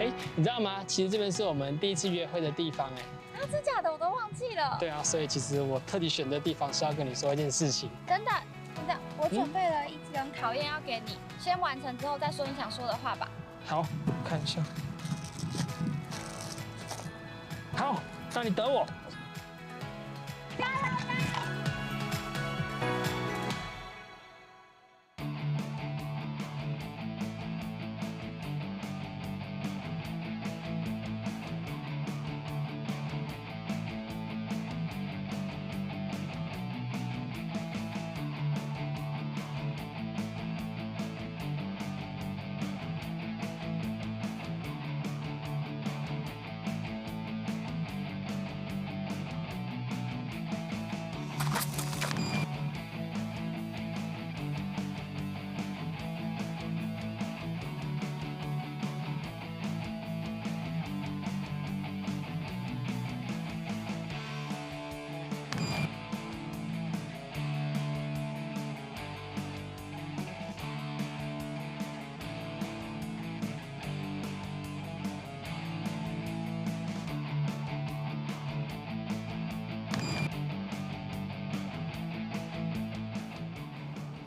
哎，你知道吗？其实这边是我们第一次约会的地方，哎。啊，真假的我都忘记了。对啊，所以其实我特地选的地方是要跟你说一件事情。等等，等等，我准备了一张考验要给你，先完成之后再说你想说的话吧。好，我看一下。好，那你等我。加油！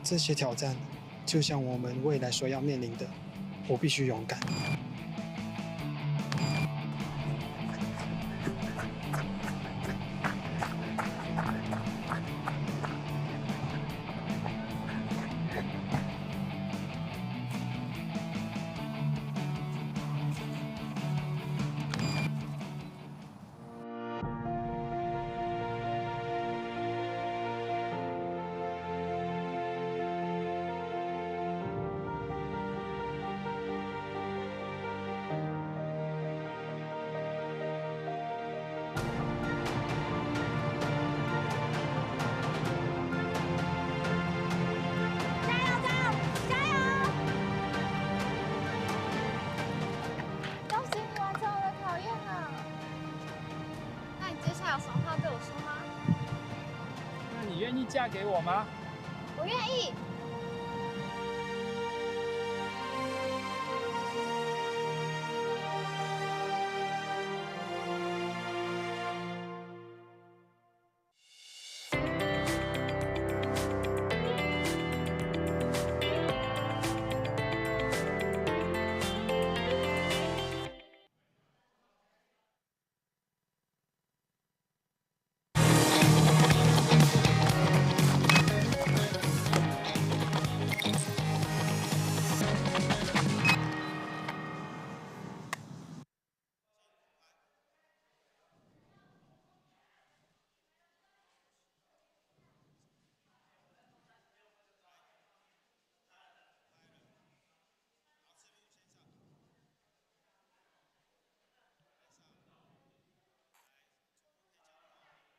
这些挑战，就像我们未来所要面临的，我必须勇敢。有什么话对我说吗？那你愿意嫁给我吗？我愿意。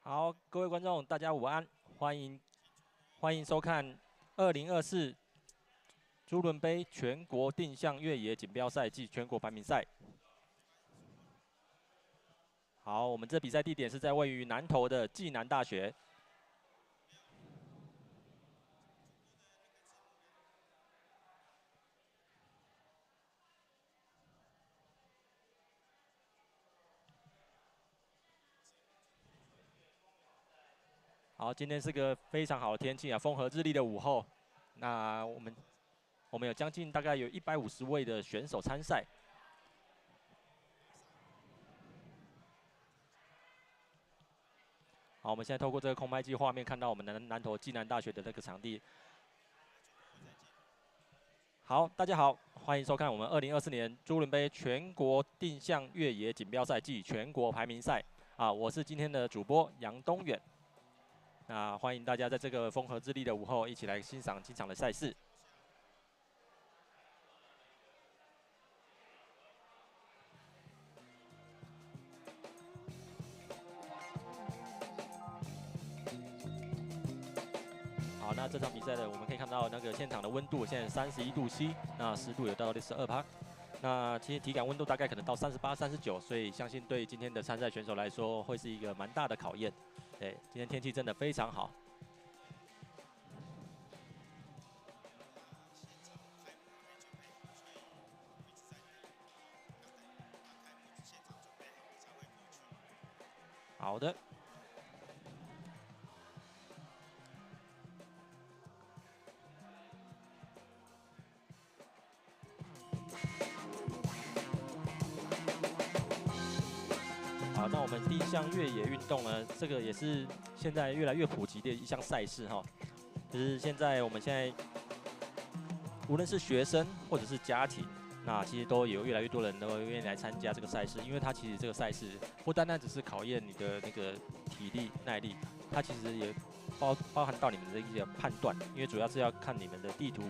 好，各位观众，大家午安，欢迎收看2024朱伦杯全国定向越野锦标赛暨全国排名赛。好，我们这比赛地点是在位于南投的暨南大学。好，今天是个非常好的天气啊，风和日丽的午后。那我们有将近大概有150位的选手参赛。好，我们现在透过这个空拍机画面看到我们的南投暨南大学的那个场地。好，大家好，欢迎收看我们2024年朱伦杯全国定向越野锦标赛暨全国排名赛。我是今天的主播杨东远。那欢迎大家在这个风和日丽的午后，一起来欣赏今场的赛事。好，那这场比赛呢，我们可以看到那个现场的温度现在31度C，那湿度有到62%。那其实体感温度大概可能到38、39，所以相信对今天的参赛选手来说，会是一个蛮大的考验。对，今天天气真的非常好。好的。好，那我们第一项越野运动呢，这个也是现在越来越普及的一项赛事哈。就是我们现在无论是学生或者是家庭，那其实都有越来越多人都愿意来参加这个赛事，因为它其实这个赛事不单单只是考验你的那个体力耐力，它其实也包含到你们的一些判断，因为主要是要看你们的地图。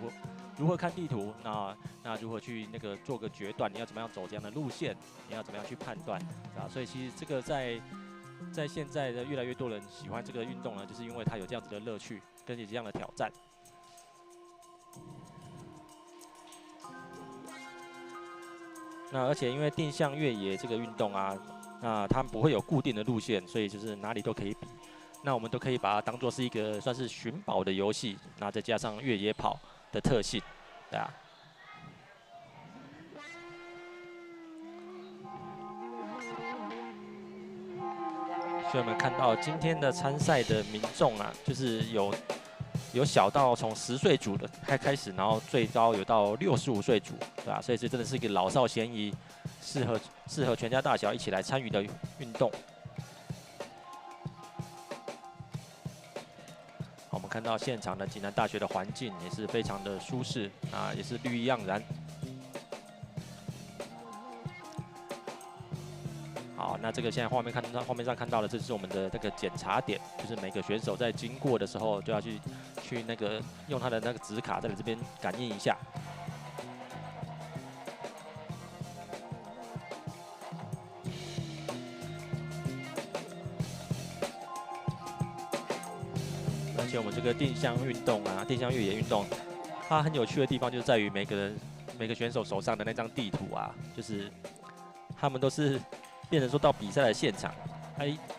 如何看地图？那如何去那个做个决断？你要怎么样走这样的路线？你要怎么样去判断？啊，所以其实这个在现在的越来越多人喜欢这个运动呢，就是因为它有这样子的乐趣跟这样的挑战。那而且因为定向越野这个运动啊，那它不会有固定的路线，所以就是哪里都可以比。那我们都可以把它当作是一个算是寻宝的游戏，那再加上越野跑的特性，对啊。所以我们看到今天的参赛的民众啊，就是有小到从10岁组的开始，然后最高有到65岁组，对吧？所以这真的是一个老少咸宜，适合全家大小一起来参与的运动。我们看到现场的济南大学的环境也是非常的舒适啊，也是绿意盎然。好，那这个现在画面上看到的，这是我们的那个检查点，就是每个选手在经过的时候就要去那个用他的那个指卡在这边感应一下。而且我们这个定向运动啊，定向越野运动，它很有趣的地方就在于每个选手手上的那张地图啊，就是他们都是变成说到比赛的现场，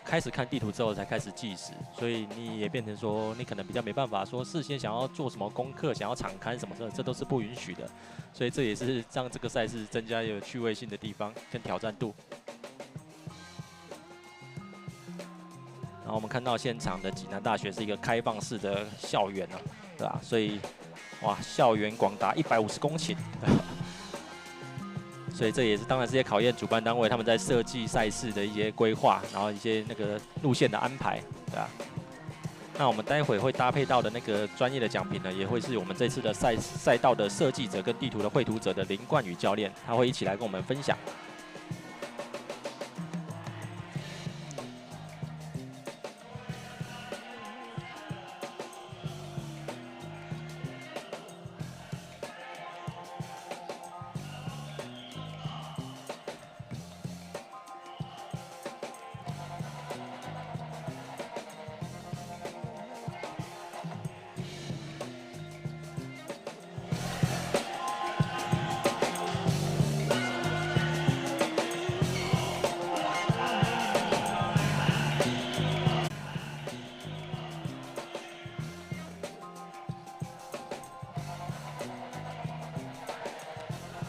开始看地图之后才开始计时，所以你也变成说你可能比较没办法说事先想要做什么功课，想要场勘什么的，这都是不允许的。所以这也是让这个赛事增加有趣味性的地方跟挑战度。然后我们看到现场的济南大学是一个开放式的校园啊，对吧？所以，哇，校园广达150公顷，所以这也是当然是也考验主办单位他们在设计赛事的一些规划，然后一些那个路线的安排，对吧？那我们待会会搭配到的那个专业的奖品呢，也会是我们这次的赛道的设计者跟地图的绘图者的林冠宇教练，他会一起来跟我们分享。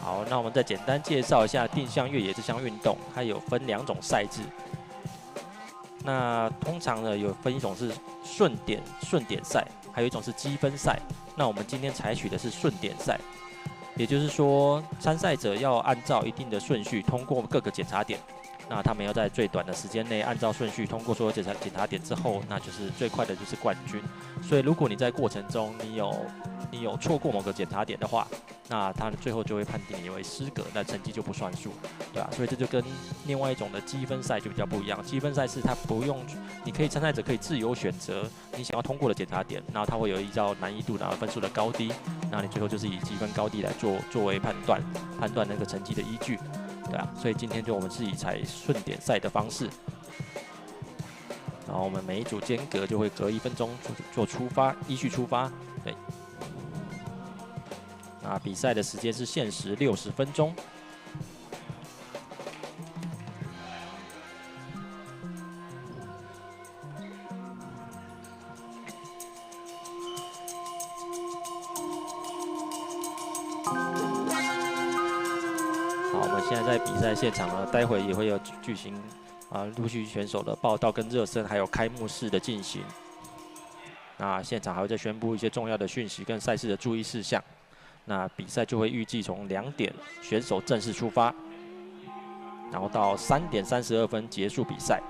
好，那我们再简单介绍一下定向越野这项运动，它有分2种赛制。那通常呢，有分一种是顺点赛，还有一种是积分赛。那我们今天采取的是顺点赛，也就是说，参赛者要按照一定的顺序通过各个检查点。那他们要在最短的时间内按照顺序通过所有检查点之后，那就是最快的就是冠军。所以，如果你在过程中你有错过某个检查点的话，那他最后就会判定你为失格，那成绩就不算数，对吧？所以这就跟另外一种的积分赛就比较不一样。积分赛是它不用，你可以参赛者可以自由选择你想要通过的检查点，然后它会有依照难易度然后分数的高低，那你最后就是以积分高低来作为判断那个成绩的依据，对啊。所以今天我们是以采顺点赛的方式，然后我们每一组间隔就会隔1分钟做出发，依序出发，对。那比赛的时间是限时60分钟。好，我们现在在比赛现场呢，待会也会有举行陆续选手的报道跟热身，还有开幕式的进行。那现场还会再宣布一些重要的讯息跟赛事的注意事项。那比赛就会预计从2点选手正式出发，然后到3点32分结束比赛。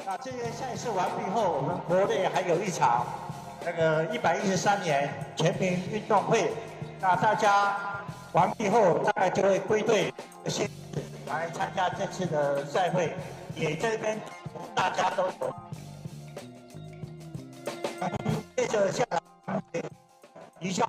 那这些赛事完毕后，我们国内还有一场那个113年全民运动会。那大家完毕后，大概就会归队先来参加这次的赛会，也这边大家都有。接着下来一下。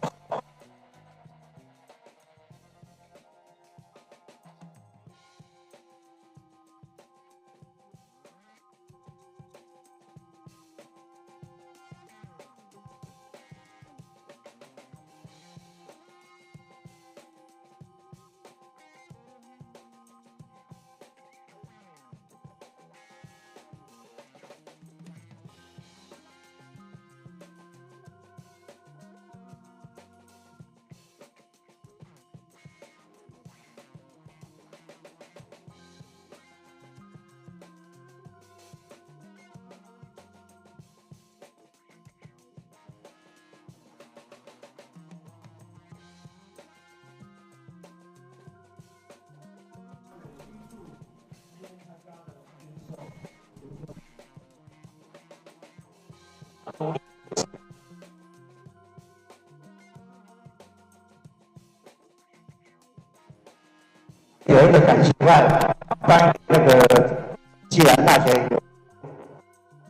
有一个感情外，帮那个暨南大学有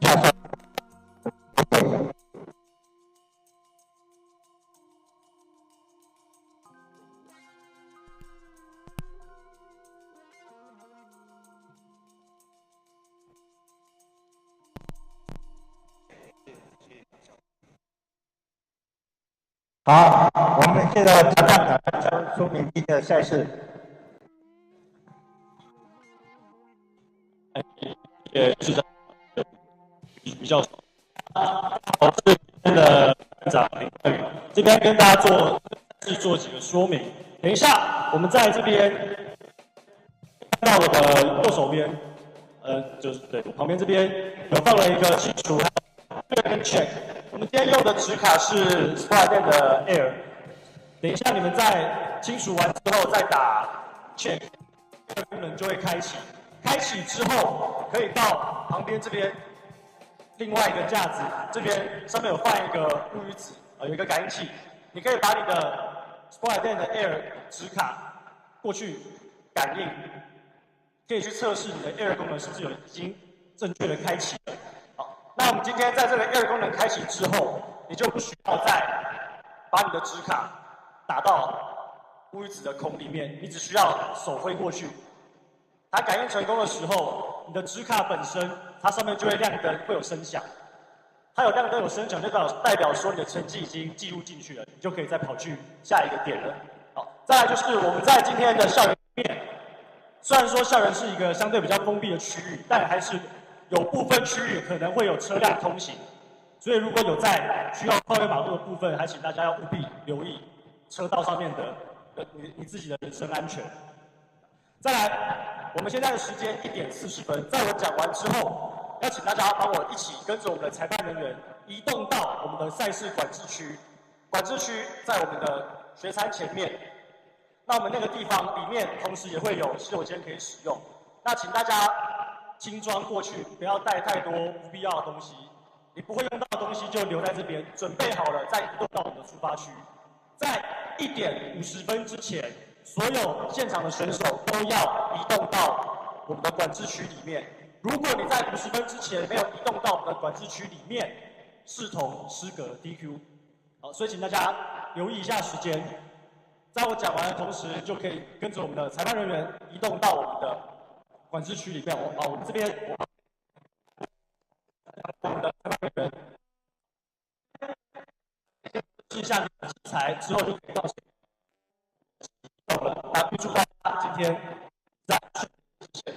教授。好，我们现在大家将说明今天的赛事。是的，比较少。我是今天的班长林克宇，这边跟大家做几个说明。等一下，我们在这边看到我的右手边，就是对我旁边这边有放了一个清除跟 check。我们今天用的纸卡是 Spotlight 的 Air。等一下你们在清除完之后再打 check， 功能就会开启。开启之后，可以到旁边这边另外一个架子，这边上面有放一个乌鱼子，有一个感应器，你可以把你的 Spotlight 的 Air 纸卡过去感应，可以去测试你的 Air 功能是不是已经正确的开启了。那我们今天在这个2功能开启之后，你就不需要再把你的纸卡打到乌鱼子的孔里面，你只需要手挥过去。它感应成功的时候，你的纸卡本身它上面就会亮灯，会有声响。它有亮灯有声响，就代表说你的成绩已经记录进去了，你就可以再跑去下一个点了。好，再来就是我们在今天的校园里面，虽然说校园是一个相对比较封闭的区域，但还是有部分区域可能会有车辆通行，所以如果有在需要跨越马路的部分，还请大家要务必留意车道上面的你自己的人身安全。再来，我们现在的时间1点40分，在我讲完之后。要请大家帮我一起跟着我们的裁判人员移动到我们的赛事管制区。管制区在我们的学餐前面。那我们那个地方里面同时也会有洗手间可以使用。那请大家轻装过去，不要带太多不必要的东西。你不会用到的东西就留在这边，准备好了再移动到我们的出发区。在1点50分之前，所有现场的选手都要移动到我们的管制区里面。如果你在50分之前没有移动到我们的管制区里面，视同失格 DQ。好，所以请大家留意一下时间，在我讲完的同时，就可以跟着我们的裁判人员移动到我们的管制区里面。我们这边我们的裁判人员试一下你的器材之后就可以到现场了。那预祝大家今天在谢谢。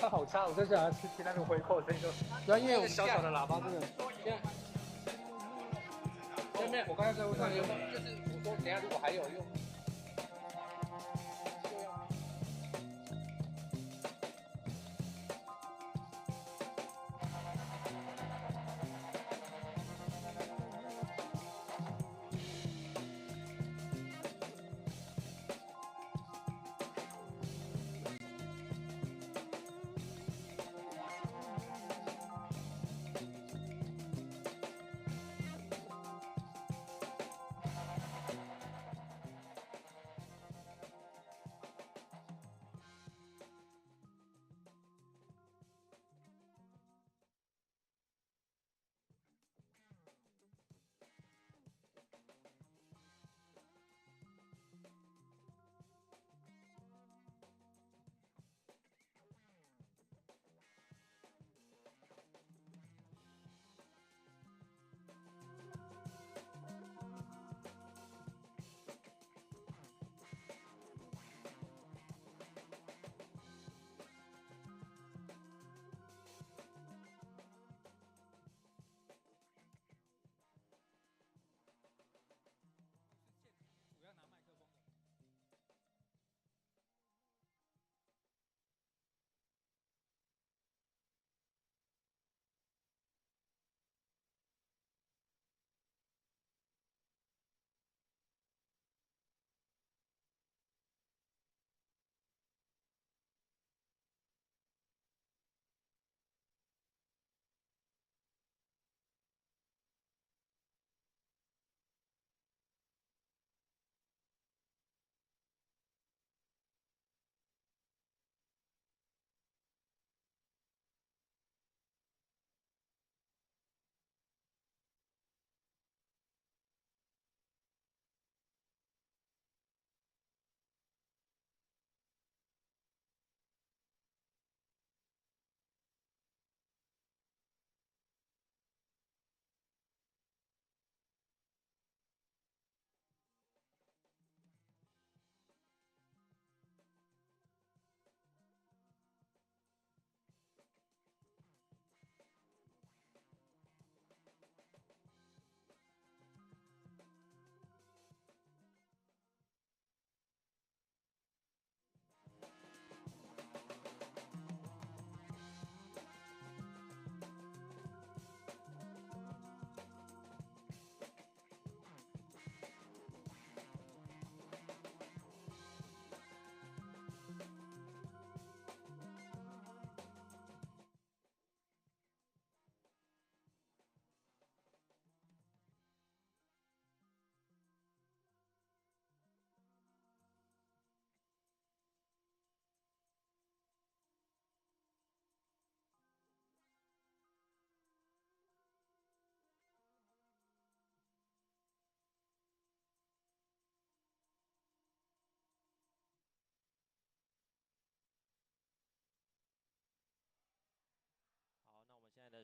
好差，我就想要听那个回扣声音，就因为我们小小的喇叭真的。没有，我刚才在问他，就是我说，等下如果还有用。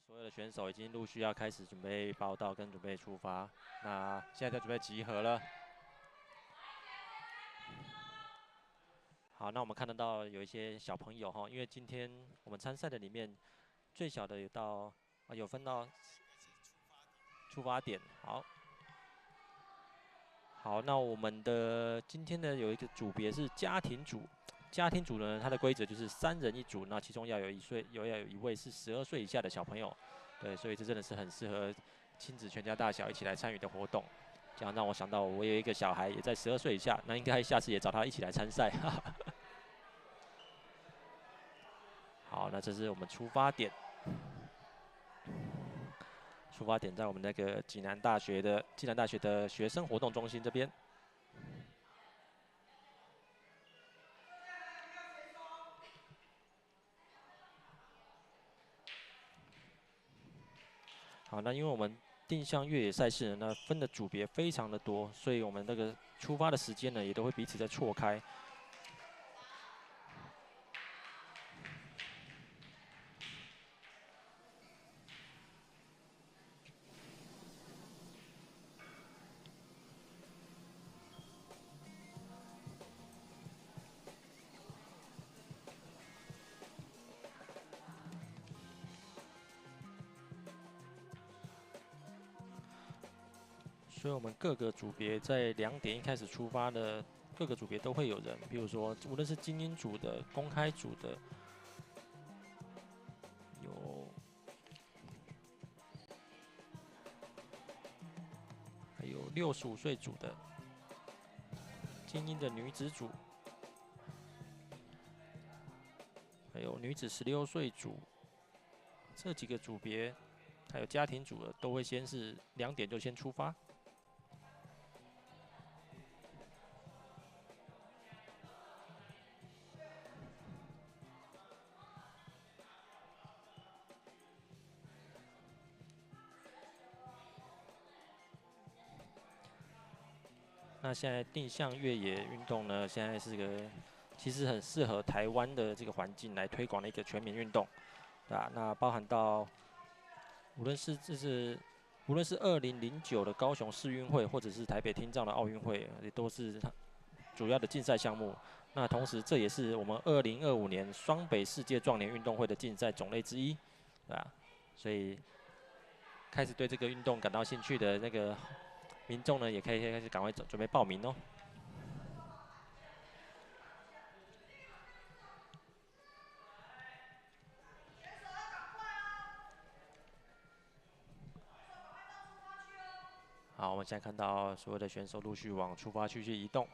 所有的选手已经陆续要开始准备报到跟准备出发。那现在在准备集合了。好，那我们看得到有一些小朋友哈，因为今天我们参赛的里面最小的有分到出发点。好，那我们的今天的有一个组别是家庭组。家庭组呢，它的规则就是3人一组，那其中要有一位是12岁以下的小朋友，对，所以这真的是很适合亲子全家大小一起来参与的活动。这样让我想到，我有一个小孩也在12岁以下，那应该下次也找他一起来参赛。好，那这是我们出发点。出发点在我们那个暨南大学的学生活动中心这边。好，那因为我们定向越野赛事呢，分的组别非常的多，所以我们那个出发的时间呢，也都会彼此在错开。所以我们各个组别在2点一开始出发的各个组别都会有人，比如说无论是精英组的、公开组的，还有65岁组的精英的女子组，还有女子16岁组，这几个组别，还有家庭组的，都会先是2点就先出发。那现在定向越野运动呢，现在是其实很适合台湾的这个环境来推广的一个全民运动，对吧？那包含到无论是2009的高雄世运会，或者是台北听障的奥运会，也都是主要的竞赛项目。那同时，这也是我们2025年双北世界壮年运动会的竞赛种类之一，对吧？所以开始对这个运动感到兴趣的那个民众呢，也可以开始赶快准备报名哦。好，我们现在看到所有的选手陆续往出发区去移动。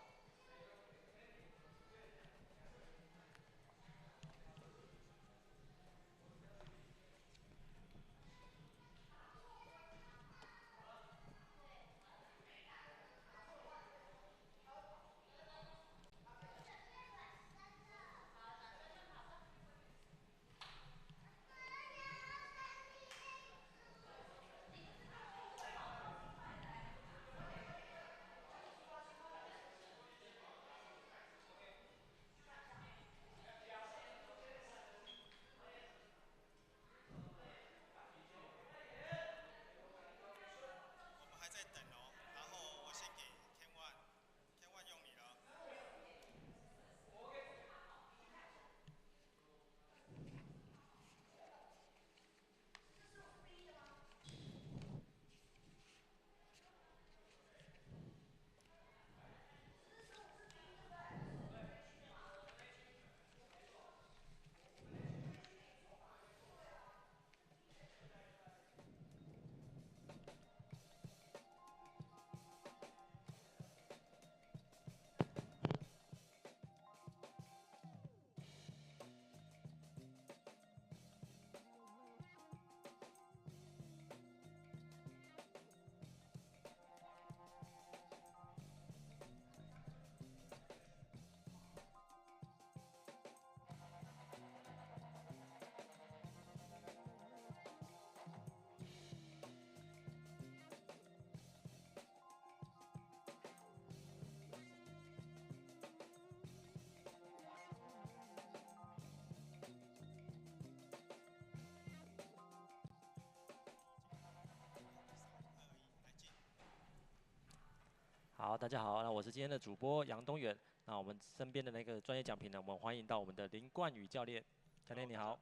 好，大家好，那我是今天的主播杨东远。那我们身边的那个专业奖评呢，我们欢迎到我们的林冠宇教练。教练你好。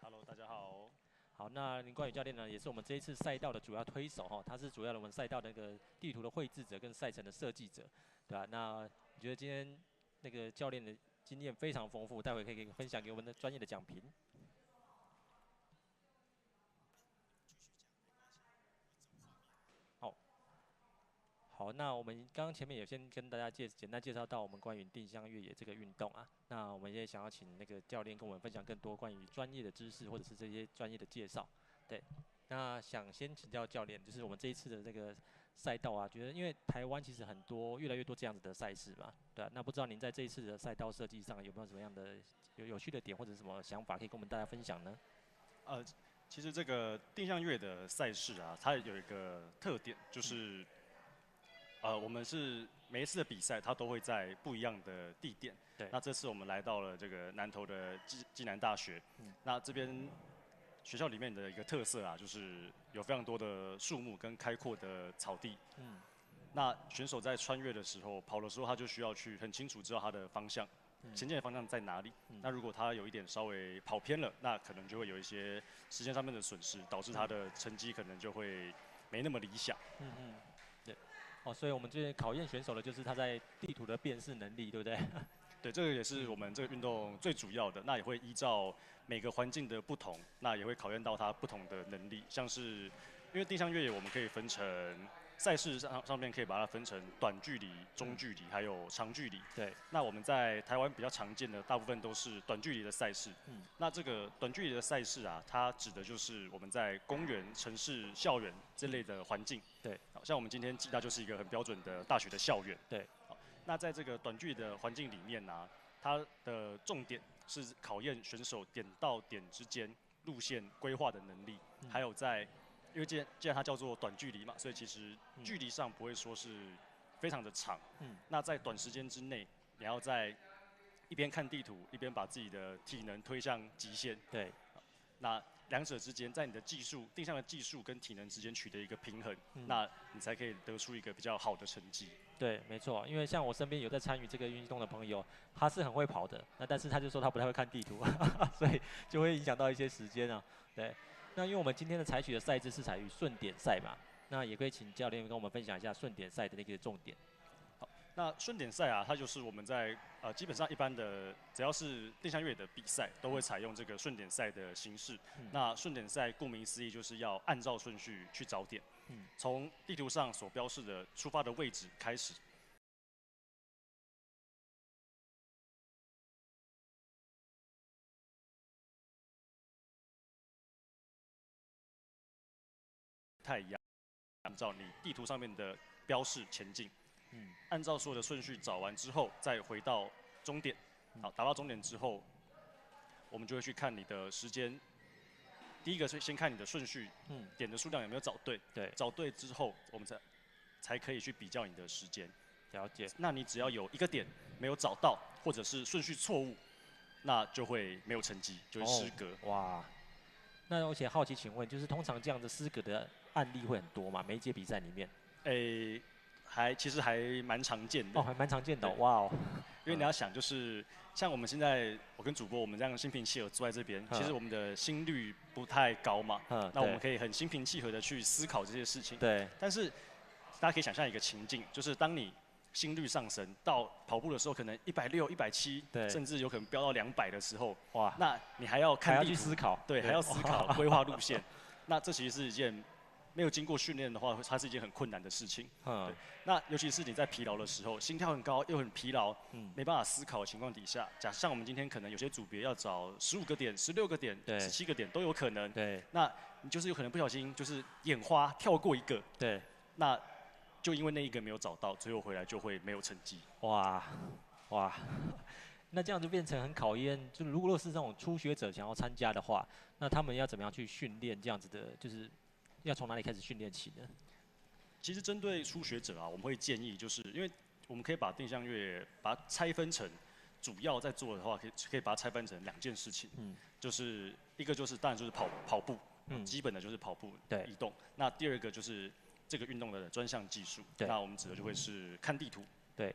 Hello， 大家好。好，那林冠宇教练呢，也是我们这一次赛道的主要推手哈，他是主要的我们赛道的那个地图的绘制者跟赛程的设计者，对吧？那我觉得今天那个教练的经验非常丰富，待会可以分享给我们的专业的奖评。好，那我们刚刚前面有先跟大家简单介绍到我们关于定向越野这个运动啊，那我们也想要请那个教练跟我们分享更多关于专业的知识或者是这些专业的介绍。对，那想先请教教练，就是我们这一次的这个赛道啊，觉得因为台湾其实越来越多这样子的赛事嘛，对啊，那不知道您在这一次的赛道设计上有没有什么样的有趣的点或者什么想法可以跟我们大家分享呢？其实这个定向越野的赛事啊，它有一个特点就是。我们是每一次的比赛，它都会在不一样的地点。对。那这次我们来到了这个南投的暨南大学。那这边学校里面的一个特色啊，就是有非常多的树木跟开阔的草地。那选手在穿越的时候，跑的时候，他就需要去很清楚知道他的方向，前进的方向在哪里。那如果他有一点稍微跑偏了，那可能就会有一些时间上面的损失，导致他的成绩可能就会没那么理想。对。哦，所以我们最考验选手的就是他在地图的辨识能力，对不对？对，这个也是我们这个运动最主要的。那也会依照每个环境的不同，那也会考验到他不同的能力。像是因为定向越野，我们可以分成赛事上面可以把它分成短距离、中距离还有长距离。对。那我们在台湾比较常见的大部分都是短距离的赛事。那这个短距离的赛事啊，它指的就是我们在公园、城市、校园这类的环境。对。像我们今天暨大就是一个很标准的大学的校园。对。那在这个短距离的环境里面呢，它的重点是考验选手点到点之间路线规划的能力，还有因为既然它叫做短距离嘛，所以其实距离上不会说是非常的长。那在短时间之内，你要在一边看地图，一边把自己的体能推向极限。对。那两者之间，在你的定向的技术跟体能之间取得一个平衡，那你才可以得出一个比较好的成绩。对，没错，因为像我身边有在参与这个运动的朋友，他是很会跑的，那但是他就说他不太会看地图，所以就会影响到一些时间啊。对，那因为我们今天的采取的赛制是采于顺点赛嘛，那也可以请教练跟我们分享一下顺点赛的那个重点。好，那顺点赛啊，它就是我们在基本上一般的只要是定向越野的比赛，都会采用这个顺点赛的形式。那顺点赛顾名思义就是要按照顺序去找点。从地图上所标示的出发的位置开始，不太一样。按照你地图上面的标示前进，按照所有的顺序找完之后，再回到终点。好，达到终点之后，我们就会去看你的时间。第一个是先看你的顺序，点的数量有没有找对。对。找对之后，我们才可以去比较你的时间。了解。那你只要有一个点没有找到，或者是顺序错误，那就会没有成绩，就会失格。哇。那而且好奇请问，就是通常这样的失格的案例会很多吗？每一届比赛里面？其实还蛮常见的。哦，还蛮常见的。哇哦。因为你要想，就是像我们现在，我跟主播我们这样心平气和坐在这边，其实我们的心率不太高嘛。那我们可以很心平气和的去思考这些事情。对。但是大家可以想象一个情境，就是当你心率上升到跑步的时候，可能160、170，甚至有可能飙到200的时候，哇，那你还要看地图，还要去思考，对，还要思考规划路线。那这其实是一件没有经过训练的话，它是一件很困难的事情。对。那尤其是你在疲劳的时候，心跳很高又很疲劳，没办法思考的情况底下，像我们今天可能有些组别要找15个点、16个点、17个点都有可能。对。那你就是有可能不小心就是眼花跳过一个。对。那就因为那一个没有找到，最后回来就会没有成绩。哇，哇，那这样就变成很考验。就如果是这种初学者想要参加的话，那他们要怎么样去训练这样子的？就是要从哪里开始训练起呢？其实针对初学者啊，我们会建议，就是因为我们可以把定向越野把它拆分成主要在做的话，可以把它拆分成2件事情。就是一个就是当然就是跑步，基本的就是跑步移动。那第二个就是这个运动的专项技术。对。那我们指的就会是看地图。对。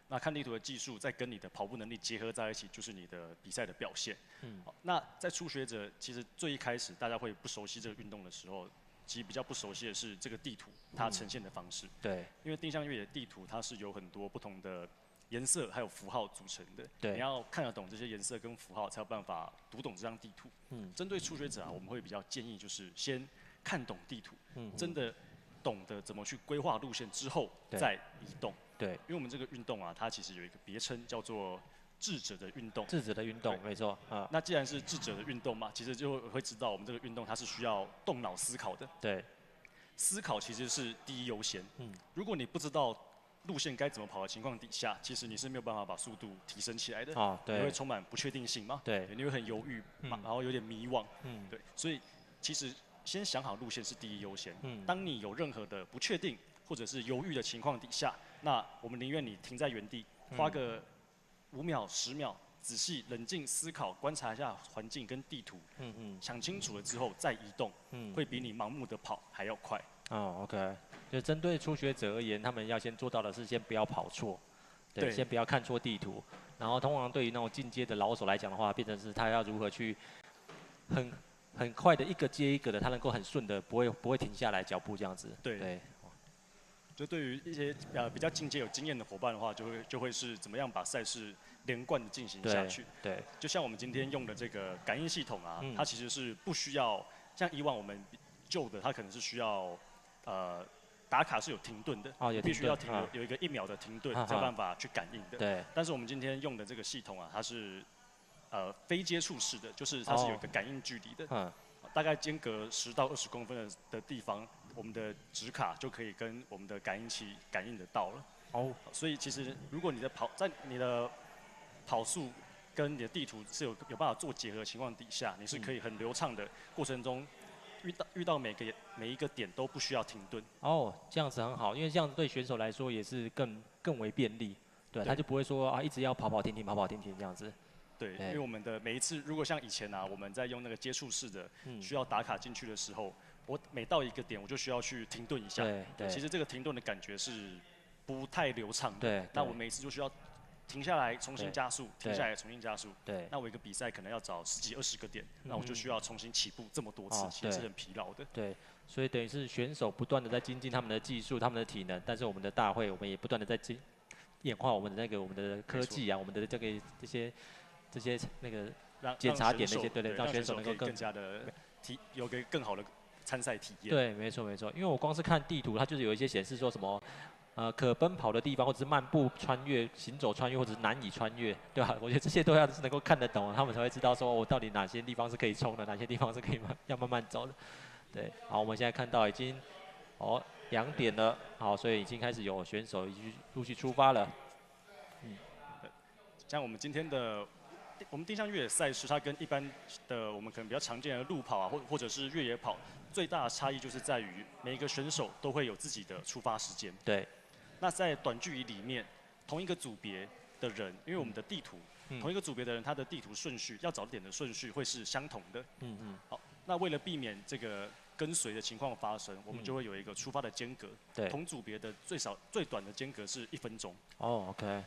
那看地图的技术，再跟你的跑步能力结合在一起，就是你的比赛的表现。好，那在初学者其实最一开始大家会不熟悉这个运动的时候，其实比较不熟悉的是这个地图它呈现的方式。对。因为定向越野地图它是有很多不同的颜色还有符号组成的。对。你要看得懂这些颜色跟符号，才有办法读懂这张地图。针对初学者啊，我们会比较建议就是先看懂地图，真的懂得怎么去规划路线之后再移动。对，因为我们这个运动啊，它其实有一个别称叫做智者的运动。智者的运动，没错啊。那既然是智者的运动嘛，其实就会知道我们这个运动它是需要动脑思考的。对，思考其实是第一优先。如果你不知道路线该怎么跑的情况底下，其实你是没有办法把速度提升起来的。对。你会充满不确定性嘛？对。你会很犹豫，然后有点迷惘。对。所以其实先想好路线是第一优先。当你有任何的不确定或者是犹豫的情况底下，那我们宁愿你停在原地，花个5秒、10秒，仔细冷静思考，观察一下环境跟地图，想清楚了之后再移动，会比你盲目的跑还要快。OK， 就针对初学者而言，他们要先做到的是先不要跑错，对，先不要看错地图。然后通常对于那种进阶的老手来讲的话，变成是他要如何去很快的一个接一个的，他能够很顺的，不会停下来脚步这样子。对。就对于一些比较进阶有经验的伙伴的话，就会是怎么样把赛事连贯的进行下去。对。就像我们今天用的这个感应系统啊，它其实是不需要像以往我们旧的，它可能是需要打卡是有停顿的，必须要有一个1秒的停顿，才有办法去感应的。对。但是我们今天用的这个系统啊，它是非接触式的，就是它是有一个感应距离的。大概间隔10到20公分的地方，我们的指卡就可以跟我们的感应器感应得到了。所以其实如果你的跑速跟你的地图是有办法做结合的情况底下，你是可以很流畅的过程中遇到每一个点都不需要停顿。这样子很好，因为这样对选手来说也是更为便利。对，他就不会说一直要跑停停这样子。对，因为我们的每一次，如果像以前啊，我们在用那个接触式的，需要打卡进去的时候，我每到一个点，我就需要去停顿一下。对。其实这个停顿的感觉是不太流畅的。对。那我每次就需要停下来重新加速，停下来重新加速。对。那我一个比赛可能要找10几20个点，那我就需要重新起步这么多次，其实是很疲劳的。对。所以等于是选手不断的在精进他们的技术、他们的体能，但是我们的大会，我们也不断的在演化我们的科技啊，我们的这些那个检查点那些，对，让选手能够更加的有个更好的参赛体验。对，没错。因为我光是看地图，它就是有一些显示说什么可奔跑的地方，或者是漫步穿越、行走穿越，或者是难以穿越，对吧？我觉得这些都要是能够看得懂，他们才会知道说我到底哪些地方是可以冲的，哪些地方是可以要慢慢走的。对，好，我们现在看到已经2点了，好，所以已经开始有选手陆续出发了。像我们今天的。我们定向越野赛事，它跟一般的我们可能比较常见的路跑啊，或者是越野跑，最大的差异就是在于每一个选手都会有自己的出发时间。对。那在短距离里面，同一个组别的人，因为我们的地图，同一个组别的人，他的地图顺序要找点的顺序会是相同的。好，那为了避免这个跟随的情况发生，我们就会有一个出发的间隔。对。同组别的最短的间隔是1分钟。OK，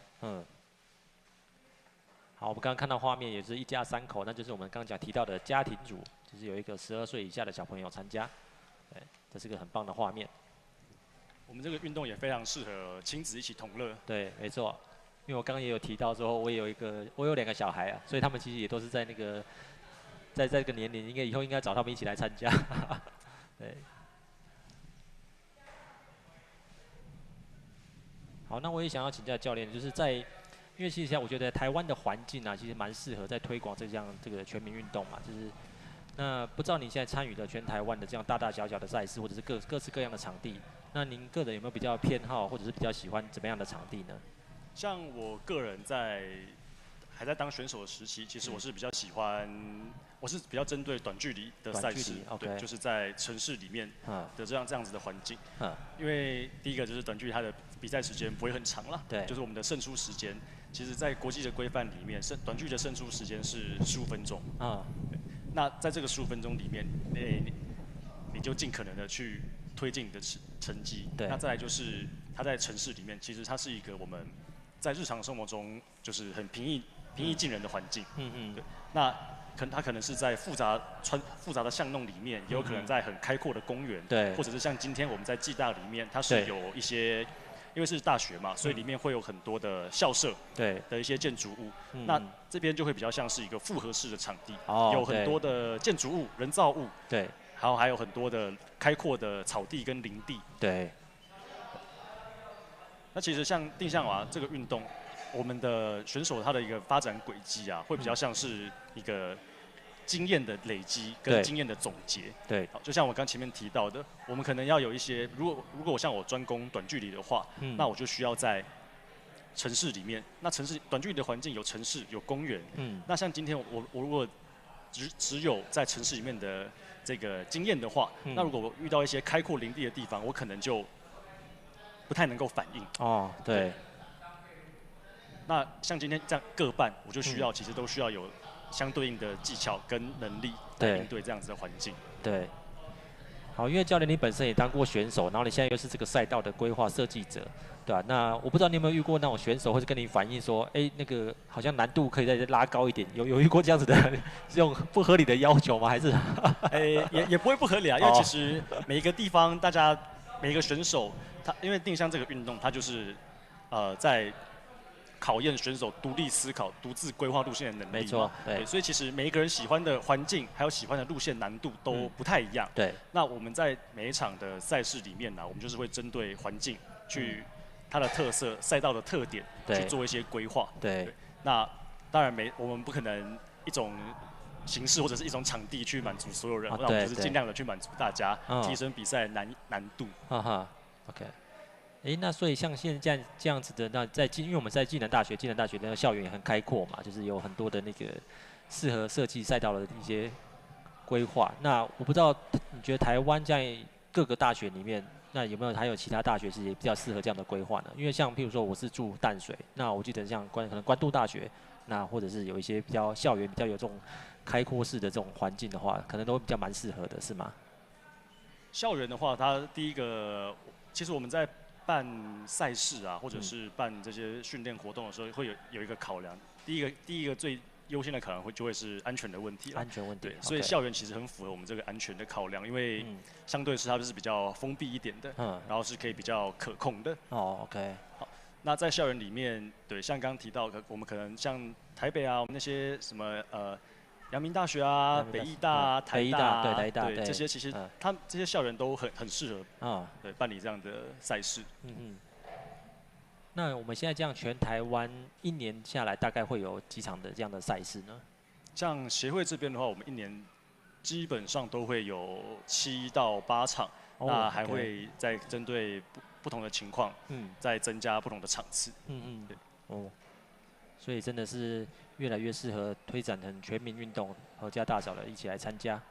好，我们刚刚看到画面也是一家3口，那就是我们刚刚提到的家庭组，就是有一个12岁以下的小朋友参加，对，这是个很棒的画面。我们这个运动也非常适合亲子一起同乐。对，没错，因为我刚刚也有提到说，我有2个小孩啊，所以他们其实也都是在在这个年龄，以后应该找他们一起来参加。对。好，那我也想要请教教练，就是因为其实我觉得台湾的环境啊，其实蛮适合在推广这个全民运动嘛，就是那不知道你现在参与的全台湾的这样大大小小的赛事，或者是各式各样的场地，那您个人有没有比较偏好，或者是比较喜欢怎么样的场地呢？像我个人还在当选手的时期，其实我是比较喜欢，我是比较针对短距离的赛事，对，就是在城市里面的这样子的环境。因为第一个就是短距离它的比赛时间不会很长啦，对，就是我们的胜出时间。其实，在国际的规范里面，短距离的胜出时间是15分钟。那在这个15分钟里面，你就尽可能的去推进你的成绩。对。那再来就是它在城市里面，其实它是一个我们在日常生活中就是很平易近人的环境。对。那它可能是在复杂的巷弄里面，也有可能在很开阔的公园。对。或者是像今天我们在暨大里面，它是有一些。因为是大学嘛，所以里面会有很多的校舍的一些建筑物。那这边就会比较像是一个复合式的场地，有很多的建筑物、人造物，对，还有很多的开阔的草地跟林地。对。那其实像定向马这个运动，我们的选手他的一个发展轨迹啊，会比较像是一个经验的累积跟经验的总结。对，就像我刚前面提到的，我们可能要有一些，如果像我专攻短距离的话，那我就需要在城市里面。那城市短距离的环境有城市有公园，那像今天我如果只有在城市里面的这个经验的话，那如果我遇到一些开阔林地的地方，我可能就不太能够反应。哦，对。那像今天这样各半，我就需要其实都需要有相对应的技巧跟能力来应对这样子的环境。对。好，因为教练你本身也当过选手，然后你现在又是这个赛道的规划设计者，对吧？那我不知道你有没有遇过那种选手，或者跟你反映说，哎，那个好像难度可以再拉高一点，有遇过这样子的这种不合理的要求吗？还是？也不会不合理啊，因为其实每一个地方，每一个选手，因为定向这个运动，它就是在考验选手独立思考、独自规划路线的能力。没错，对。所以其实每一个人喜欢的环境，还有喜欢的路线难度都不太一样。对。那我们在每一场的赛事里面呢，我们就是会针对环境去它的特色、赛道的特点去做一些规划。对。那当然我们不可能一种形式或者是一种场地去满足所有人，那我们就是尽量的去满足大家，提升比赛难度。哈哈 ，OK。那所以像现在这样子的，因为我们在暨南大学那个校园也很开阔嘛，就是有很多的那个适合设计赛道的一些规划。那我不知道你觉得台湾在各个大学里面，那有没有还有其他大学是也比较适合这样的规划呢？因为像譬如说我是住淡水，那我记得像可能关渡大学，那或者是有一些比较校园比较有这种开阔式的这种环境的话，可能都比较蛮适合的，是吗？校园的话，它第一个，其实我们在办赛事啊，或者是办这些训练活动的时候，会有一个考量。第一个最优先的考量就会是安全的问题。安全问题。对，所以校园其实很符合我们这个安全的考量，因为相对是它就是比较封闭一点的，然后是可以比较可控的。哦 ，OK。好，那在校园里面，对，像刚刚提到，我们可能像台北啊，我们那些什么阳明大学啊、北艺大啊、台大啊，对这些其实他们这些校园都很适合对办理这样的赛事。那我们现在这样全台湾一年下来大概会有几场的这样的赛事呢？像协会这边的话，我们一年基本上都会有7到8场，那还会再针对不同的情况，再增加不同的场次。对。哦。所以真的是越来越适合推展成全民运动，阖家大小的一起来参加。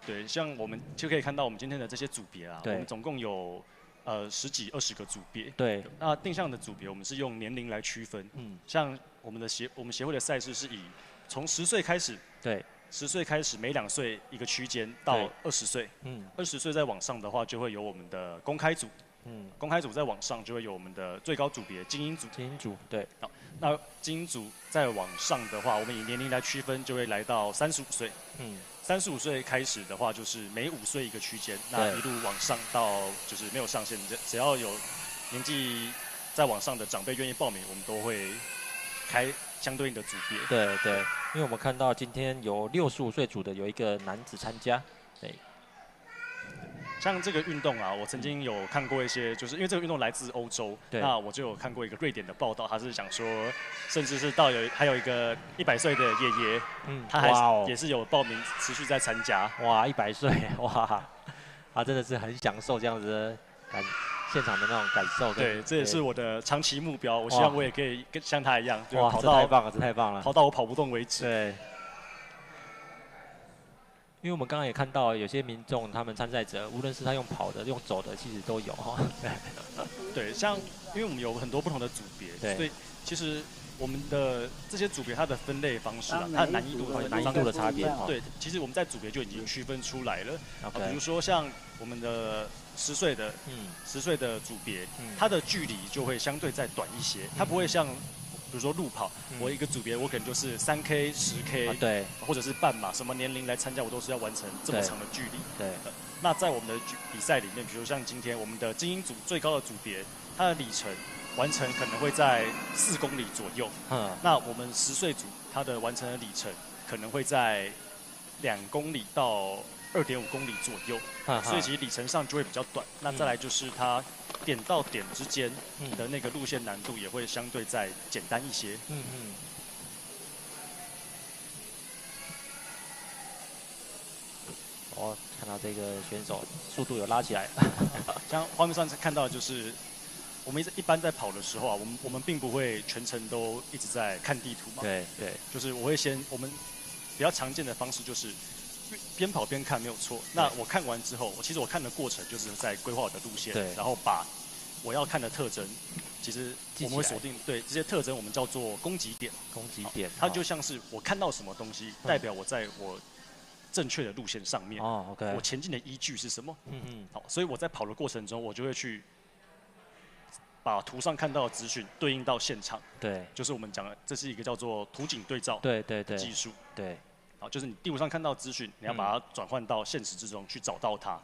对，像我们就可以看到我们今天的这些组别啊，我们总共有10几20个组别。对。那定向的组别我们是用年龄来区分。像我们协会的赛事是以从10岁开始。对。10岁开始，每2岁一个区间到20岁。20岁再往上的话，就会有我们的公开组。公开组再往上就会有我们的最高组别精英组。精英组，对。好，那精英组再往上的话，我们以年龄来区分，就会来到35岁。35岁开始的话，就是每5岁一个区间，那一路往上到就是没有上限，只要有年纪再往上的长辈愿意报名，我们都会开相对应的组别。对对，因为我们看到今天有65岁组的有一个男子参加，对。像这个运动啊，我曾经有看过一些，就是因为这个运动来自欧洲，那我就有看过一个瑞典的报道，他是想说，甚至是还有一个100岁的爷爷，他也是有报名持续在参加。哇，100岁，哇，他真的是很享受这样子的现场的那种感受。对，这也是我的长期目标，我希望我也可以像他一样，就跑到太棒了，这太棒了，跑到我跑不动为止。对。因为我们刚刚也看到有些民众，他们参赛者，无论是他用跑的、用走的，其实都有哈。对，像因为我们有很多不同的组别，所以其实我们的这些组别它的分类方式啊，它的难易度的差别。对，其实我们在组别就已经区分出来了。OK， 比如说像我们的10岁的，10岁的组别，它的距离就会相对再短一些，它不会像。比如说路跑，我一个组别我可能就是3K、10K，对，或者是半马，什么年龄来参加，我都是要完成这么长的距离。对，那在我们的比赛里面，比如像今天我们的精英组最高的组别，它的里程完成可能会在4公里左右。那我们10岁组它的完成的里程可能会在2公里到2.5公里左右，所以其实里程上就会比较短。那再来就是它点到点之间的那个路线难度也会相对再简单一些。哦，看到这个选手速度有拉起来。像画面上看到的就是我们一般在跑的时候啊，我们并不会全程都一直在看地图嘛。对，就是我们比较常见的方式就是边跑边看没有错。那我看完之后，其实我看的过程就是在规划我的路线，然后把我要看的特征，其实我们会锁定对这些特征，我们叫做攻击点。它就像是我看到什么东西，代表我在我正确的路线上面。OK， 我前进的依据是什么？好，所以我在跑的过程中，我就会去把图上看到的资讯对应到现场。对，就是我们讲的，这是一个叫做图景对照技术。对。好，就是你地图上看到资讯，你要把它转换到现实之中去找到它。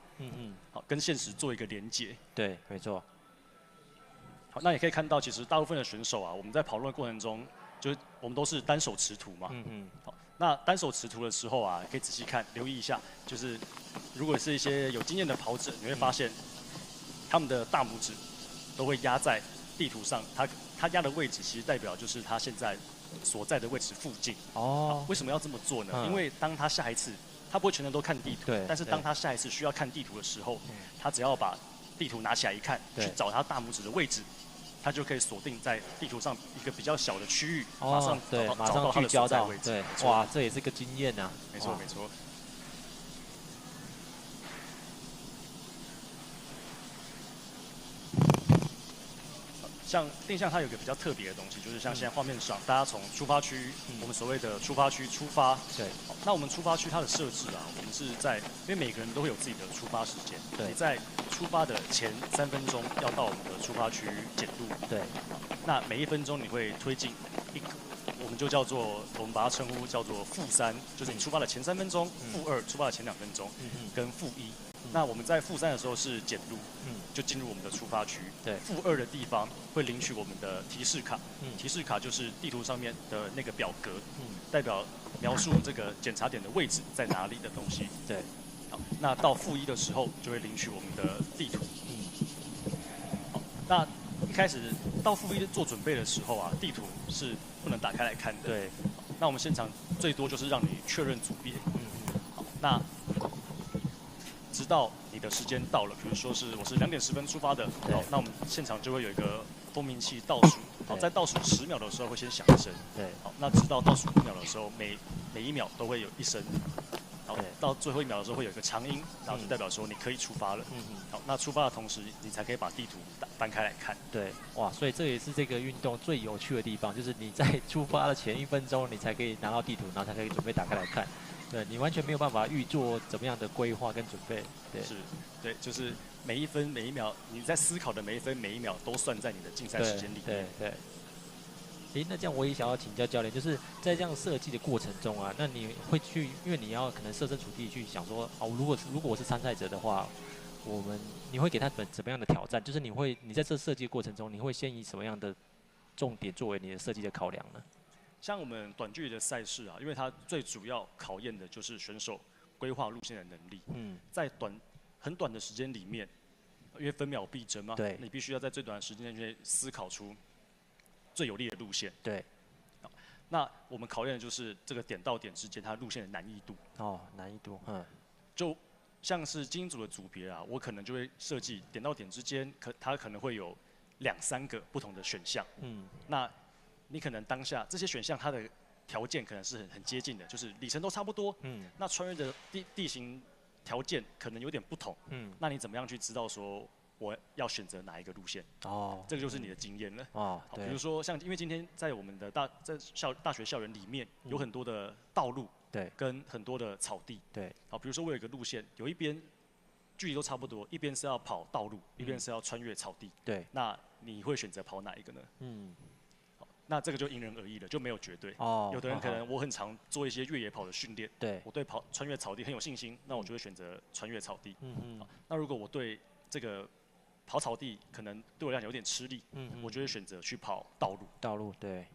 好，跟现实做一个连接。对，没错。好，那也可以看到，其实大部分的选手啊，我们在跑路的过程中，就是我们都是单手持图嘛。好，那单手持图的时候啊，可以仔细看，留意一下，就是如果是一些有经验的跑者，你会发现他们的大拇指都会压在地图上，他压的位置其实代表就是他现在所在的位置附近。为什么要这么做呢？因为当他下一次，他不会全程都看地图，但是当他下一次需要看地图的时候，他只要把地图拿起来一看，去找他大拇指的位置，他就可以锁定在地图上一个比较小的区域，马上找到他的所在位置。对，哇，这也是个经验啊。没错，没错。像定向它有一个比较特别的东西，就是像现在画面上，大家从出发区，我们所谓的出发区出发。对。那我们出发区它的设置啊，我们是在，因为每个人都会有自己的出发时间。对。你在出发的前3分钟要到我们的出发区检录。对。那每1分钟你会推进我们就叫做，我们把它称呼叫做-3，就是你出发的前3分钟，-2出发的前2分钟，跟-1。那我们在-3的时候是检录，就进入我们的出发区。对。-2的地方会领取我们的提示卡，提示卡就是地图上面的那个表格，代表描述这个检查点的位置在哪里的东西。对。好，那到-1的时候就会领取我们的地图。好，那一开始到-1做准备的时候啊，地图是不能打开来看的。对。那我们现场最多就是让你确认组别。好，那直到你的时间到了，比如说我是2点10分出发的，好，那我们现场就会有一个蜂鸣器倒数，好，在倒数10秒的时候会先响一声，对，好，那直到倒数5秒的时候，每1秒都会有1声，好，到最后1秒的时候会有一个长音，然后就代表说你可以出发了，好，那出发的同时，你才可以把地图翻开来看。对，哇，所以这也是这个运动最有趣的地方，就是你在出发的前1分钟，你才可以拿到地图，然后才可以准备打开来看。对，你完全没有办法预做怎么样的规划跟准备。对，是，对，就是每1分每1秒，你在思考的每1分每1秒都算在你的竞赛时间里面。对。那这样我也想要请教教练，就是在这样设计的过程中啊，那你会去，因为你要可能设身处地去想说，哦，如果我是参赛者的话，你会给他怎么样的挑战？就是你在这设计过程中，你会先以什么样的重点作为你的设计的考量呢？像我们短距离的赛事啊，因为它最主要考验的就是选手规划路线的能力。在很短的时间里面，因为分秒必争嘛，对，你必须要在最短的时间内思考出最有利的路线。对。那我们考验的就是这个点到点之间它路线的难易度。难易度，就像是精英组的组别啊，我可能就会设计点到点之间，它可能会有2、3个不同的选项。那你可能当下这些选项它的条件可能是很接近的，就是里程都差不多。那穿越的地形条件可能有点不同。那你怎么样去知道说我要选择哪一个路线。哦，这个就是你的经验了。哦，好，对。比如说像因为今天在我们的大学校园里面有很多的道路，对，跟很多的草地，对。好，比如说我有一个路线，有一边距离都差不多，一边是要跑道路，一边是要穿越草地。对。那你会选择跑哪一个呢？好，那这个就因人而异了，就没有绝对。哦。有的人可能我很常做一些越野跑的训练，对，我对穿越草地很有信心，那我就会选择穿越草地。好，那如果我对这个跑草地可能对我来讲有点吃力，我就会选择去跑道路。道路，对。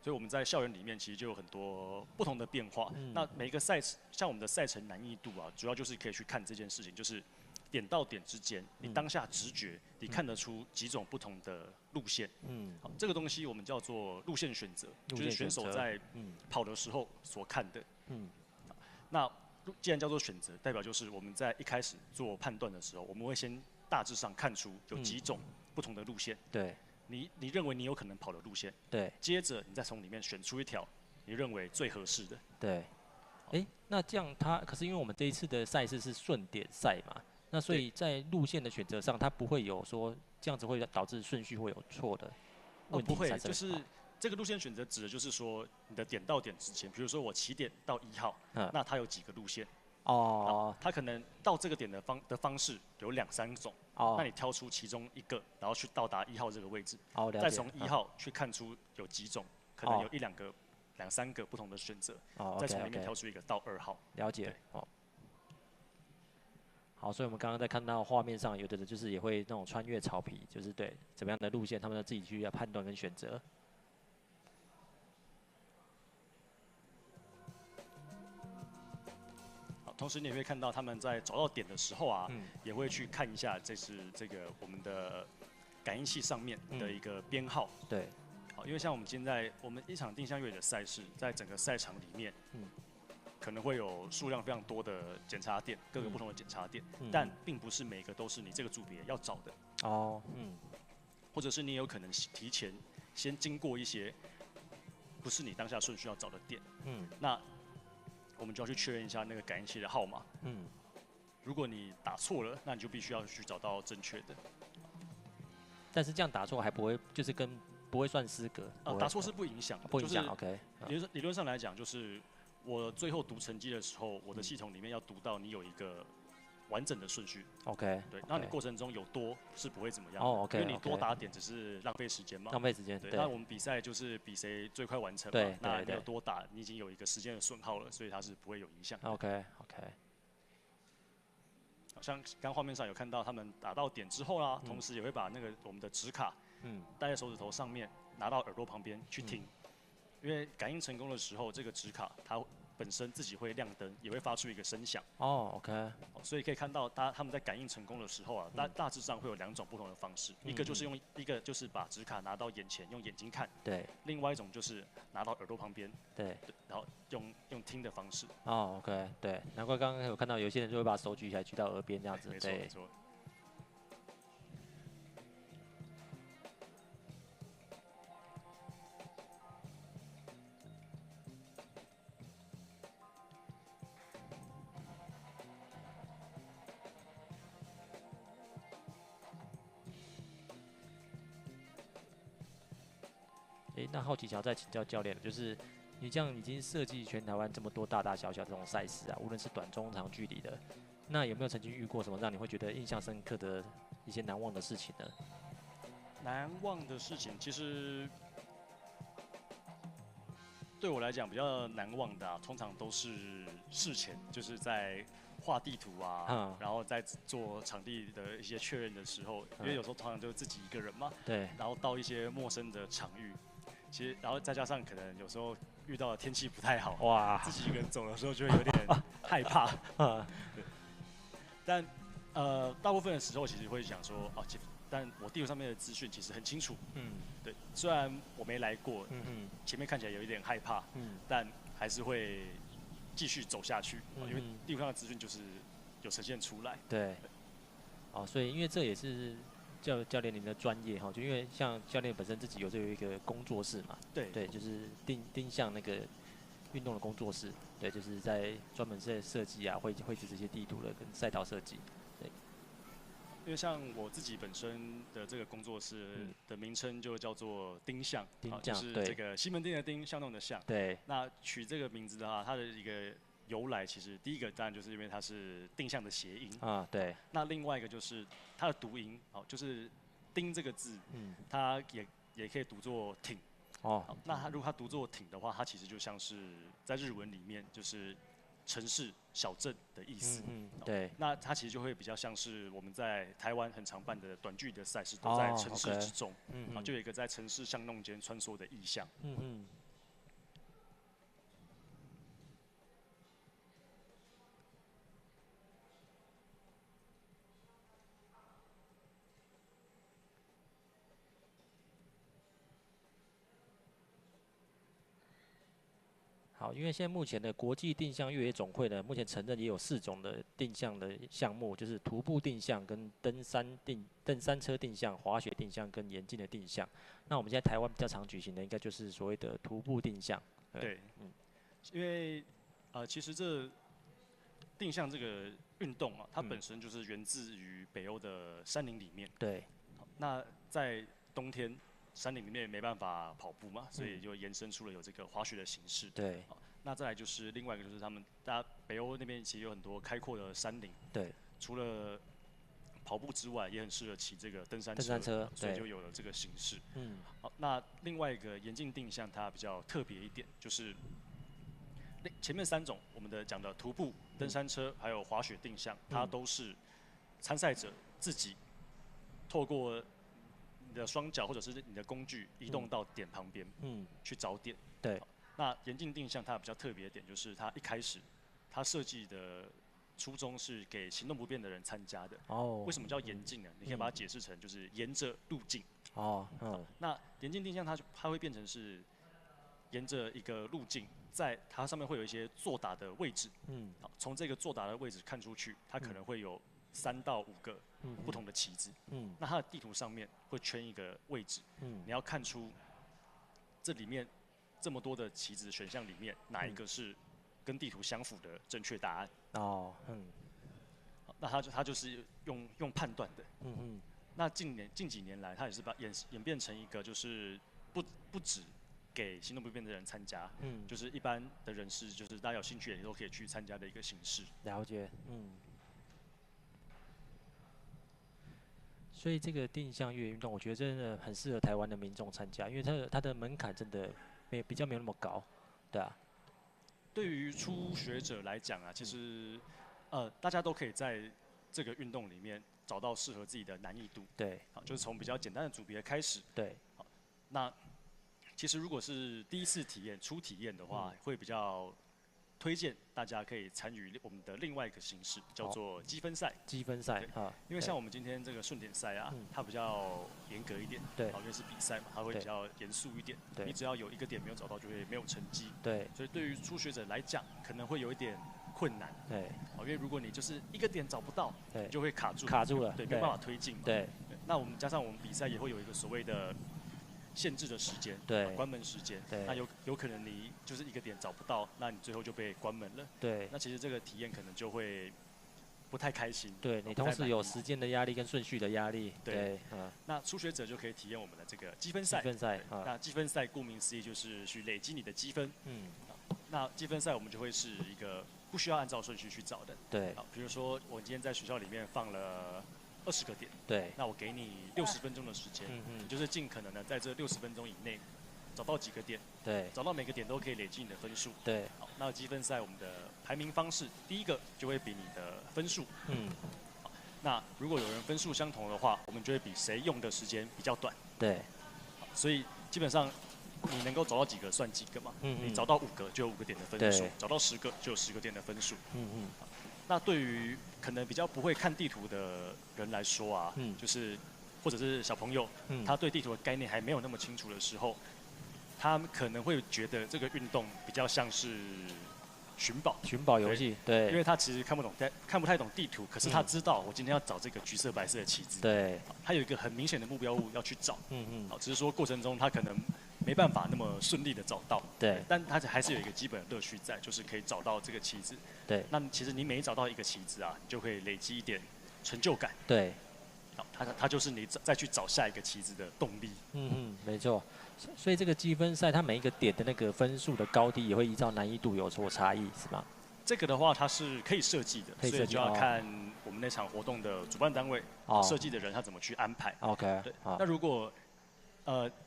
所以我们在校园里面其实就有很多不同的变化。那每一个像我们的赛程难易度啊，主要就是可以去看这件事情，就是点到点之间，你当下直觉，你看得出几种不同的路线。好，这个东西我们叫做路线选择，就是选手在跑的时候所看的。那既然叫做选择，代表就是我们在一开始做判断的时候，我们会先大致上看出有几种不同的路线。对。你认为你有可能跑的路线。对。接着你再从里面选出一条你认为最合适的。对。那这样可是因为我们这一次的赛事是顺点赛嘛，那所以在路线的选择上，它不会有说这样子会导致顺序会有错的问题。不会，就是这个路线选择指的就是说你的点到点之前，比如说我起点到1号，那它有几个路线。哦。它可能到这个点的方式有2、3种。那你挑出其中一个，然后去到达1号这个位置。再从1号去看出有几种，可能有2、3个不同的选择。再从里面挑出一个到2号。了解。好，所以我们刚刚在看到画面上，有的人就是也会那种穿越草皮，就是对怎么样的路线，他们要自己去判断跟选择。同时你也会看到他们在找到点的时候啊，也会去看一下这个我们的感应器上面的一个编号。对。好，因为像我们一场定向越野的赛事，在整个赛场里面，可能会有数量非常多的检查点，各个不同的检查点，但并不是每个都是你这个组别要找的。哦。或者是你有可能提前先经过一些不是你当下顺序要找的点。那我们就要去确认一下那个感应器的号码。如果你打错了，那你就必须要去找到正确的。但是这样打错还不会，就是不会算失格。打错是不影响的，不影响。OK。理论上来讲，就是我最后读成绩的时候，我的系统里面要读到你有一个完整的顺序。OK。对，那你过程中有多是不会怎么样。OK。因为你多打点只是浪费时间嘛。浪费时间。对。那我们比赛就是比谁最快完成嘛。对。那你有多打，你已经有一个时间的损耗了，所以它是不会有影响。OK。像刚画面上有看到他们打到点之后啦，同时也会把我们的纸卡，戴在手指头上面，拿到耳朵旁边去听，因为感应成功的时候，这个纸卡它本身自己会亮灯，也会发出一个声响。OK。所以可以看到他们在感应成功的时候啊，大致上会有2种不同的方式，一个就是把纸卡拿到眼前，用眼睛看。对。另外一种就是拿到耳朵旁边。对。然后用听的方式。OK。对，难怪刚刚有看到有些人就会把手举起来举到耳边这样子。没错没错。那好奇想要再请教教练，就是你这样已经设计全台湾这么多大大小小这种赛事啊，无论是短、中、长距离的，那有没有曾经遇过什么让你会觉得印象深刻的一些难忘的事情呢？难忘的事情，其实对我来讲比较难忘的通常都是事前，就是在画地图啊，然后在做场地的一些确认的时候，因为有时候通常就是自己一个人嘛，对，然后到一些陌生的场域。其实，然后再加上可能有时候遇到的天气不太好，哇，自己一个人走的时候就会有点害怕。对。但大部分的时候其实会想说，但我地图上面的资讯其实很清楚。对。虽然我没来过，前面看起来有一点害怕，但还是会继续走下去，因为地图上的资讯就是有呈现出来。对。所以因为这也是。教练您的专业哈，就因为像教练本身自己有一个工作室嘛，对，就是定向那个运动的工作室，对，就是在专门在设计啊，绘制这些地图的跟赛道设计，对。因为像我自己本身的这个工作室的名称就叫做丁巷，就是这个西门町的町，巷弄的巷。对。那取这个名字的话，它的一个由来，其实第一个当然就是因为它是定向的谐音啊，对。那另外一个就是它的读音，就是丁这个字，它也可以读作挺。哦。那它如果它读作挺的话，它其实就像是在日文里面就是城市、小镇的意思。对。那它其实就会比较像是我们在台湾很常办的短距离的赛事，都在城市之中。就有一个在城市巷弄间穿梭的意象。好，因为现在目前的国际定向越野总会呢，目前承认也有4种的定向的项目，就是徒步定向、跟登山车定向、滑雪定向跟沿径的定向。那我们现在台湾比较常举行的，应该就是所谓的徒步定向。对，因为其实这定向这个运动啊，它本身就是源自于北欧的山林里面。对。那在冬天，山林里面也没办法跑步嘛，所以就延伸出了有这个滑雪的形式。对。那再来就是另外一个就是大家北欧那边其实有很多开阔的山林。对。除了跑步之外，也很适合骑这个登山车，所以就有了这个形式。好，那另外一个沿径定向它比较特别一点，就是前面3种我们的讲的徒步、登山车还有滑雪定向，它都是参赛者自己透过你的双脚或者是你的工具移动到点旁边，去找点。对。那沿径定向它比较特别的点就是它一开始它设计的初衷是给行动不便的人参加的。哦。为什么叫沿径呢？你可以把它解释成就是沿着路径。哦。那沿径定向它会变成是沿着一个路径，在它上面会有一些作答的位置。好，从这个作答的位置看出去，它可能会有3到5个不同的旗子。那它的地图上面会圈一个位置。你要看出这里面这么多的旗子选项里面哪一个是跟地图相符的正确答案。哦。那它就是用判断的。那近几年来，它也是把演变成一个就是不止给行动不便的人参加，就是一般的人士，就是大家有兴趣也都可以去参加的一个形式。了解。所以这个定向越野运动，我觉得真的很适合台湾的民众参加，因为它的门槛真的比较没有那么高，对啊。对于初学者来讲啊，其实大家都可以在这个运动里面找到适合自己的难易度。对。好，就是从比较简单的组别开始。对。好，那其实如果是第一次体验、初体验的话，会比较推荐大家可以参与我们的另外一个形式，叫做积分赛。积分赛啊。因为像我们今天这个顺点赛啊，它比较严格一点。对。因为是比赛嘛，它会比较严肃一点。对。你只要有一个点没有找到，就会没有成绩。对。所以对于初学者来讲，可能会有一点困难。对。因为如果你就是一个点找不到，对，就会卡住了。对，没有办法推进嘛。对。那我们加上我们比赛也会有一个所谓的限制的时间，对，关门时间，对，那有可能你就是一个点找不到，那你最后就被关门了，对，那其实这个体验可能就会不太开心，对你同时有时间的压力跟顺序的压力，对，那初学者就可以体验我们的这个积分赛，那积分赛顾名思义就是去累积你的积分，那积分赛我们就会是一个不需要按照顺序去找的，对，比如说我今天在学校里面放了20个点，对，那我给你60分钟的时间，你就是尽可能的在这60分钟以内找到几个点，对，找到每个点都可以累积你的分数，对。好，那积分赛我们的排名方式，第一个就会比你的分数，好，那如果有人分数相同的话，我们就会比谁用的时间比较短，对，好，所以基本上你能够找到几个算几个嘛，你找到5个就有5个点的分数，找到10个就有10个点的分数，那对于可能比较不会看地图的人来说啊，就是或者是小朋友，他对地图的概念还没有那么清楚的时候，他们可能会觉得这个运动比较像是寻宝游戏，对，因为他其实看不太懂地图，可是他知道我今天要找这个橘色白色的旗子，对，他有一个很明显的目标物要去找，好，只是说过程中他可能没办法那么顺利的找到，对，但他还是有一个基本的乐趣在，就是可以找到这个旗子，对，那其实你每找到一个旗子啊，你就可以累积一点成就感，对，它就是你再去找下一个旗子的动力。没错。所以这个积分赛，它每一个点的那个分数的高低也会依照难易度有所差异，是吗？这个的话，它是可以设计的，所以就要看我们那场活动的主办单位、设计的人他怎么去安排。OK。对。那如果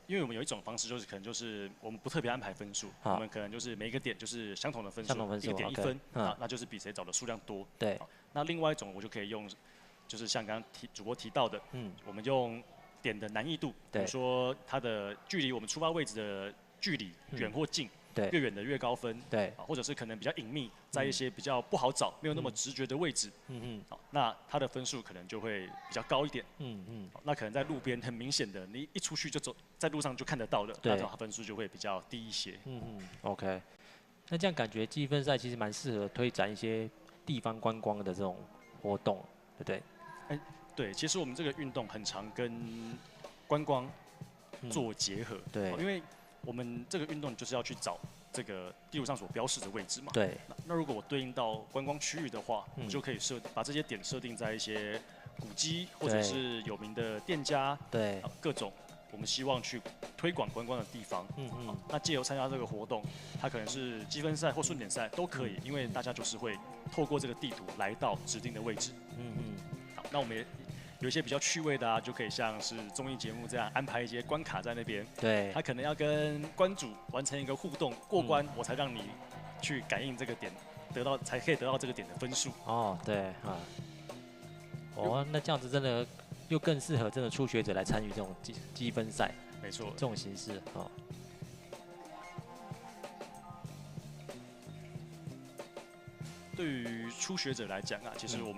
因为我们有一种方式，就是可能就是我们不特别安排分数，我们可能就是每一个点就是相同的分数，一个点1分，那就是比谁找的数量多。对。那另外一种我就可以用，就是像刚刚主播提到的，我们用点的难易度，比如说它的距离我们出发位置的距离远或近。对，越远的越高分，对，或者是可能比较隐秘，在一些比较不好找、没有那么直觉的位置，好，那它的分数可能就会比较高一点，好，那可能在路边很明显的，你一出去就走在路上就看得到的，那它分数就会比较低一些。OK， 那这样感觉积分赛其实蛮适合推展一些地方观光的这种活动，对不对？对，其实我们这个运动很常跟观光做结合，对，因为我们这个运动就是要去找这个地图上所标示的位置嘛。对。那如果我对应到观光区域的话，我就可以把这些点设定在一些古迹或者是有名的店家，对，各种我们希望去推广观光的地方。那借由参加这个活动，它可能是积分赛或顺点赛都可以，因为大家就是会透过这个地图来到指定的位置。好，那我们也有一些比较趣味的啊，就可以像是综艺节目这样安排一些关卡在那边。对。他可能要跟关主完成一个互动，过关我才让你去感应这个点，才可以得到这个点的分数。对啊。那这样子真的又更适合真的初学者来参与这种积分赛。没错。这种形式对于初学者来讲啊，其实我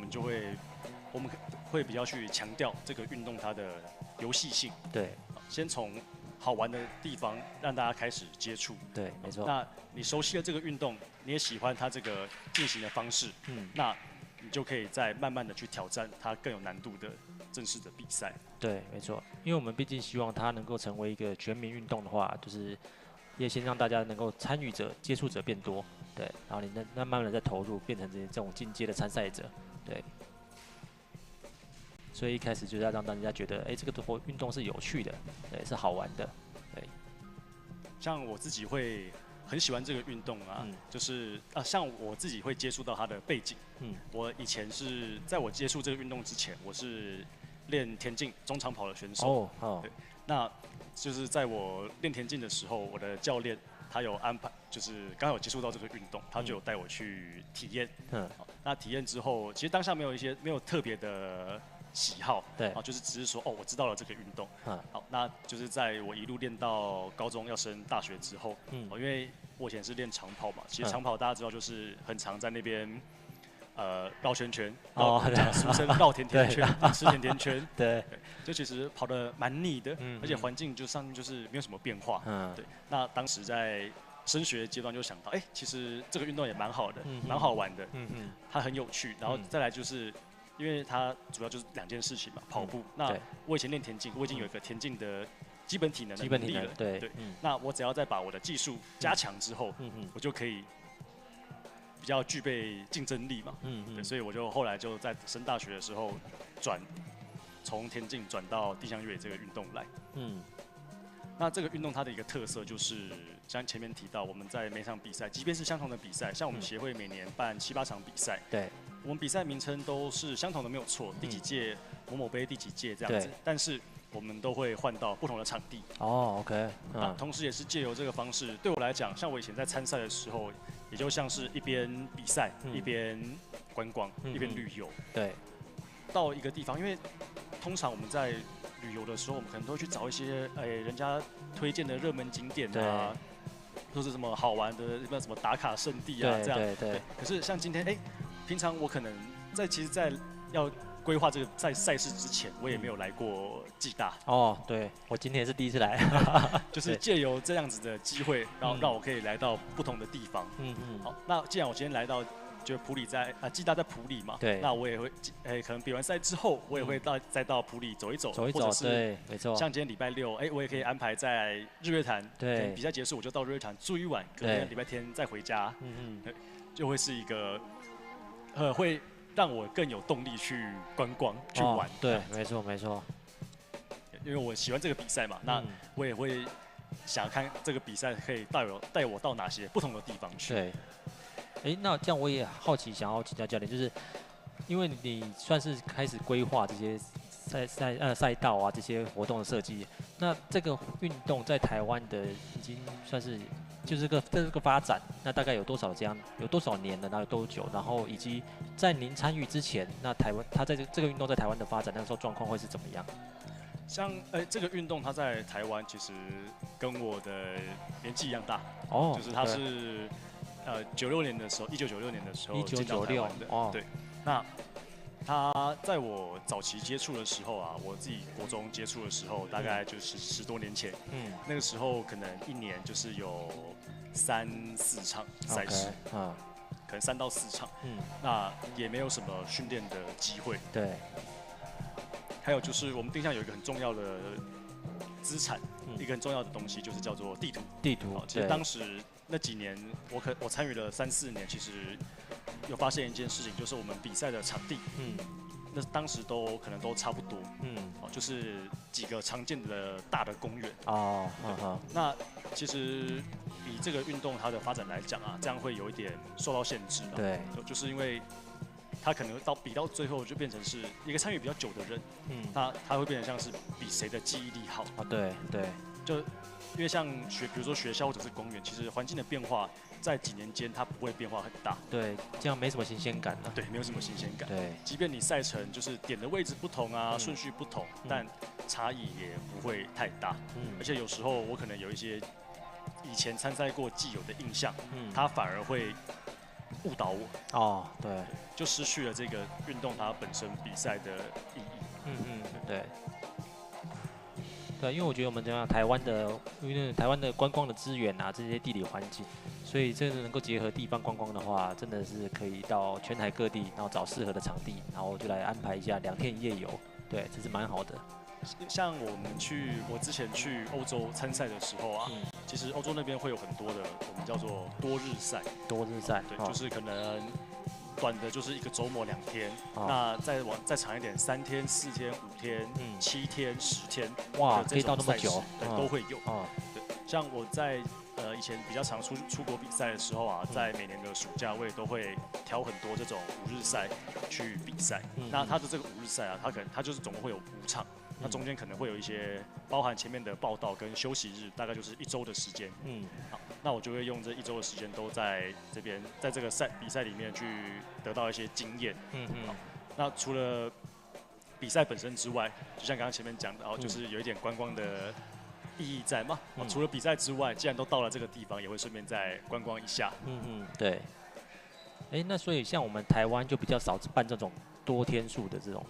们会比较去强调这个运动它的游戏性。对。先从好玩的地方让大家开始接触。对，没错。那你熟悉了这个运动，你也喜欢它这个进行的方式，那你就可以再慢慢的去挑战它更有难度的正式的比赛。对，没错。因为我们毕竟希望它能够成为一个全民运动的话，就是也先让大家能够参与者、接触者变多。对，然后你慢慢的再投入，变成这种进阶的参赛者。对。所以一开始就是要让大家觉得，这个运动是有趣的，对，是好玩的，对。像我自己会很喜欢这个运动啊，就是像我自己会接触到它的背景。我以前是在我接触这个运动之前，我是练田径中长跑的选手。对。那就是在我练田径的时候，我的教练他有安排，就是刚好有接触到这个运动，他就有带我去体验。那体验之后，其实当下没有特别的喜好，对，就是只是说我知道了这个运动，好，那就是在我一路练到高中要升大学之后，因为我以前是练长跑嘛，其实长跑大家知道就是很常在那边绕圈圈，俗称绕甜甜圈，吃甜甜圈，对，就其实跑得蛮腻的，而且环境上面就是没有什么变化，对，那当时在升学阶段就想到，其实这个运动也蛮好的，蛮好玩的，它很有趣，然后再来就是。因为它主要就是2件事情嘛，跑步。那我以前练田径，我已经有一个田径的基本体能的能力了。对。那我只要再把我的技术加强之后，我就可以比较具备竞争力嘛。对，所以我就后来就在升大学的时候从田径转到地向越野这个运动来。那这个运动它的一个特色就是，像前面提到，我们在每场比赛，即便是相同的比赛，像我们协会每年办7、8场比赛。对。我们比赛名称都是相同的，没有错，第几届某某杯第几届这样子，但是我们都会换到不同的场地。OK。同时也是借由这个方式，对我来讲，像我以前在参赛的时候，也就像是一边比赛，一边观光，一边旅游。对。到一个地方，因为通常我们在旅游的时候，我们可能都会去找一些人家推荐的热门景点啊，或是什么好玩的什么打卡圣地啊这样。对。可是像今天平常我可能其实，在要规划这个在赛事之前，我也没有来过暨大。对，我今天也是第一次来，就是借由这样子的机会，然后让我可以来到不同的地方。好，那既然我今天来到，就埔里暨大在埔里嘛，对，那我也会可能比完赛之后，我也会再到埔里走一走，或者是对，没错，像今天礼拜6，我也可以安排在日月潭，对，比赛结束我就到日月潭住一晚，隔天礼拜天再回家，就会是一个会让我更有动力去观光去玩。对，没错没错。因为我喜欢这个比赛嘛，那我也会想看这个比赛可以带我到哪些不同的地方去。对。那这样我也好奇，想要请教教练，就是因为你算是开始规划这些赛道啊，这些活动的设计，那这个运动在台湾的已经算是就是这个发展，那大概有多少年了，然后有多久，然后以及在您参与之前，那台湾它在这个运动在台湾的发展那时候状况会是怎么样？像这个运动它在台湾其实跟我的年纪一样大，就是它是96年的时候，1996年的时候进到台湾的，对，那。他在我早期接触的时候啊，我自己国中接触的时候，大概就是10多年前。那个时候可能一年就是有3、4场赛事，可能3到4场。那也没有什么训练的机会。对。还有就是我们定向有一个很重要的资产，一个很重要的东西就是叫做地图。地图。其实当时那几年，我参与了3、4年，其实。有发现一件事情，就是我们比赛的场地，那当时可能都差不多，就是几个常见的大的公园。那其实以这个运动它的发展来讲啊，这样会有一点受到限制。对，就是因为它可能比到最后就变成是一个参与比较久的人，他会变成像是比谁的记忆力好。对，就因为像比如说学校或者是公园，其实环境的变化。在几年间，它不会变化很大。对，这样没什么新鲜感了。对，没有什么新鲜感。对，即便你赛程就是点的位置不同啊，顺序不同，但差异也不会太大。而且有时候我可能有一些以前参赛过既有的印象，它反而会误导我。对，就失去了这个运动它本身比赛的意义。对。对，因为我觉得我们这样台湾的观光的资源啊，这些地理环境，所以真的能够结合地方观光的话，真的是可以到全台各地，然后找适合的场地，然后就来安排一下2天1夜游。对，这是蛮好的。像我之前去欧洲参赛的时候啊，其实欧洲那边会有很多的我们叫做多日赛。多日赛，对，就是可能。短的就是一个周末2天，那再长一点，3天、4天、5天、7天、10天，哇，可以到那么久，对，都会有。对，像我在以前比较常出国比赛的时候啊，在每年的暑假，我也都会挑很多这种5日赛去比赛。那它的这个5日赛啊，它就是总共会有5场。那中间可能会有一些包含前面的报道跟休息日，大概就是1周的时间。好，那我就会用这1周的时间都在这边，在这个比赛里面去得到一些经验。好，那除了比赛本身之外，就像刚刚前面讲的，就是有一点观光的意义在嘛。除了比赛之外，既然都到了这个地方，也会顺便再观光一下。对。那所以像我们台湾就比较少办这种多天数的这种。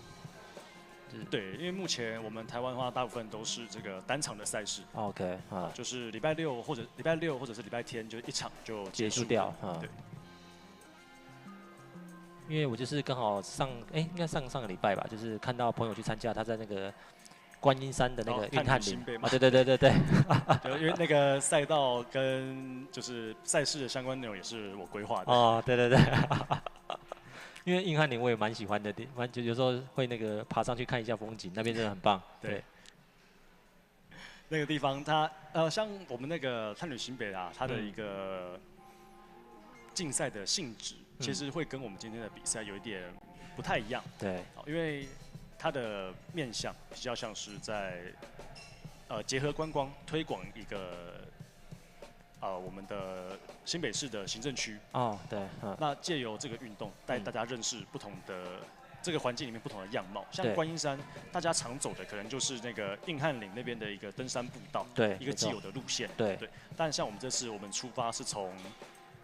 对，因为目前我们台湾的话，大部分都是这个单场的赛事。OK， 就是礼拜六或者是礼拜天，就1场就结束掉。对。因为我就是刚好应该上个礼拜吧，就是看到朋友去参加，他在那个观音山的那个运汉岭。对。因为那个赛道跟就是赛事的相关内容也是我规划的。对。因为硬汉岭我也蛮喜欢的，就有时候会那个爬上去看一下风景，那边真的很棒。对，那个地方它像我们那个探旅新北啊，它的一个竞赛的性质，其实会跟我们今天的比赛有一点不太一样。对，因为它的面向比较像是在结合观光推广一个。我们的新北市的行政区对，那借由这个运动带大家认识不同的这个环境里面不同的样貌。像观音山，大家常走的可能就是那个硬汉岭那边的一个登山步道，对，一个既有的路线，对。但像我们这次我们出发是从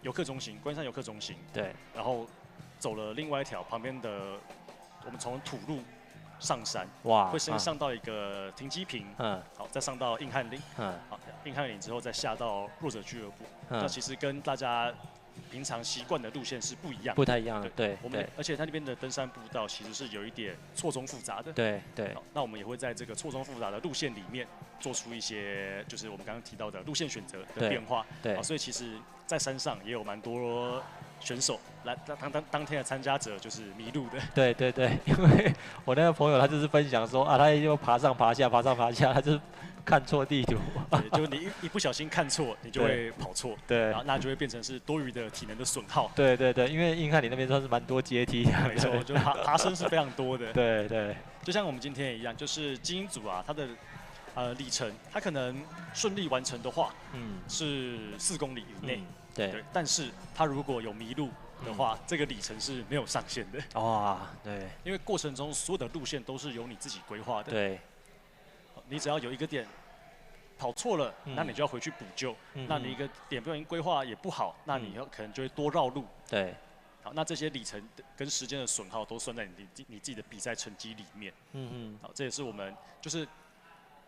游客中心，观音山游客中心，对，然后走了另外一条旁边的，我们从土路。上山，哇，会先上到一个停机坪，好，再上到硬汉岭，好，硬汉岭之后再下到弱者俱乐部，那其实跟大家平常习惯的路线是不一样，不太一样的，对，而且它那边的登山步道其实是有一点错综复杂的，对，那我们也会在这个错综复杂的路线里面做出一些，就是我们刚刚提到的路线选择的变化，对，所以其实在山上也有蛮多选手来当天的参加者就是迷路的。对对对，因为我那个朋友他就是分享说啊，他就爬上爬下，爬上爬下，他就是看错地图。对，就你一不小心看错，你就会跑错。对，然后那就会变成是多余的体能的损耗。对对对，因为硬汉你那边算是蛮多阶梯的。没错，就爬升是非常多的。对对，就像我们今天一样，就是精英组啊，它的里程，它可能顺利完成的话，是4公里以内。对，但是它如果有迷路的话，这个里程是没有上限的。哇，对，因为过程中所有的路线都是由你自己规划的。对，你只要有一个点跑错了，那你就要回去补救。那你一个点不小心规划也不好，那你可能就会多绕路。对，好，那这些里程跟时间的损耗都算在你自己的比赛成绩里面。好，这也是我们就是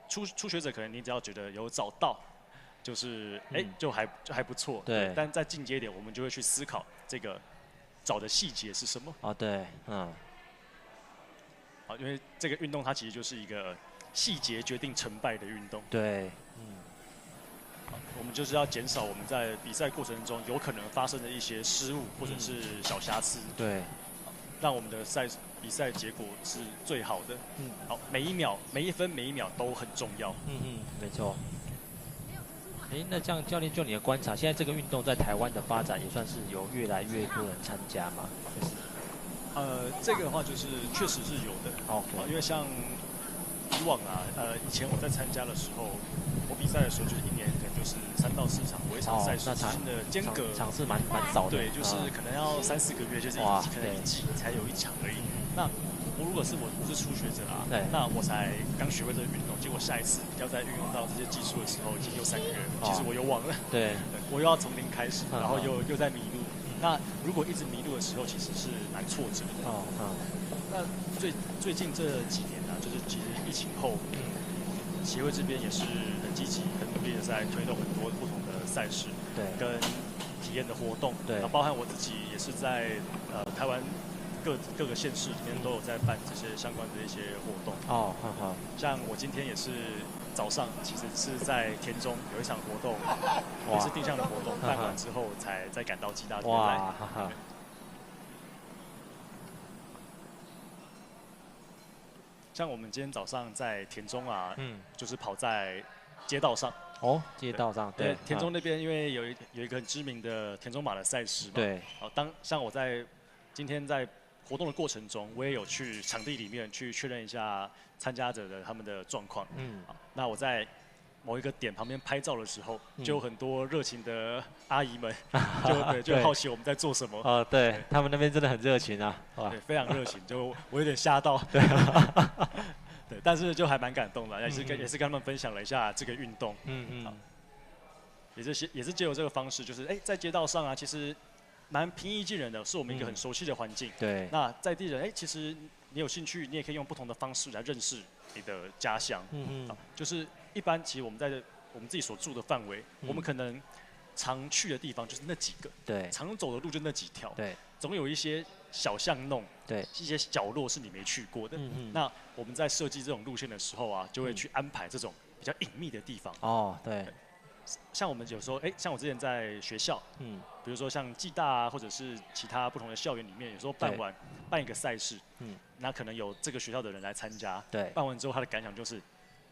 初学者可能你只要觉得有找到。就是就还不错，对。但在进阶一点，我们就会去思考这个找的细节是什么。哦，对，好，因为这个运动它其实就是一个细节决定成败的运动。对，好，我们就是要减少我们在比赛过程中有可能发生的一些失误或者是小瑕疵。对，让我们的比赛结果是最好的。好，每一秒、每一分、每一秒都很重要。没错。那这样教练就你的观察，现在这个运动在台湾的发展也算是有越来越多人参加嘛？这个的话就是确实是有的。因为像以往啊，以前我在参加的时候，我比赛的时候就是一年可能就是3到4场，我一场赛事之间的间隔场次蛮少的。对，就是可能要3、4个月，就是可能一季才有1场而已。那如果是我是初学者啊，那我才刚学会这个运动，结果下一次要再运用到这些技术的时候，已经又3个月了，其实我又忘了。对，我又要从零开始，然后又在迷路。那如果一直迷路的时候，其实是蛮挫折的。那最近这几年呢，就是其实疫情后，协会这边也是很积极、很努力的在推动很多不同的赛事，跟体验的活动。那包含我自己也是在台湾。各个县市里面都有在办这些相关的一些活动。像我今天也是早上，其实是在田中有一场活动，也是定向的活动，办完之后才再赶到基大这边来。像我们今天早上在田中啊，就是跑在街道上。街道上，对，田中那边因为有一个很知名的田中马的赛事嘛。对。像我今天在活动的过程中，我也有去场地里面去确认一下参加者的他们的状况。那我在某一个点旁边拍照的时候，就有很多热情的阿姨们，就好奇我们在做什么。对，他们那边真的很热情啊，对，非常热情，就我有点吓到。对，但是就还蛮感动的，也是跟他们分享了一下这个运动。也是借由这个方式，就是在街道上啊，其实。蛮平易近人的，是我们一个很熟悉的环境。对。那在地人，其实你有兴趣，你也可以用不同的方式来认识你的家乡。就是一般，其实我们在我们自己所住的范围，我们可能常去的地方就是那几个。对。常走的路就那几条。对。总有一些小巷弄，一些角落是你没去过的。那我们在设计这种路线的时候啊，就会去安排这种比较隐秘的地方。对。像我们有时候，像我之前在学校，比如说像暨大啊，或者是其他不同的校园里面，有时候办一个赛事，那可能有这个学校的人来参加，办完之后他的感想就是，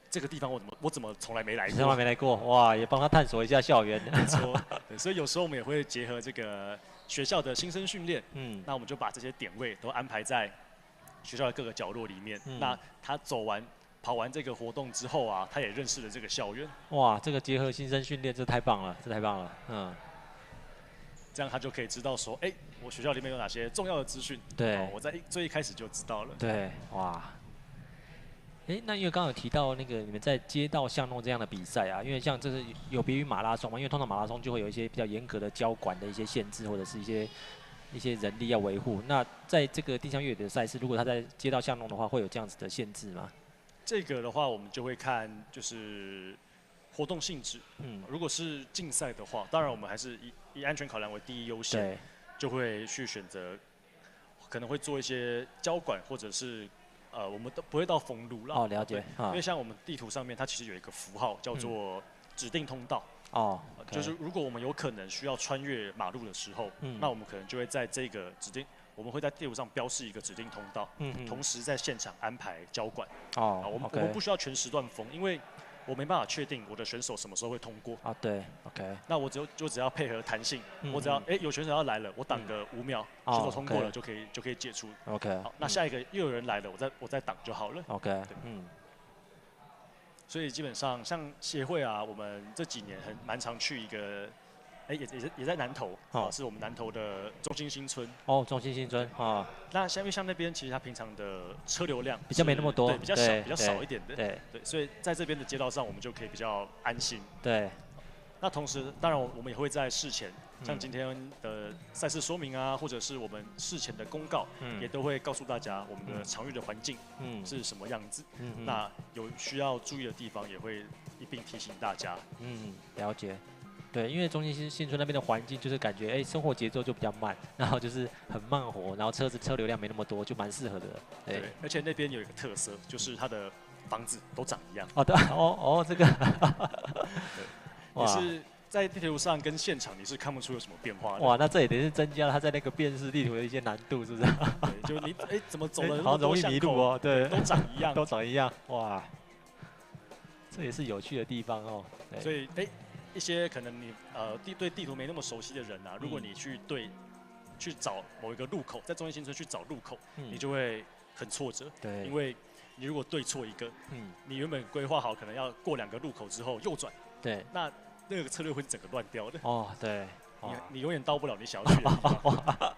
这个地方我怎么从来没来过？从来没来过，哇，也帮他探索一下校园。没错，对，所以有时候我们也会结合这个学校的新生训练，那我们就把这些点位都安排在学校的各个角落里面，那他跑完这个活动之后啊，他也认识了这个校园。哇，这个结合新生训练，这太棒了，这太棒了，这样他就可以知道说，我学校里面有哪些重要的资讯。对，我在最一开始就知道了。对，哇。那因为刚刚有提到那个你们在街道巷弄这样的比赛啊，因为像这是有别于马拉松嘛，因为通常马拉松就会有一些比较严格的交管的一些限制，或者是一些人力要维护。那在这个定向越野的赛事，如果他在街道巷弄的话，会有这样子的限制吗？这个的话，我们就会看就是活动性质。如果是竞赛的话，当然我们还是以安全考量为第一优先，就会去选择，可能会做一些交管或者是我们都不会到封路啦。了解。因为像我们地图上面，它其实有一个符号叫做指定通道。哦，就是如果我们有可能需要穿越马路的时候，那我们可能就会在这个指定，我们会在地图上标示一个指定通道，同时在现场安排交管。我们不需要全时段封，因为我没办法确定我的选手什么时候会通过。对 ，OK。那我只要配合弹性，我只要有选手要来了，我挡个5秒，选手通过了就可以解除。OK。好，那下一个又有人来了，我再挡就好了。OK。对，所以基本上像协会啊，我们这几年蛮常去一个，也在南投，是我们南投的中心新村。中心新村啊。那像那边其实它平常的车流量比较没那么多，对，比较少一点的。对，所以在这边的街道上，我们就可以比较安心。对。那同时，当然我们也会在事前，像今天的赛事说明啊，或者是我们事前的公告，也都会告诉大家我们的场域的环境是什么样子。那有需要注意的地方，也会一并提醒大家。了解。对，因为中心新村那边的环境就是感觉，生活节奏就比较慢，然后就是很慢活，然后车流量没那么多，就蛮适合的。对，而且那边有一个特色，就是它的房子都长一样。这个。你是在地图上跟现场你是看不出有什么变化的。哇，那这也等于是增加了他在那个辨识地图的一些难度，是不是？对，就你怎么走的好容易迷路哦，对，都长一样，都长一样，哇，这也是有趣的地方哦。所以一些可能你对地图没那么熟悉的人啊，如果你去找某一个路口，在中心新村去找路口，你就会很挫折，对，因为你如果对错一个，你原本规划好可能要过2个路口之后右转。对，那个策略会整个乱掉的。对，你永远到不了你想要去的地方。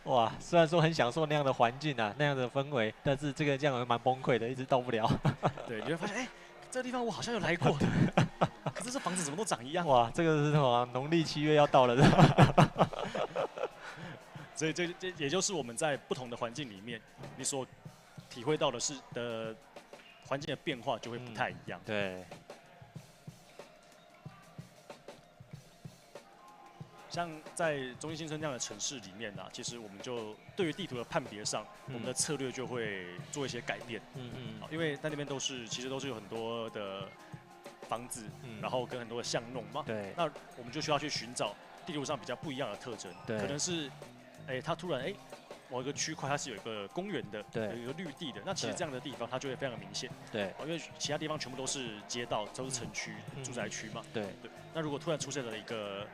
哇，虽然说很享受那样的环境啊，那样的氛围，但是这样蛮崩溃的，一直到不了。对，你会发现，这个地方我好像有来过，可是这房子怎么都长一样。哇，这个是什么？农历7月要到了。所以这也就是我们在不同的环境里面，你所体会到的环境的变化就会不太一样。对。像在中心新村这样的城市里面啊，其实我们就对于地图的判别上，我们的策略就会做一些改变。因为在那边其实都是有很多的房子，然后跟很多的巷弄嘛。对。那我们就需要去寻找地图上比较不一样的特征。对。可能是，它突然某一个区块它是有一个公园的，有一个绿地的，那其实这样的地方它就会非常明显。对。因为其他地方全部都是街道，都是城区、住宅区嘛。对。那如果突然出现了一个，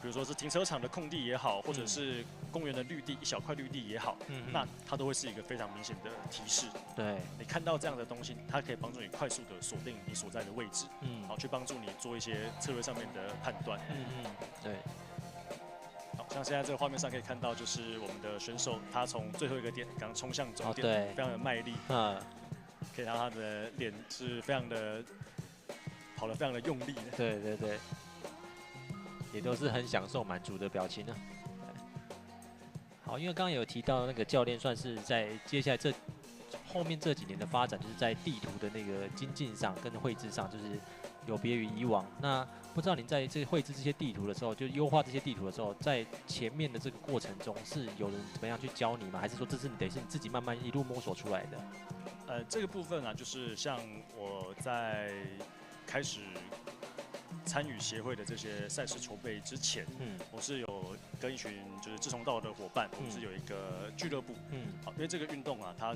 比如说是停车场的空地也好，或者是公园的绿地，一小块绿地也好，那它都会是一个非常明显的提示。对，你看到这样的东西，它可以帮助你快速的锁定你所在的位置，好去帮助你做一些策略上面的判断。对。好像现在这个画面上可以看到，就是我们的选手他从最后一个点刚冲向终点，非常的卖力，可以让他的脸是非常的跑得非常的用力的。对对对。也都是很享受满足的表情呢。好，因为刚刚有提到那个教练算是在接下来后面这几年的发展，就是在地图的那个精进上跟绘制上，就是有别于以往。那不知道您在绘制这些地图的时候，就优化这些地图的时候，在前面的这个过程中，是有人怎么样去教你吗？还是说这是得是你自己慢慢一路摸索出来的？这个部分啊，就是像我在开始参与协会的这些赛事筹备之前，我是有跟一群就是志同道合的伙伴，我们是有一个俱乐部，好，因为这个运动啊，它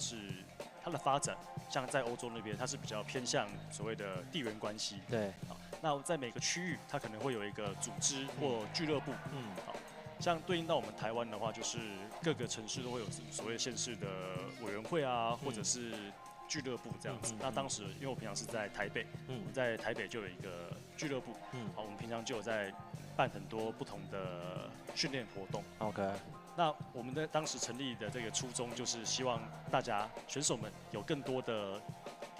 的发展，像在欧洲那边，它是比较偏向所谓的地缘关系，对，好，那在每个区域，它可能会有一个组织或俱乐部，好，像对应到我们台湾的话，就是各个城市都会有所谓县市的委员会啊，或者是俱乐部这样子。那当时因为我平常是在台北，我们在台北就有一个俱乐部，好，我们平常就有在办很多不同的训练活动。OK。那我们的当时成立的这个初衷就是希望大家选手们有更多的，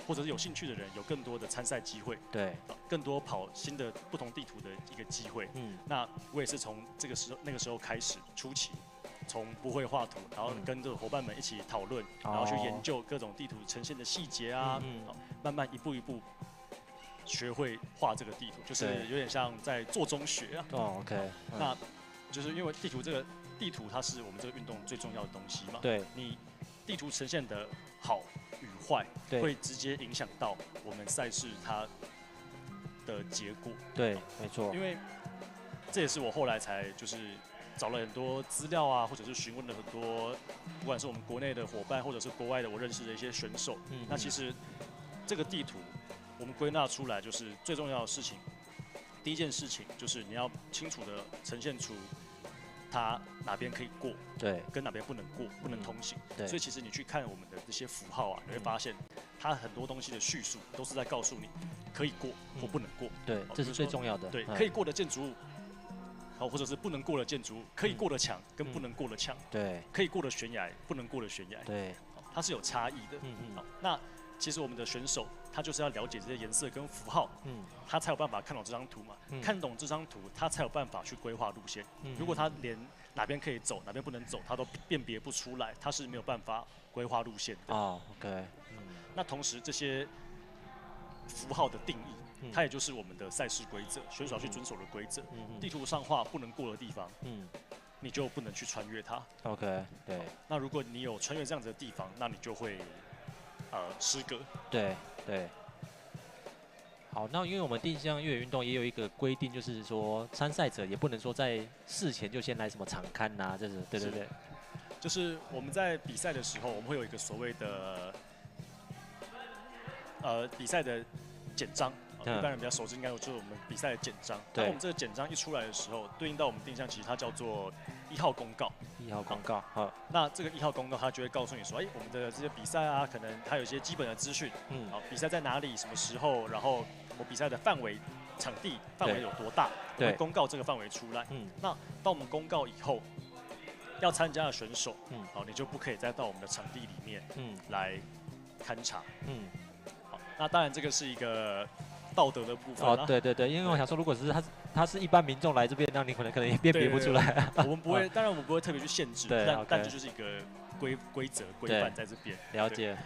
或者是有兴趣的人有更多的参赛机会，对，更多跑新的不同地图的一个机会。那我也是从那个时候开始初期。从不会画图，然后跟着伙伴们一起讨论，然后去研究各种地图呈现的细节啊，慢慢一步一步学会画这个地图，就是有点像在做中学啊。OK。那就是因为地图它是我们这个运动最重要的东西嘛。对。你地图呈现的好与坏，会直接影响到我们赛事它的结果。对，没错。因为这也是我后来才就是找了很多资料啊，或者是询问了很多，不管是我们国内的伙伴，或者是国外的我认识的一些选手。那其实这个地图我们归纳出来，就是最重要的事情。第一件事情就是你要清楚的呈现出它哪边可以过，对，跟哪边不能过，不能通行。对，所以其实你去看我们的这些符号啊，你会发现它很多东西的叙述都是在告诉你可以过或不能过。对，这是最重要的。对，可以过的建筑物，好，或者是不能过的建筑物，可以过的墙跟不能过的墙，对，可以过的悬崖，不能过的悬崖，对，它是有差异的。好，那其实我们的选手他就是要了解这些颜色跟符号，他才有办法看懂这张图嘛。看懂这张图，他才有办法去规划路线。如果他连哪边可以走，哪边不能走，他都辨别不出来，他是没有办法规划路线的。哦 ，OK， 那同时这些符号的定义，它也就是我们的赛事规则，选手要去遵守的规则。地图上画不能过的地方，你就不能去穿越它。OK， 对。那如果你有穿越这样子的地方，那你就会失格。对对。好，那因为我们定向越野运动也有一个规定，就是说参赛者也不能说在事前就先来什么场勘呐，这是对对对。就是我们在比赛的时候，我们会有一个所谓的比赛的简章。一般人比较熟知，应该就是我们比赛的简章。当我们这个简章一出来的时候，对应到我们定向，其实它叫做1号公告。1号公告，好。那这个1号公告，它就会告诉你说，我们的这些比赛啊，可能它有一些基本的资讯。好，比赛在哪里，什么时候，然后我比赛的范围、场地范围有多大，我们公告这个范围出来。那当我们公告以后，要参加的选手，好，你就不可以再到我们的场地里面，来勘察。好，那当然这个是一个道德的部分。哦，对对对，因为我想说，如果是他是一般民众来这边，那你可能也辨别不出来。我们不会，当然我们不会特别去限制，但这就是一个规则规范在这边。了解，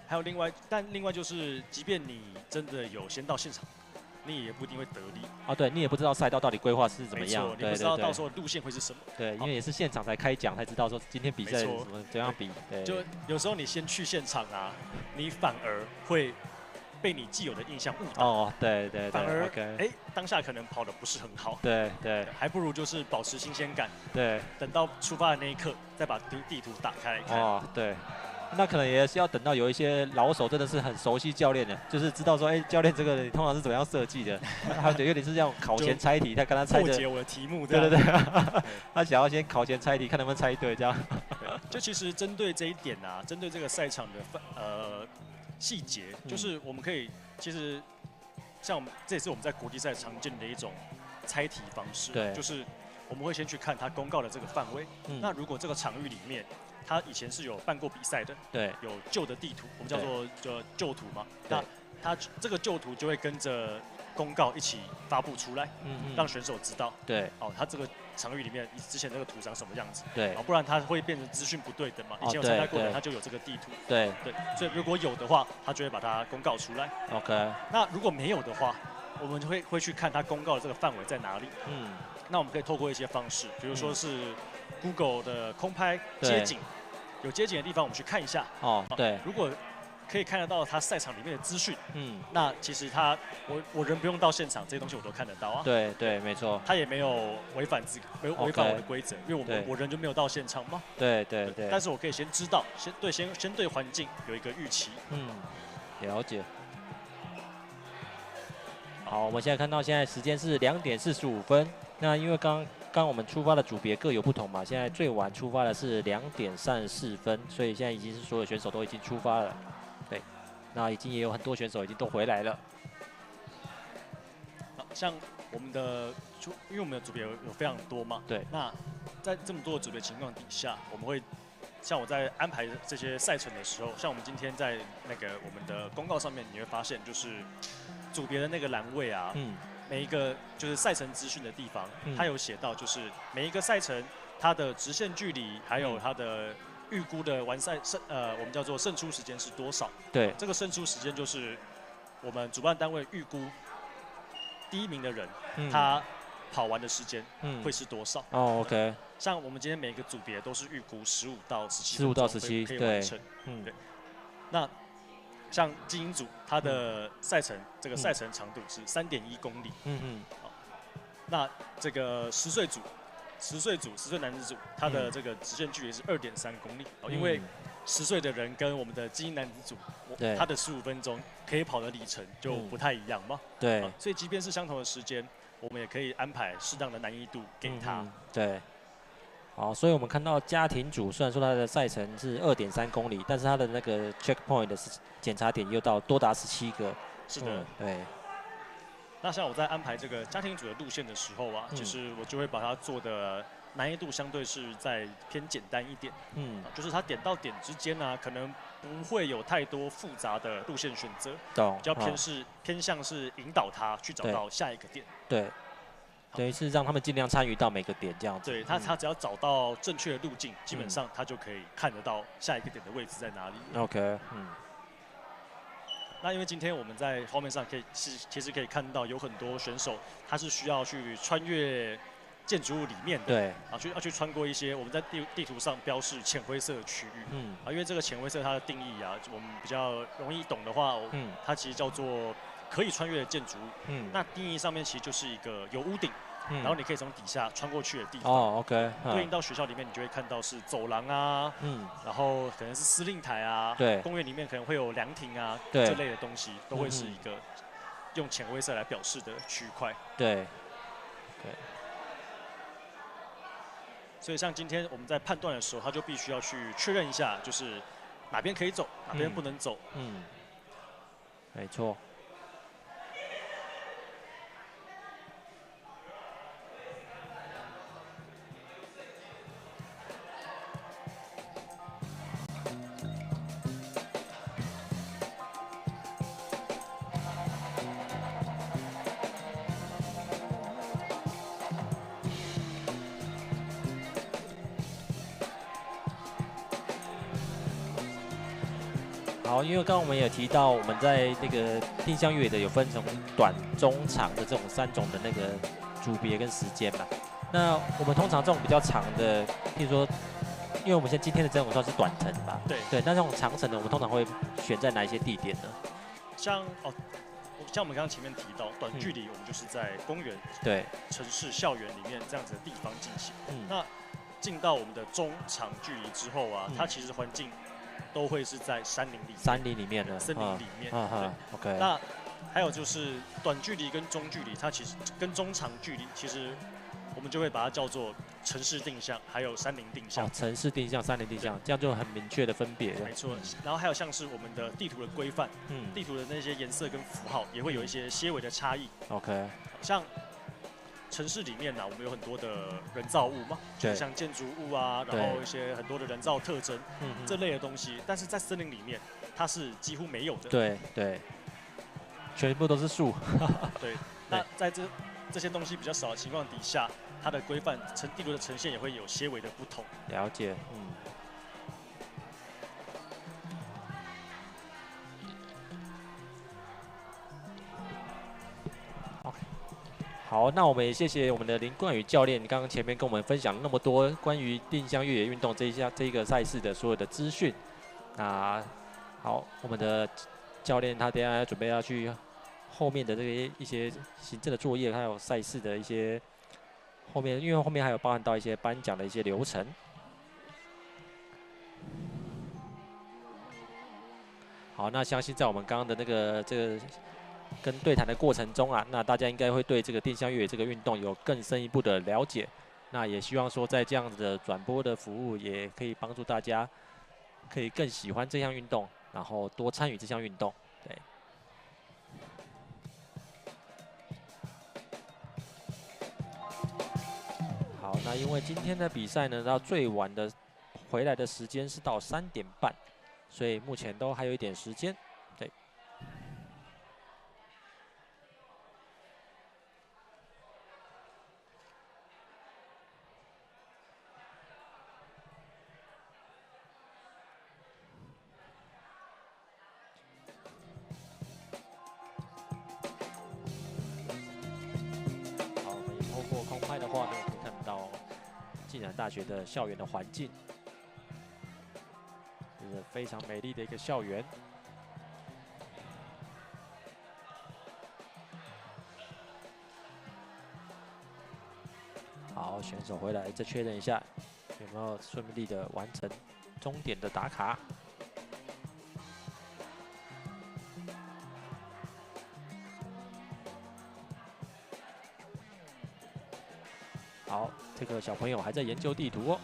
还有另外就是，即便你真的有先到现场，你也不一定会得利。哦，对，你也不知道赛道到底规划是怎么样，你不知道到时候路线会是什么。对，因为也是现场才开讲，才知道说今天比赛怎样比。就有时候你先去现场啊，你反而会被你既有的印象误导。哦，对对对。反而当下可能跑得不是很好。对对。还不如就是保持新鲜感。对。等到出发的那一刻，再把地图打开来看。哦，对。那可能也是要等到有一些老手真的是很熟悉教练的，就是知道说，教练这个通常是怎么样设计的，他有点是这样考前猜题，他跟他猜的。破解我的题目。对对对。他想要先考前猜题，看能不能猜对这样。就其实针对这一点啊，针对这个赛场的细节，就是我们可以其实像这也是我们在国际赛常见的一种猜题方式，对，就是我们会先去看他公告的这个范围。那如果这个场域里面，他以前是有办过比赛的，对，有旧的地图，我们叫做旧图嘛。那他这个旧图就会跟着公告一起发布出来，让选手知道，对，他这个场域里面之前这个图长什么样子，对，不然他会变成资讯不对等嘛。以前有参加过的，他就有这个地图，对对，所以如果有的话，他就会把它公告出来。OK， 那如果没有的话，我们就会去看他公告的这个范围在哪里。那我们可以透过一些方式，比如说是 Google 的空拍街景，有街景的地方我们去看一下。哦，对。如果可以看得到他赛场里面的资讯，那其实我人不用到现场，这些东西我都看得到啊。对对，没错。他也没有违反我的规则，因为我人就没有到现场嘛。对对对。但是我可以先知道，先对环境有一个预期。了解。好，我们现在看到现在时间是2点45分。那因为刚我们出发的组别各有不同嘛，现在最晚出发的是2点34分，所以现在已经是所有选手都已经出发了。对，那已经也有很多选手已经都回来了。像我们的因为我们的组别有非常多嘛，对。那在这么多的组别情况底下，我们会像我在安排这些赛程的时候，像我们今天在那个我们的公告上面，你会发现就是组别的那个栏位啊，每一个就是赛程资讯的地方，它有写到就是每一个赛程它的直线距离，还有它的预估的完赛我们叫做胜出时间是多少？对，这个胜出时间就是我们主办单位预估第一名的人，他跑完的时间会是多少？哦 ，OK。像我们今天每一个组别都是预估15到17 15到17可以完成。对。那像精英组，它的赛程这个赛程长度是3.1公里。好，那这个10岁男子组，它的这个直线距离是2.3公里。因为10岁的人跟我们的精英男子组，他的15分钟可以跑的里程就不太一样嘛。对，所以即便是相同的时间，我们也可以安排适当的难易度给他。对。好，所以我们看到家庭组虽然说它的赛程是2.3公里，但是它的那个 checkpoint 的检查点又多达17个。是的，对。那像我在安排这个家庭组的路线的时候啊，其实我就会把它做的难易度相对是在偏简单一点。就是它点到点之间呢，可能不会有太多复杂的路线选择，比较偏向是引导他去找到下一个点。对。等于是让他们尽量参与到每个点这样子。对他只要找到正确的路径，基本上他就可以看得到下一个点的位置在哪里。OK， 那因为今天我们在画面上其实可以看到有很多选手他是需要去穿越建筑物里面的，对，要去穿过一些我们在地图上标示浅灰色的区域。因为这个浅灰色它的定义啊，我们比较容易懂的话，它其实叫做可以穿越的建筑物。那定义上面其实就是一个有屋顶，然后你可以从底下穿过去的地方。OK， 对应到学校里面，你就会看到是走廊啊，然后可能是司令台啊，对，公园里面可能会有凉亭啊，这类的东西都会是一个用浅灰色来表示的区块。对。所以像今天我们在判断的时候，他就必须要去确认一下，就是哪边可以走，哪边不能走。没错。好，因为刚刚我们也提到，我们在那个定向越野的有分成短、中、长的这种3种的那个组别跟时间嘛。那我们通常这种比较长的，譬如说，因为我们今天的这种算是短程吧，对。那这种长程的，我们通常会选在哪一些地点呢？像我们刚刚前面提到，短距离我们就是在公园、城市校园里面这样子的地方进行。那进到我们的中长距离之后啊，它其实环境都会是在山林里面的森林里面。OK。那还有就是短距离跟中距离，它其实跟中长距离，其实我们就会把它叫做城市定向，还有山林定向。城市定向、山林定向，这样就很明确的分别。没错。然后还有像是我们的地图的规范，地图的那些颜色跟符号也会有一些些微的差异。OK。像城市里面呢，我们有很多的人造物嘛，就像建筑物啊，然后一些很多的人造特征，这类的东西。但是在森林里面，它是几乎没有的。对，全部都是树。对，那在这些东西比较少的情况底下，它的规范地图的呈现也会有些微的不同。了解，好，那我们也谢谢我们的林冠宇教练，刚刚前面跟我们分享了那么多关于定向越野运动这一个赛事的所有的资讯。那好，我们的教练他等一下准备要去后面的一些行政的作业，还有赛事的一些后面，因为后面还有包含到一些颁奖的一些流程。好，那相信在我们刚刚的这个跟对谈的过程中啊，那大家应该会对这个定向越野这个运动有更深一步的了解。那也希望说，在这样子的转播的服务，也可以帮助大家可以更喜欢这项运动，然后多参与这项运动。对。好，那因为今天的比赛呢，到最晚的回来的时间是到3点半，所以目前都还有一点时间。对。空拍的画面可以看到暨南大学的校园的环境，这是非常美丽的一个校园。选手回来再确认一下有没有顺利的完成终点的打卡。好，这个小朋友还在研究地图哦。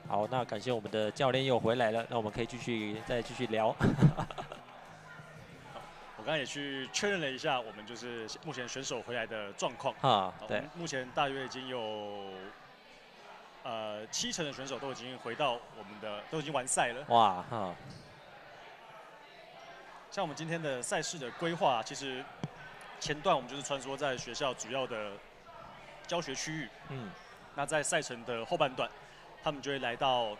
好，那感谢我们的教练又回来了，那我们可以再继续聊。我刚才也去确认了一下，我们就是目前选手回来的状况啊，对，目前大约已经有70%的选手都已经回到都已经完赛了。哇，哈。像我们今天的赛事的规划，其实前段我们就是穿梭在学校主要的教学区域，那在赛程的后半段，他们就会来到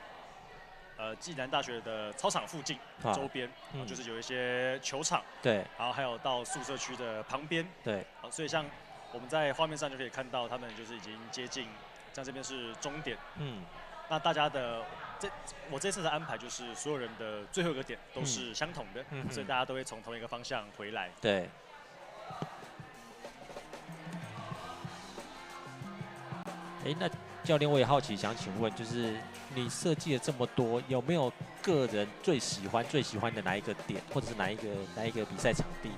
暨南大学的操场附近周边，就是有一些球场，对，然后还有到宿舍区的旁边，对，所以像我们在画面上就可以看到，他们就是已经接近，像这边是终点，那大家的我这次的安排就是所有人的最后一个点都是相同的，所以大家都会从同一个方向回来，对。那教练我也好奇，想请问，就是你设计了这么多，有没有个人最喜欢的哪一个点，或者是哪一个比赛场地？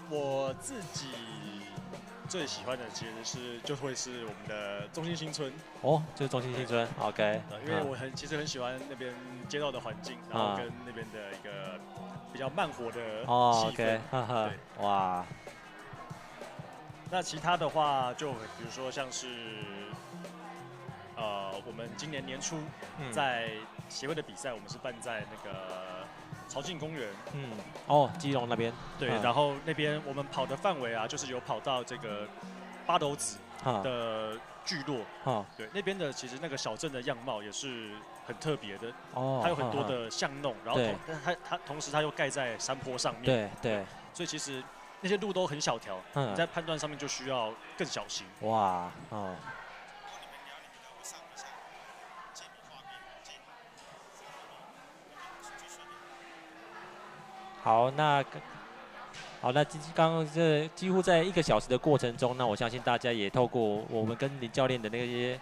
我自己最喜欢的其实就会是我们的中心新村。哦，就是中心新村 ，OK。因为我其实很喜欢那边街道的环境，然后跟那边的一个比较慢活的气氛。对，哇。那其他的话，就比如说像是，我们今年年初在协会的比赛，我们是办在那个潮境公园。基隆那边。对，然后那边我们跑的范围啊，就是有跑到这个八斗子的聚落。对，那边的其实那个小镇的样貌也是很特别的。它有很多的巷弄，然后它同时它又盖在山坡上面。对。所以其实那些路都很小条，你在判断上面就需要更小心。哇，好，那刚刚这几乎在1个小时的过程中，那我相信大家也透过我们跟林教练的那些，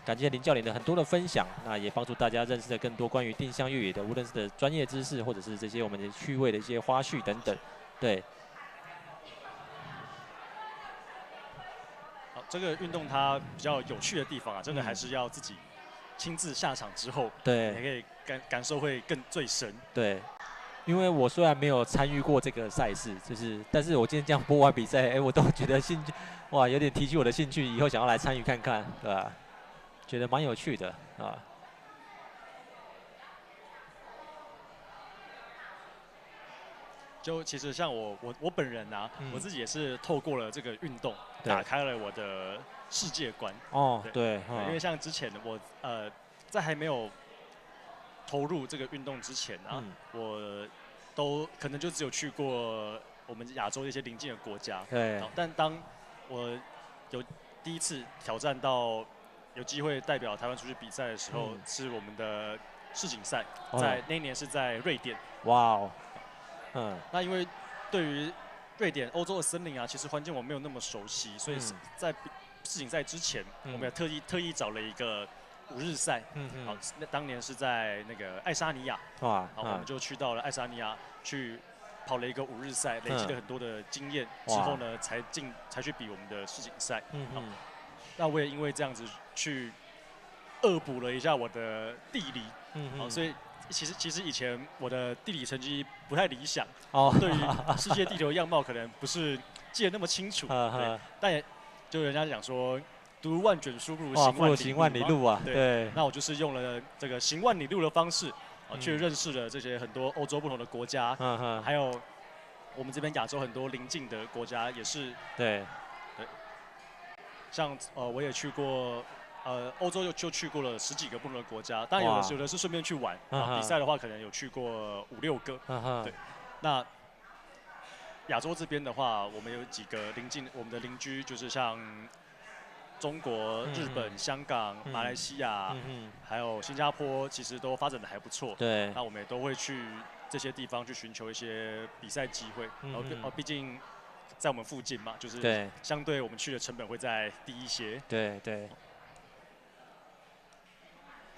感谢林教练的很多的分享，那也帮助大家认识了更多关于定向越野的，无论是的专业知识，或者是这些我们的趣味的一些花絮等等，对。这个运动它比较有趣的地方啊，真的还是要自己亲自下场之后，对，你可以感受会最深。对，因为我虽然没有参与过这个赛事，但是我今天这样播完比赛，我都觉得哇，有点提起我的兴趣，以后想要来参与看看，对吧？觉得蛮有趣的啊。就其实像我本人啊，我自己也是透过了这个运动，打开了我的世界观。对，因为像之前我在还没有投入这个运动之前啊，我都可能就只有去过我们亚洲的一些邻近的国家。对。但当我有第一次挑战到有机会代表台湾出去比赛的时候，是我们的世锦赛，在那一年是在瑞典。哇哦。那因为对于瑞典、欧洲的森林啊，其实环境我没有那么熟悉，所以在世锦赛之前，我们也特意找了一个5日赛。好，那当年是在那个爱沙尼亚。哇。好，我们就去到了爱沙尼亚去跑了一个5日赛，累积了很多的经验之后呢，才去比我们的世锦赛。那我也因为这样子去恶补了一下我的地理。好，所以。其实以前我的地理成绩不太理想，对于世界地球样貌可能不是记得那么清楚，对，但也就人家讲说，读万卷书不如行万里路啊，对。那我就是用了这个行万里路的方式，去认识了这些很多欧洲不同的国家，还有我们这边亚洲很多邻近的国家也是，对。像我也去过欧洲就去过了10几个不同的国家，当然有的是顺便去玩，比赛的话可能有去过5、6个。对，那亚洲这边的话，我们有几个我们的邻居就是像中国、日本、香港、马来西亚，还有新加坡，其实都发展的还不错。对，那我们也都会去这些地方去寻求一些比赛机会。然后毕竟在我们附近嘛，就是相对我们去的成本会再低一些。对对。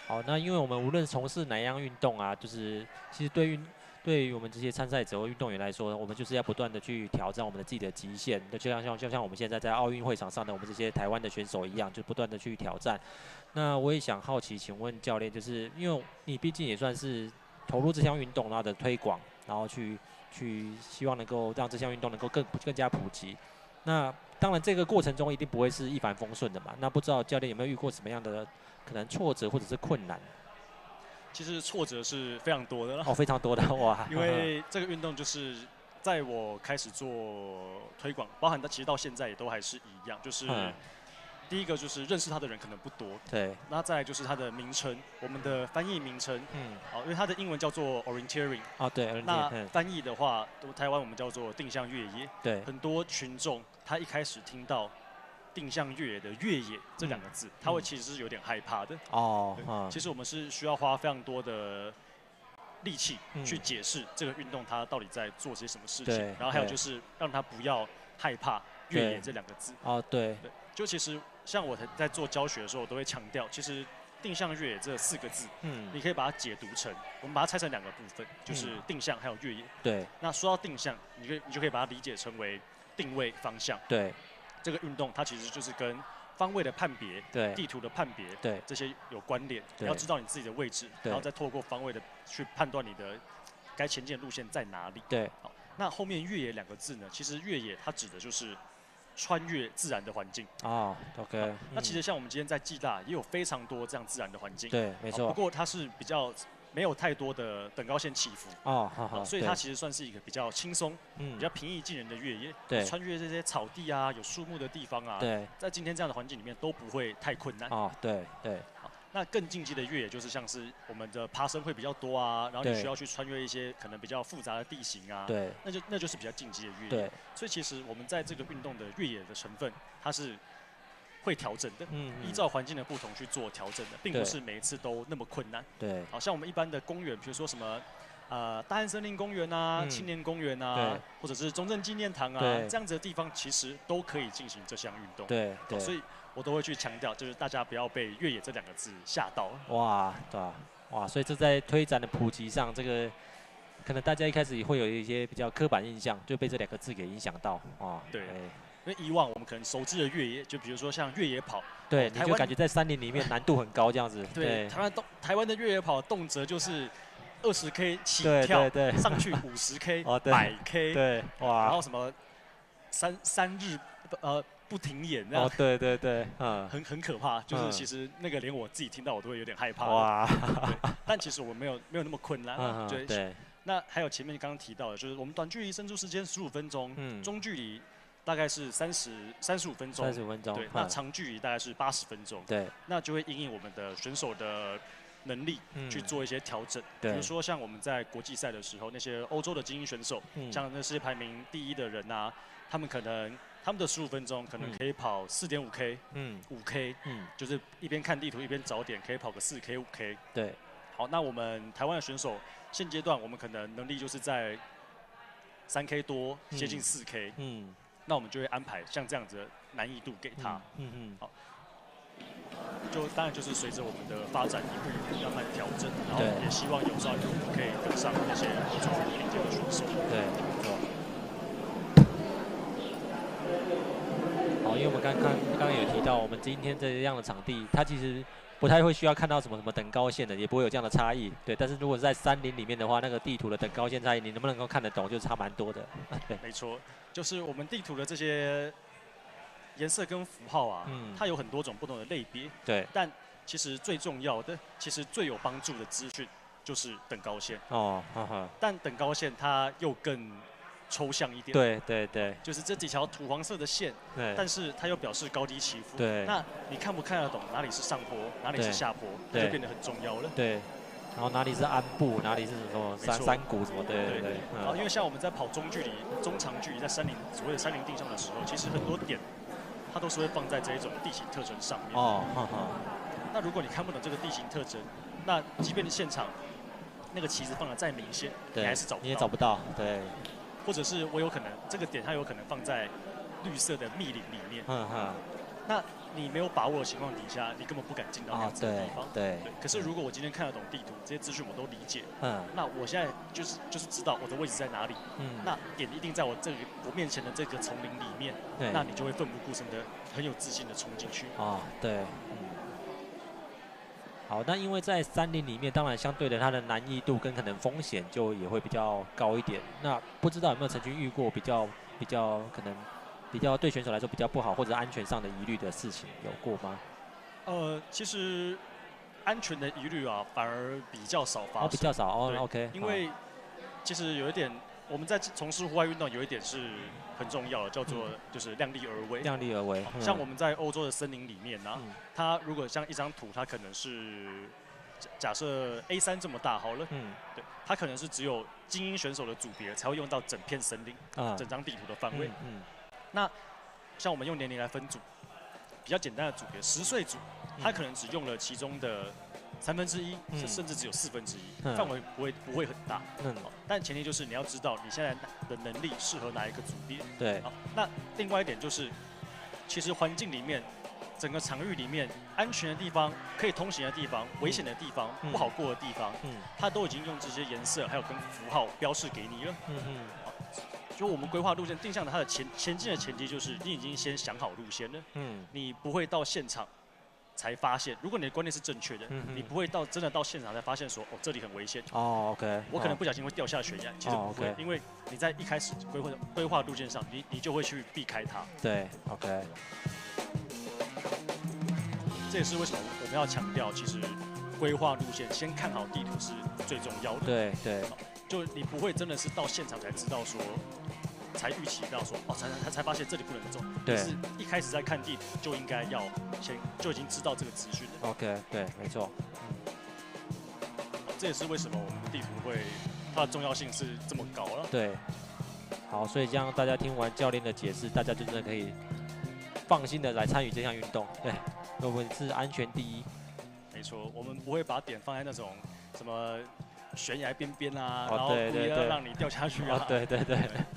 好，那因为我们无论从事哪样运动啊，就是其实对于我们这些参赛者或运动员来说，我们就是要不断的去挑战我们的自己的极限，就像我们现在在奥运会场上的我们这些台湾的选手一样，就不断的去挑战。那我也想好奇，请问教练，就是因为你毕竟也算是投入这项运动，然后的推广，然后去希望能够让这项运动能够更加普及。那当然，这个过程中一定不会是一帆风顺的嘛。那不知道教练有没有遇过什么样的可能挫折或者是困难？其实挫折是非常多的哦，非常多的哇！因为这个运动就是在我开始做推广，包含其实到现在也都还是一样，就是第一个就是认识它的人可能不多，对。那再来就是它的名称，我们的翻译名称，因为它的英文叫做 orienteering， 对。那翻译的话，台湾我们叫做定向越野，对。很多群众他一开始听到定向越野的越野这2个字，他会其实是有点害怕的。其实我们是需要花非常多的力气去解释这个运动它到底在做些什么事情，然后还有就是让他不要害怕越野这2个字。对。就其实像我在做教学的时候，我都会强调，其实定向越野这4个字，你可以把它解读成，我们把它拆成2个部分，就是定向还有越野。对。那说到定向，你就可以把它理解成为定位方向。对。这个运动它其实就是跟方位的判别、地图的判别，这些有关联。你要知道你自己的位置，然后再透过方位的去判断你的该前进的路线在哪里。对。好，那后面越野2个字呢？其实越野它指的就是穿越自然的环境。OK。那其实像我们今天在暨大也有非常多这样自然的环境。对，没错。不过它是比较没有太多的等高线起伏，所以它其实算是一个比较轻松、比较平易近人的越野。对，穿越这些草地啊、有树木的地方啊，在今天这样的环境里面都不会太困难。对。好，那更竞技的越野就是像是我们的爬升会比较多啊，然后你需要去穿越一些可能比较复杂的地形啊，对，那就是比较竞技的越野。对，所以其实我们在这个运动的越野的成分，它是会调整的，依照环境的不同去做调整的，并不是每一次都那么困难。对，好像我们一般的公园，比如说什么大安森林公园啊、青年公园啊，或者是中正纪念堂啊，这样子的地方，其实都可以进行这项运动。对，所以我都会去强调，就是大家不要被越野这2个字吓到。哇，所以这在推展的普及上，这个可能大家一开始也会有一些比较刻板印象，就被这2个字给影响到对。因为以往我们可能熟知的越野，就比如说像越野跑，对，你就感觉在山林里面难度很高这样子。对，台湾的越野跑动辄就是20K 起跳，上去50K、100K， 对，哇，然后什么三日不停演那样。对，很可怕，就是其实那个连我自己听到我都会有点害怕。哇，但其实我没有那么困难。对。那还有前面刚刚提到的，就是我们短距离胜出时间15分钟，中距离大概是35分钟，35分钟，对，那长距离大概是80分钟，对，那就会因应我们的选手的能力去做一些调整，比如说像我们在国际赛的时候，那些欧洲的精英选手，像那世界排名第1的人啊，他们的15分钟可能可以跑4.5K， 5K， 就是一边看地图一边找点，可以跑个4K、5K， 对，好，那我们台湾的选手现阶段我们可能能力就是在3K 多，接近4K，那我们就会安排像这样子的难易度给他。好，当然就是随着我们的发展一步一步慢慢调整，然后也希望有朝一日我们可以跟上那些欧洲顶尖的选手。对，没错。好，因为我们刚刚有提到，我们今天这样的场地，它其实不太会需要看到什么等高线的，也不会有这样的差异。对，但是如果是在山林里面的话，那个地图的等高线差异，你能不能够看得懂，就差蛮多的。对，没错，就是我们地图的这些颜色跟符号啊，它有很多种不同的类别。对，但其实最重要的，其实最有帮助的资讯就是等高线。哦，但等高线它又更抽象一点。对对对，就是这几条土黄色的线，对，但是它又表示高低起伏。对，那你看不看得懂哪里是上坡，哪里是下坡，那就变得很重要了。对。然后哪里是鞍部，哪里是什么山谷什么的，对对。然后因为像我们在跑中长距离，在所谓的山林地上的时候，其实很多点它都是会放在这一种地形特征上面。哦，那如果你看不懂这个地形特征，那即便现场那个旗子放的再明显，你还是你也找不到，对。或者是我有可能这个点它有可能放在绿色的密林里面，那你没有把握的情况底下，你根本不敢进到那样子的地方。对。可是如果我今天看得懂地图，这些资讯我都理解，那我现在就是知道我的位置在哪里，那点一定在我面前的这个丛林里面，那你就会奋不顾身的很有自信的冲进去。对。好，那因为在山林里面，当然相对的它的难易度跟可能风险就也会比较高一点。那不知道有没有曾经遇过比较可能比较对选手来说比较不好或者安全上的疑虑的事情有过吗？其实安全的疑虑啊，反而比较少发生。比较少OK。因为其实有一点，我们在从事户外运动有一点是很重要的，叫做就是量力而为。量力而为。像我们在欧洲的森林里面呢，它如果像一张图，它可能是假设 A3 这么大好了，对，它可能是只有精英选手的组别才会用到整片森林，整张地图的范围。那像我们用年龄来分组，比较简单的组别，10岁组，它可能只用了其中的1/3，甚至只有1/4，范围不会很大。但前提就是你要知道你现在的能力适合哪一个组别。对。那另外一点就是，其实环境里面，整个场域里面，安全的地方、可以通行的地方、危险的地方、不好过的地方，它都已经用这些颜色还有跟符号标示给你了。就我们规划路线定向的，它的前进的前提就是你已经先想好路线了。你不会到现场才发现，如果你的观念是正确的，你不会真的到现场才发现说，这里很危险。OK。我可能不小心会掉下悬崖，其实不会，因为你在一开始规划路线上，你就会去避开它。对 ，OK。这也是为什么我们要强调，其实规划路线先看好地图是最重要的。对。就你不会真的是到现场才知道说，才预期到说，才发现这里不能走。对。是一开始在看地图就应该要就已经知道这个资讯了。OK， 对，没错。这也是为什么我们地图它的重要性是这么高了。对。好，所以这样大家听完教练的解释，大家就真的可以放心的来参与这项运动。对，我们是安全第一。没错，我们不会把点放在那种什么悬崖边边啊，然后故意要让你掉下去啊，对，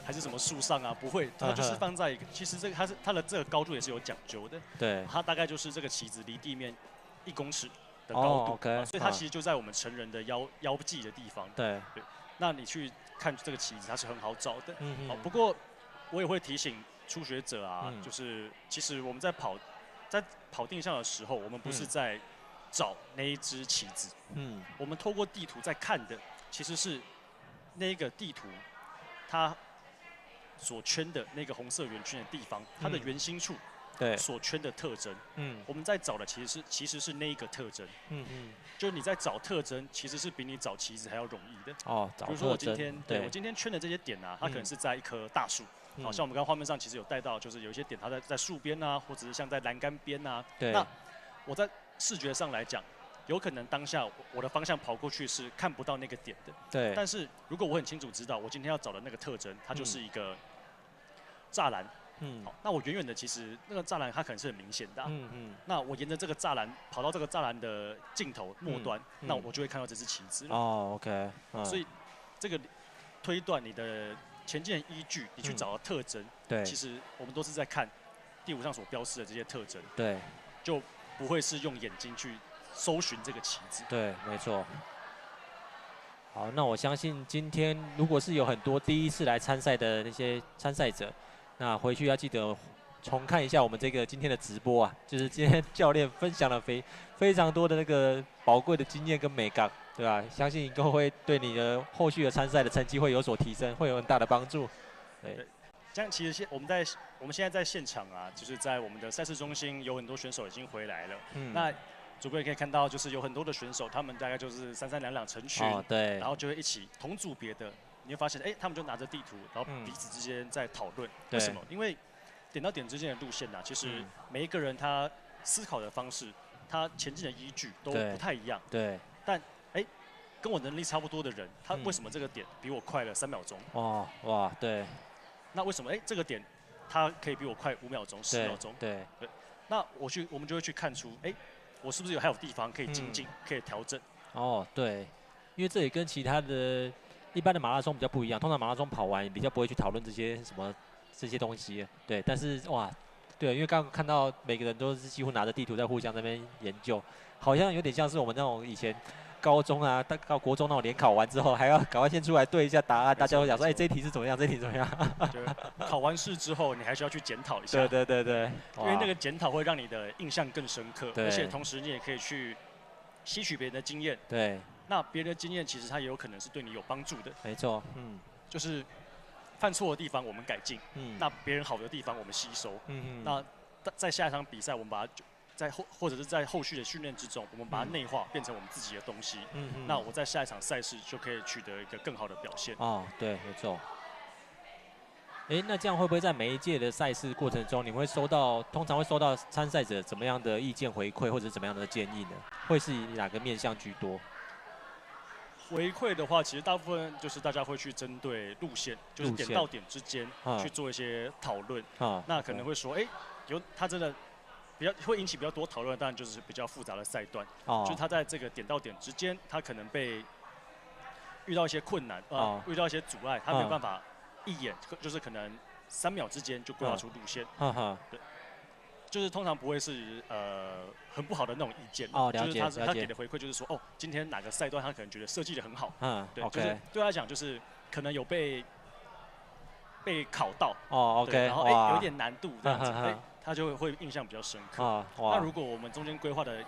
还是什么树上啊，不会，它就是放在一个，其实它的这个高度也是有讲究的，对，它大概就是这个旗子离地面1公尺的高度，所以它其实就在我们成人的腰际的地方，对，那你去看这个旗子，它是很好找的，不过我也会提醒初学者啊，就是其实我们在跑定向的时候，我们不是在找那一只旗子，我们透过地图在看的其实是那个地图它所圈的那个红色圆圈的地方，它的圆心处所圈的特征，我们在找的其实是那一个特征，就你在找特征，其实是比你找旗子还要容易的。比如说我今天圈的这些点啊，它可能是在一棵大树。好像我们刚刚画面上其实有带到，就是有一些点它在树边啊，或者是像在栏杆边啊。那我在视觉上来讲，有可能当下我的方向跑过去是看不到那个点的。对。但是如果我很清楚知道我今天要找的那个特征，它就是一个栅栏。好，那我远远的其实那个栅栏它可能是很明显的。那我沿着这个栅栏跑到这个栅栏的尽头末端，那我就会看到这只旗子了。OK。所以这个推断你的前进的依据，你去找到特征，其实我们都是在看地图上所标示的这些特征，就不会是用眼睛去搜寻这个旗子。对，没错。好，那我相信今天如果是有很多第一次来参赛的那些参赛者，那回去要记得重看一下我们这个今天的直播啊，就是今天教练分享了非常多的那个宝贵的经验跟美感。对吧？相信都会对你的后续的参赛的成绩会有所提升，会有很大的帮助。对，这样其实我们现在在现场啊，就是在我们的赛事中心有很多选手已经回来了。那主播也可以看到，就是有很多的选手，他们大概就是3-3、2-2成群，然后就会一起同组别的你会发现，他们就拿着地图，然后彼此之间在讨论。为什么？因为点到点之间的路线其实每一个人他思考的方式，他前进的依据都不太一样。对。但跟我能力差不多的人，他为什么这个点比我快了3秒钟？哇，对。那为什么这个点他可以比我快5秒钟、10秒钟？对。那我们就会去看出，我是不是还有地方可以精进、可以调整？对，因为这也跟其他的一般的马拉松比较不一样。通常马拉松跑完比较不会去讨论这些东西，对。但是对，因为刚刚看到每个人都是几乎拿着地图在互相那边研究，好像有点像是我们那种以前高中啊到国中那种联考完之后，还要赶快先出来对一下答案，大家会讲说，这一题是怎么样，这一题怎么样。考完试之后，你还需要去检讨一下。对。因为那个检讨会让你的印象更深刻，而且同时你也可以去吸取别人的经验。对。那别人的经验其实它也有可能是对你有帮助的。没错。就是犯错的地方我们改进，那别人好的地方我们吸收。那在下一场比赛，我们把它或者是在后续的训练之中，我们把它内化变成我们自己的东西。那我在下一场赛事就可以取得一个更好的表现。对，没错。那这样会不会在每一届的赛事过程中，你们通常会收到参赛者怎么样的意见回馈，或者怎么样的建议呢？会是以哪个面向居多？回馈的话，其实大部分就是大家会去针对路线，就是点到点之间去做一些讨论。那可能会说，他真的会引起比较多讨论，当然就是比较复杂的赛段。就是他在这个点到点之间，他可能被遇到一些困难，遇到一些阻碍，他没有办法一眼就是可能3秒之间就规划出路线。对。就是通常不会是很不好的那种意见，就是他给的回馈就是说，今天哪个赛段他可能觉得设计的很好，对，就是对他来讲就是可能有被考到，OK， 然后有点难度这样子，他就会印象比较深刻。那如果我们中间规划的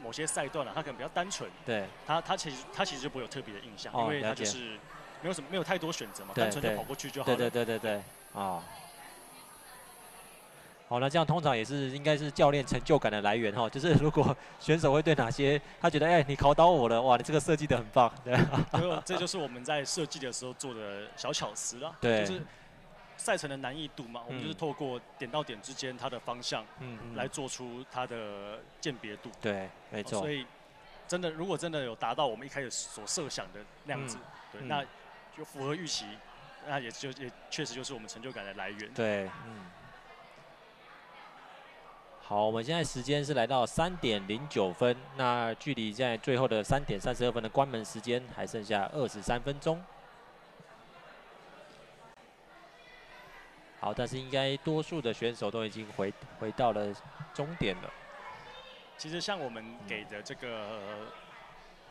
某些赛段他可能比较单纯，对，他其实就不会有特别的印象，因为他就是没有太多选择嘛，单纯的跑过去就好了。对，好，那这样通常也是应该是教练成就感的来源就是如果选手会对哪些他觉得你考倒我了，哇，你这个设计的很棒，对。这就是我们在设计的时候做的小巧思啦，对，就是赛程的难易度嘛，我们就是透过点到点之间它的方向，来做出它的鉴别度。对，没错。所以如果真的有达到我们一开始所设想的那样子，对，那就符合预期，那也确实就是我们成就感的来源。对，好，我们现在时间是来到3点09分，那距离在最后的3点32分的关门时间还剩下23分钟。好，但是应该多数的选手都已经回到了终点了。其实像我们给的这个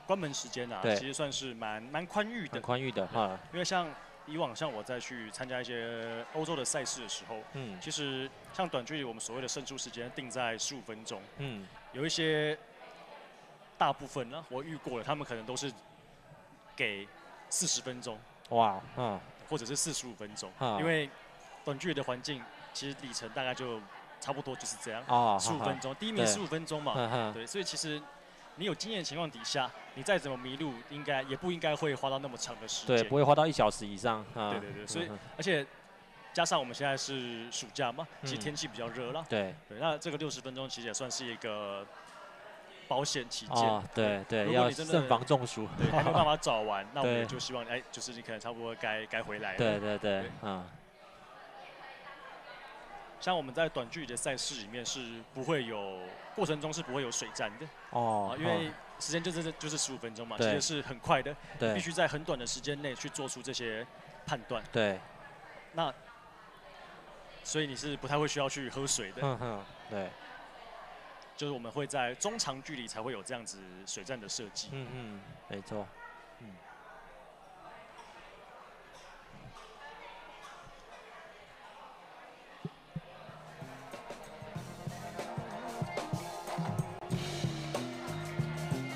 关门时间其实算是蛮宽裕的。很宽裕的因为以往我在去参加一些欧洲的赛事的时候，其实像短距离我们所谓的胜出时间定在15分钟，有一些大部分呢我遇过了，他们可能都是给40分钟，哇，或者是45分钟，因为短距离的环境其实里程大概就差不多就是这样，15分钟，第一名15分钟嘛，对，所以其实你有经验的情况底下，你再怎么迷路，也不应该会花到那么长的时间。对，不会花到1小时以上。对，所以而且加上我们现在是暑假嘛，其实天气比较热啦。对，那这个60分钟其实也算是一个保险起见。对，要慎防中暑。对，还没办法找完，那我们就希望就是你可能差不多该回来了。对，像我们在短距离的赛事里面是过程中是不会有水战的因为时间就是15分钟嘛，其实是很快的，必须在很短的时间内去做出这些判断。对，那所以你是不太会需要去喝水的。对，就是我们会在中长距离才会有这样子水战的设计。没错。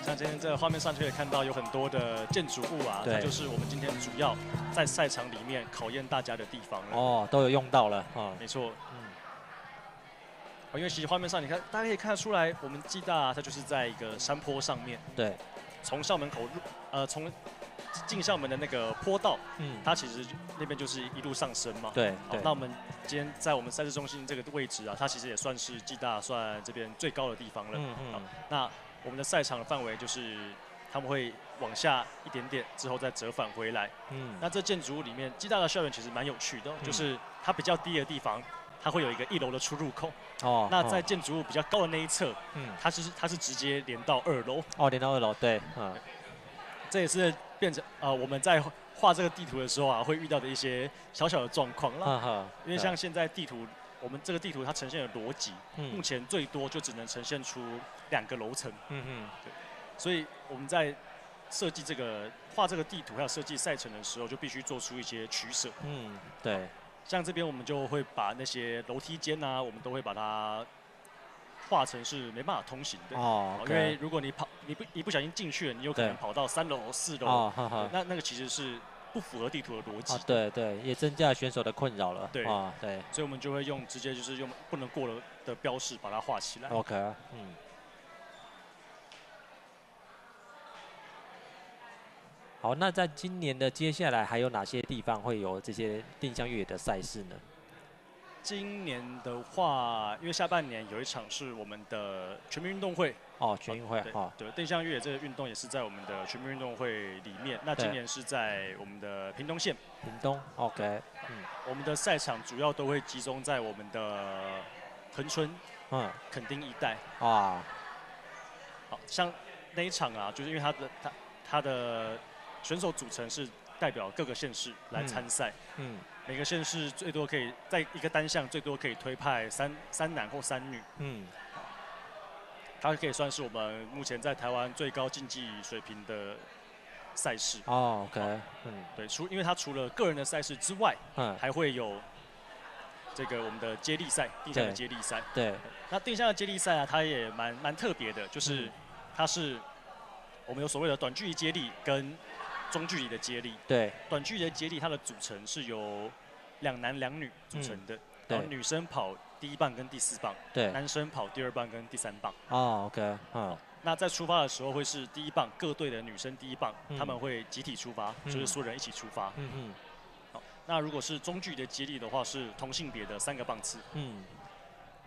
像今天这个画面上就可以看到有很多的建筑物它就是我们今天主要在赛场里面考验大家的地方了。都有用到了没错。因为其实画面上你看，大家可以看得出来，我们暨大它就是在一个山坡上面。对。从校门口从进校门的那个坡道，它其实那边就是一路上升嘛。对。好，那我们今天在我们赛事中心这个位置啊，它其实也算是暨大算这边最高的地方了。好，那我们的赛场的范围就是他们会往下一点点，之后再折返回来。那这建筑物里面，暨大的校园其实蛮有趣的，就是它比较低的地方，它会有一个1楼的出入口。那在建筑物比较高的那一侧，它是直接连到2楼。连到2楼，对，这也是变成我们在画这个地图的时候啊，会遇到的一些小小的状况啦。因为像现在地图，我们这个地图它呈现的逻辑，目前最多就只能呈现出2个楼层。对。所以我们在设计画这个地图还有设计赛程的时候，就必须做出一些取舍。对。像这边我们就会把那些楼梯间啊，我们都会把它画成是没办法通行的。因为如果你不小心进去了，你有可能跑到3楼、4楼，那个其实是不符合地图的逻辑。对，也增加了选手的困扰了。对，所以我们就会直接就是用不能过的标示把它画起来。OK，好，那在今年的接下来还有哪些地方会有这些定向越野的赛事呢？今年的话，因为下半年有一场是我们的全民运动会。全运会。对，定向越野这个运动也是在我们的全民运动会里面。那今年是在我们的屏东县。屏东 ，OK。我们的赛场主要都会集中在我们的恒春、垦丁一带。好像那一场啊，就是因为它的选手组成是代表各个县市来参赛。每个县市最多可以在一个单项最多可以推派三男或3女。它可以算是我们目前在台湾最高竞技水平的赛事。OK。对，因为它除了个人的赛事之外，还会有这个我们的接力赛，定向的接力赛。对。那定向的接力赛啊，它也蛮特别的，就是它是我们有所谓的短距离接力跟中距离的接力。对。短距离的接力，它的组成是由2男2女组成的，然后女生跑第1棒跟第4棒，对，男生跑第2棒跟第3棒。OK。那在出发的时候会是第1棒各队的女生第1棒，他们会集体出发，就是所有人一起出发。好，那如果是中距离的接力的话，是同性别的3个棒次。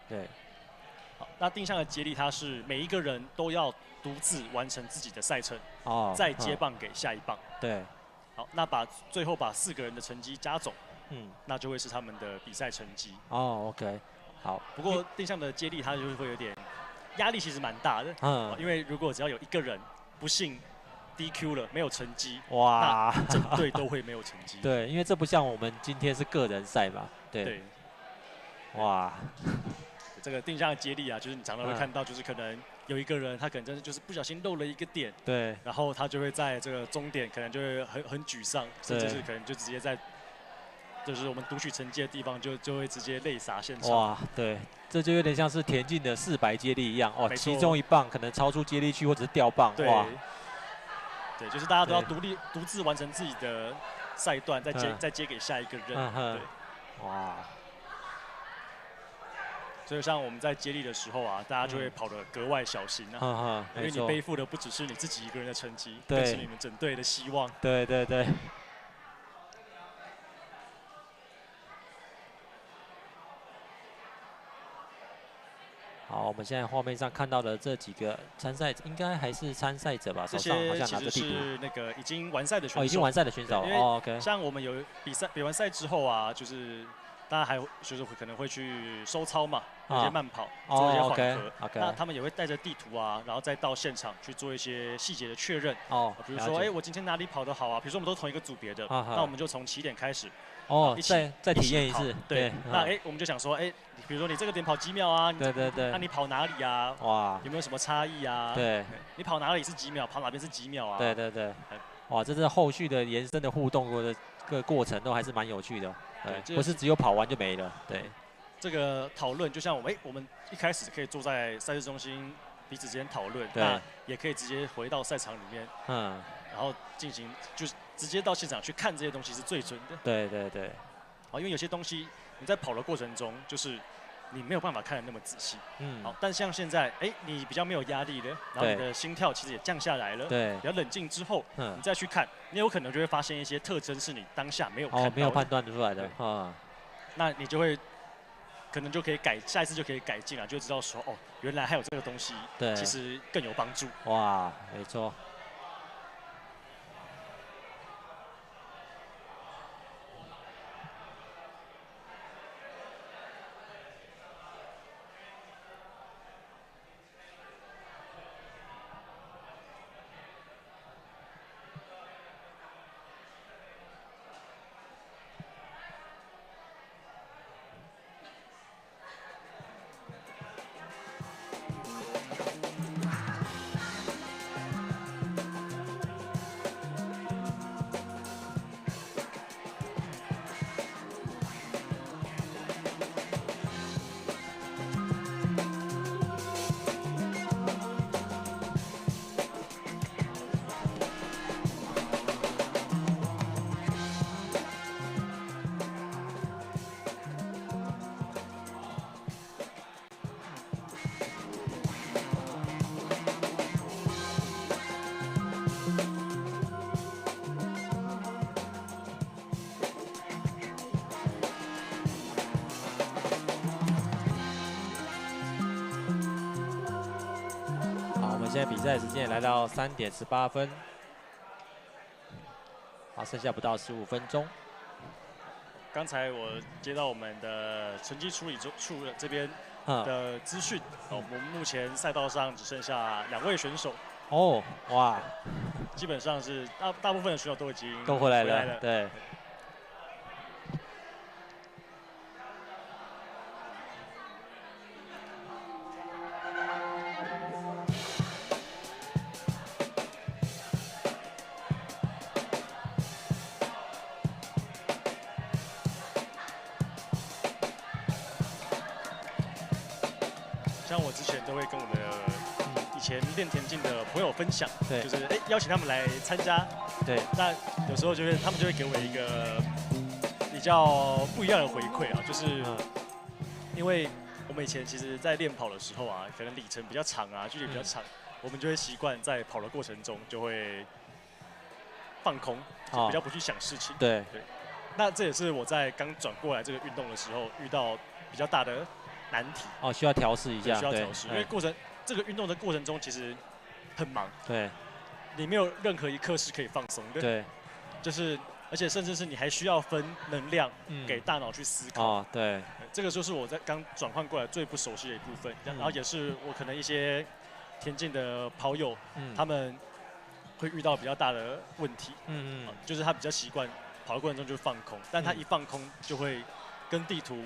对。好，那定向的接力，它是每一个人都要独自完成自己的赛程，再接棒给下一棒。对。好，那最后把4个人的成绩加总，那就会是他们的比赛成绩。OK。好。不过定向的接力，它就会有点压力，其实蛮大的。因为如果只要有1个人不幸 DQ 了，没有成绩，那整队都会没有成绩。对，因为这不像我们今天是个人赛嘛。对。哇。这个定向的接力啊，就是你常常会看到，就是可能有一个人，他可能真的就是不小心漏了一个点，对，然后他就会在这个终点可能就会很沮丧，甚至是可能就直接在就是我们读取成绩的地方就会直接泪洒现场。哇，对，这就有点像是田径的400接力一样，其中1棒可能超出接力区或者是掉棒，哇，对，就是大家都要独自完成自己的赛段，再接给下一个人，对，哇。所以像我们在接力的时候啊，大家就会跑得格外小心啊，因为你背负的不只是你自己一个人的成绩，更是你们整队的希望。对。好，我们现在画面上看到的这几个参赛，应该还是参赛者吧？手上好像拿着地图。这些其实是那个已经完赛的选手。已经完赛的选手。OK。像我们有比完赛之后啊，就是大家还就是可能会去收操嘛，有些慢跑，做一些缓和。那他们也会带着地图啊，然后再到现场去做一些细节的确认。比如说，我今天哪里跑得好啊？比如说我们都同一个组别的，那我们就从起点开始。一起再体验一次。对。那我们就想说，比如说你这个点跑几秒啊？对。那你跑哪里啊？哇，有没有什么差异啊？对。你跑哪里是几秒？跑哪边是几秒啊？对。哇，这是后续的延伸的互动的个过程都还是蛮有趣的。对，不是只有跑完就没了。对。这个讨论就像我们一开始可以坐在赛事中心彼此之间讨论，那也可以直接回到赛场里面，然后进行就是直接到现场去看这些东西是最准的。对。因为有些东西你在跑的过程中，就是你没有办法看得那么仔细。好，但像现在，你比较没有压力了，然后你的心跳其实也降下来了，对，比较冷静之后，你再去看，你有可能就会发现一些特征是你当下没有看到的，没有判断出来的啊。那你就会可能就可以下一次就可以改进了，就知道说原来还有这个东西，对，其实更有帮助。哇，没错。现在比赛时间也来到3点18分，好，剩下不到15分钟。刚才我接到我们的成绩处理处这边的资讯，我们目前赛道上只剩下2位选手。哦，哇，基本上是大部分的选手都已经回来了，对。像我之前都会跟我的以前练田径的朋友分享，对，就是邀请他们来参加，对，那有时候他们就会给我一个比较不一样的回馈啊，就是因为我们以前其实在练跑的时候啊，可能里程比较长啊，距离比较长，我们就会习惯在跑的过程中就会放空，就比较不去想事情，对。那这也是我在刚转过来这个运动的时候遇到比较大的难题需要调试一下，需要调试，因为这个运动的过程中其实很忙，对，你没有任何一刻是可以放松的，对，就是而且甚至是你还需要分能量给大脑去思考，对，这个就是我在刚转换过来最不熟悉的一部分，然后也是我可能一些田径的跑友，他们会遇到比较大的问题，就是他比较习惯跑的过程中就放空，但他一放空就会跟地图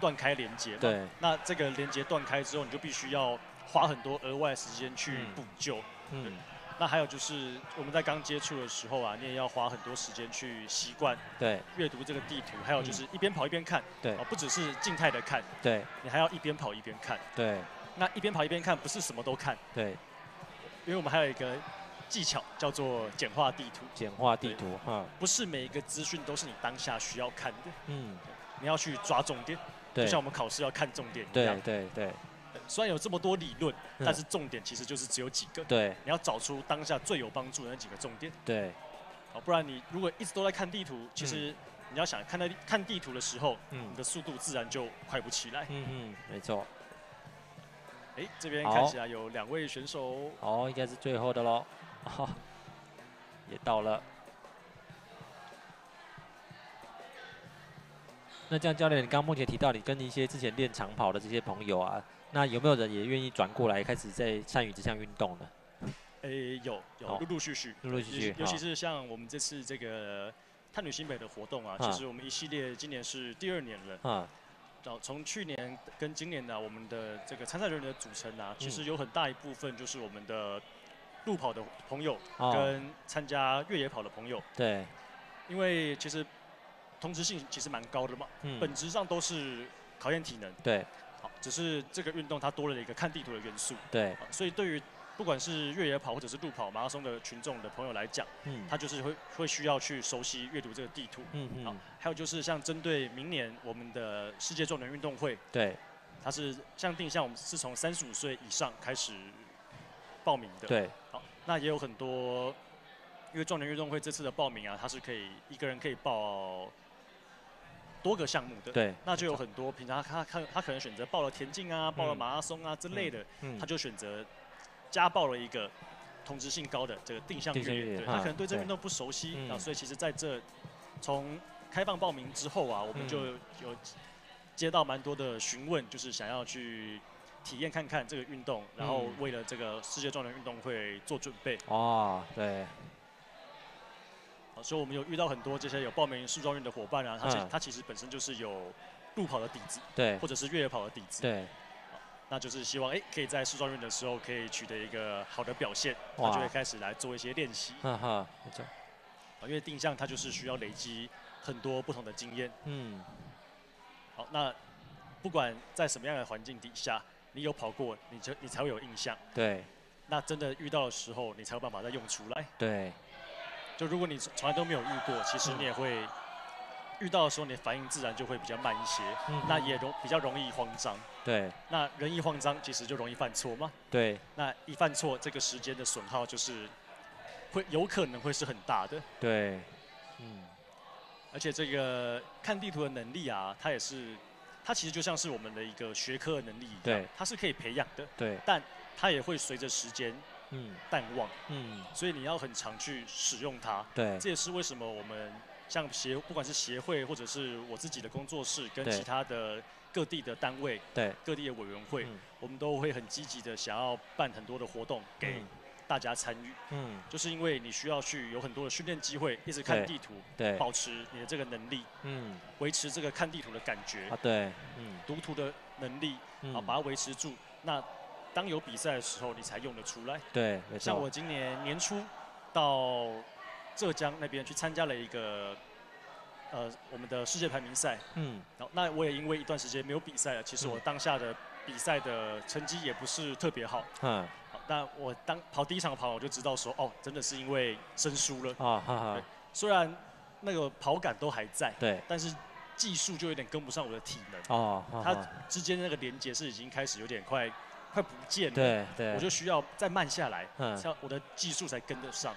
断开连接嘛，对，那这个连接断开之后，你就必须要花很多额外的时间去补救。那还有就是我们在刚接触的时候啊，你也要花很多时间去习惯阅读这个地图，还有就是一边跑一边看，对，不只是静态的看，对，你还要一边跑一边看，对。那一边跑一边看不是什么都看，对，因为我们还有一个技巧叫做简化地图。简化地图，不是每一个资讯都是你当下需要看的，你要去抓重点。就像我们考试要看重点一样。对。虽然有这么多理论，但是重点其实就是只有几个。对。你要找出当下最有帮助的那几个重点。对。不然你如果一直都在看地图，其实你要想看地图的时候，你的速度自然就快不起来。没错。这边看起来有2位选手。应该是最后的喽。也到了。那这样，教练，你刚目前提到你跟一些之前练长跑的这些朋友啊，那有没有人也愿意转过来开始在参与这项运动呢？有，陆陆续续，尤其是像我们这次这个探旅新北的活动啊，其实我们一系列今年是第2年了。从去年跟今年呢，我们的这个参赛人员的组成啊，其实有很大一部分就是我们的路跑的朋友跟参加越野跑的朋友。对，因为其实同质性其实蛮高的嘛，本质上都是考验体能。对，只是这个运动它多了一个看地图的元素。对，所以对于不管是越野跑或者是路跑、马拉松的群众的朋友来讲，他就是会需要去熟悉阅读这个地图。还有就是像针对明年我们的世界重点运动会，对，它是像定向，我们是从35岁以上开始报名的。对。好，那也有很多，因为壮年运动会这次的报名啊，它是可以一个人可以报多个项目的。对。那就有很多平常他可能选择报了田径啊，报了马拉松啊之类的，他就选择加报了一个同质性高的这个定向越野。对，他可能对这运动不熟悉啊，所以其实在这从开放报名之后啊，我们就有接到蛮多的询问，就是想要去体验看看这个运动，然后为了这个世界壮年运动会做准备。哦，对。所以我们有遇到很多这些有报名世壮运的伙伴啊，他其实本身就是有路跑的底子，对，或者是越野跑的底子，对。那就是希望可以在世壮运的时候可以取得一个好的表现，他就会开始来做一些练习。哈哈，没错。因为定向它就是需要累积很多不同的经验。好，那不管在什么样的环境底下，你有跑过，你才会有印象。对。那真的遇到的时候，你才有办法再用出来。对。就如果你从来都没有遇过，其实你也会遇到的时候，你的反应自然就会比较慢一些。那也比较容易慌张。对。那人一慌张，其实就容易犯错嘛。对。那一犯错，这个时间的损耗就是有可能会是很大的。对。而且这个看地图的能力啊，它其实就像是我们的一个学科的能力一样，它是可以培养的。对。但它也会随着时间淡忘。所以你要很常去使用它。对。这也是为什么我们像不管是协会或者是我自己的工作室，跟其他的各地的单位、各地的委员会，我们都会很积极的想要办很多的活动给大家参与。就是因为你需要去有很多的训练机会，一直看地图，保持你的这个能力，维持这个看地图的感觉，读图的能力，把它维持住。那当有比赛的时候，你才用得出来。对，没错。像我今年年初到浙江那边去参加了一个我们的世界排名赛。那我也因为一段时间没有比赛了，其实我当下的比赛的成绩也不是特别好。那我跑第一场跑，我就知道说，真的是因为生疏了。虽然那个跑感都还在，但是技术就有点跟不上我的体能。它之间那个连接是已经开始有点快不见了。我就需要再慢下来，我的技术才跟得上。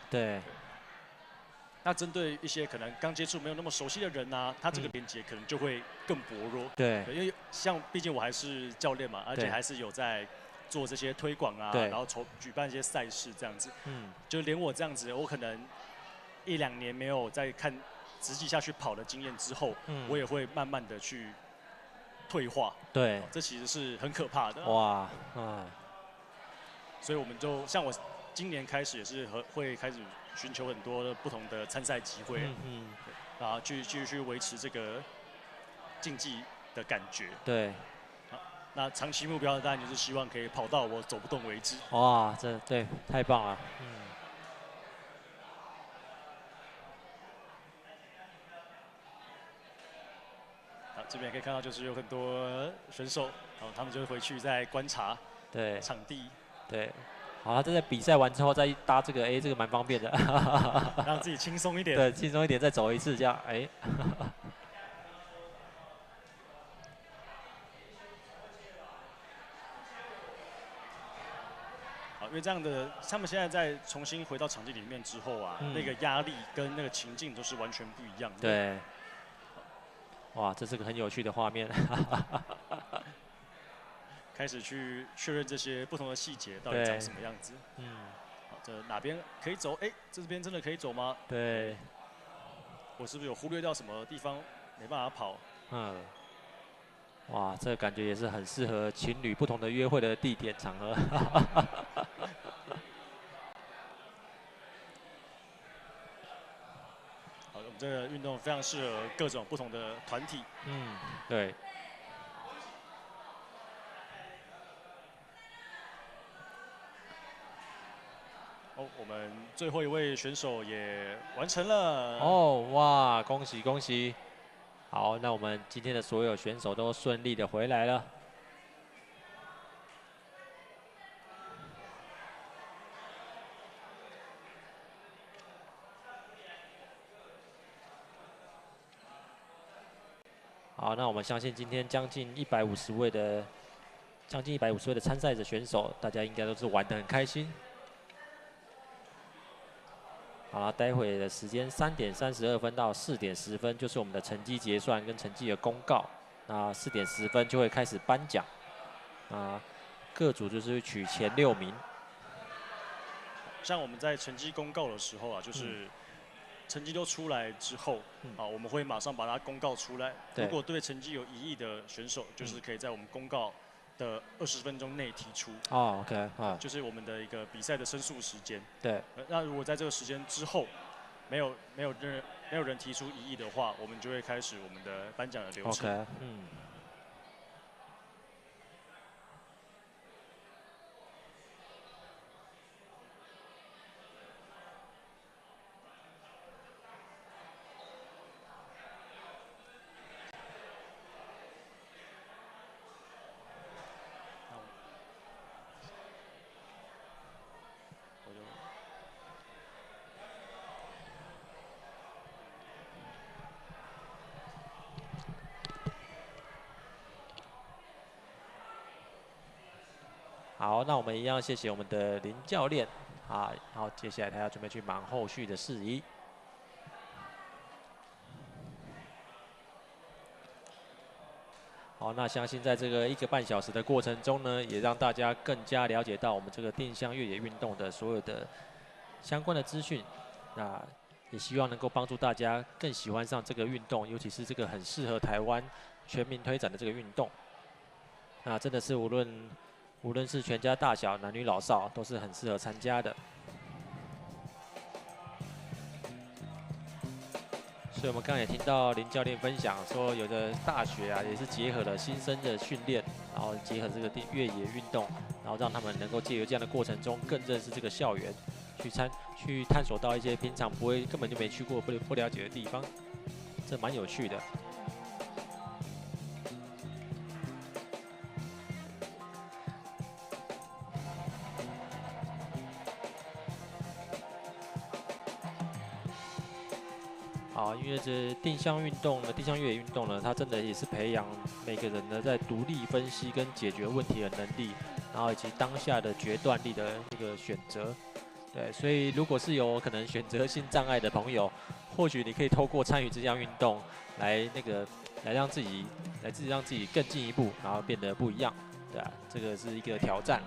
那针对一些可能刚接触没有那么熟悉的人啊，他这个连接可能就会更薄弱。因为毕竟我还是教练嘛，而且还是有在做这些推广啊，然后举办一些赛事这样子。就连我这样子，我可能1、2年没有在实际下去跑的经验之后，我也会慢慢的去退化。这其实是很可怕的。哇，所以我们就像我今年开始也是会开始寻求很多的不同的参赛机会，然后继续维持这个竞技的感觉。那长期目标当然就是希望可以跑到我走不动为止。哇，太棒了。这边可以看到，就是有很多选手，他们就会回去再观察场地。好，这在比赛完之后再搭这个，这个蛮方便的，让自己轻松一点。对，轻松一点，再走一次这样，好，因为这样的，他们现在在重新回到场地里面之后啊，那个压力跟那个情境都是完全不一样的。对。哇，这是个很有趣的画面。开始去确认这些不同的细节到底长什么样子。好，这哪边可以走？这边真的可以走吗？我是不是有忽略掉什么地方没办法跑？哇，这个感觉也是很适合情侣不同的约会的地点场合。好，我们这个运动非常适合各种不同的团体。对。我们最后一位选手也完成了。哇，恭喜恭喜！好，那我们今天的所有选手都顺利的回来了。好，那我们相信今天将近150位的将近150位的参赛者选手，大家应该都是玩得很开心。好了，待会的时间3点32分到4点10分，就是我们的成绩结算跟成绩的公告。那4点10分就会开始颁奖，各组就是取前6名。像我们在成绩公告的时候啊，就是成绩都出来之后，我们会马上把它公告出来。如果对成绩有疑义的选手，就是可以在我们公告的20分钟内提出。OK 就是我们的一个比赛的申诉时间。对。那如果在这个时间之后，没有人提出异议的话，我们就会开始我们的颁奖的流程。OK， 好，那我们一样谢谢我们的林教练啊，然后接下来他要准备去忙后续的事宜。好，那相信在这个1个半小时的过程中呢，也让大家更加了解到我们这个定向越野运动的所有的相关的资讯。那也希望能够帮助大家更喜欢上这个运动，尤其是这个很适合台湾全民推展的这个运动。那真的是无论是全家大小、男女老少，都是很适合参加的。所以我们刚刚也听到林教练分享说，有的大学啊也是结合了新生的训练，然后结合这个越野运动，然后让他们能够借由这样的过程中更认识这个校园，去探索到一些平常根本就没去过、不了解的地方，这蛮有趣的。好，因为这定向越野运动呢，它真的也是培养每个人呢在独立分析跟解决问题的能力，然后以及当下的决断力的一个选择。对，所以如果是有可能选择性障碍的朋友，或许你可以透过参与这项运动来让自己更进一步，然后变得不一样。对啊，这个是一个挑战。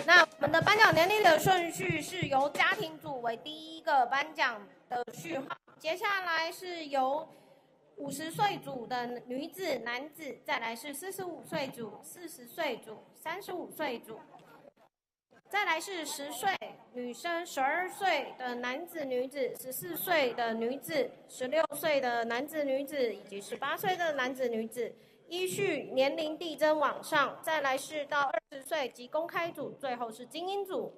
那我们的颁奖典礼的顺序是由家庭组为第一个颁奖的序号，接下来是由50岁组的女子、男子，再来是45岁组、40岁组、35岁组，再来是10岁女生、12岁的男子、女子、14岁的女子、16岁的男子、女子以及18岁的男子、女子。依序年龄递增往上，再来是到20岁及公开组，最后是精英组。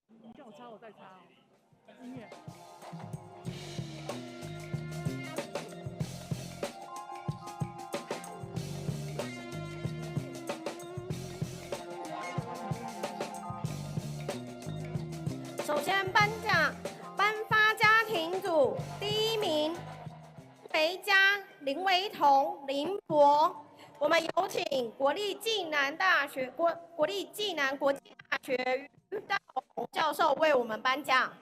你叫我插，我再插哦。音乐。首先颁发家庭组第一名维嘉、林维彤、林博，我们有请国立暨南国际大学于道宏教授为我们颁奖。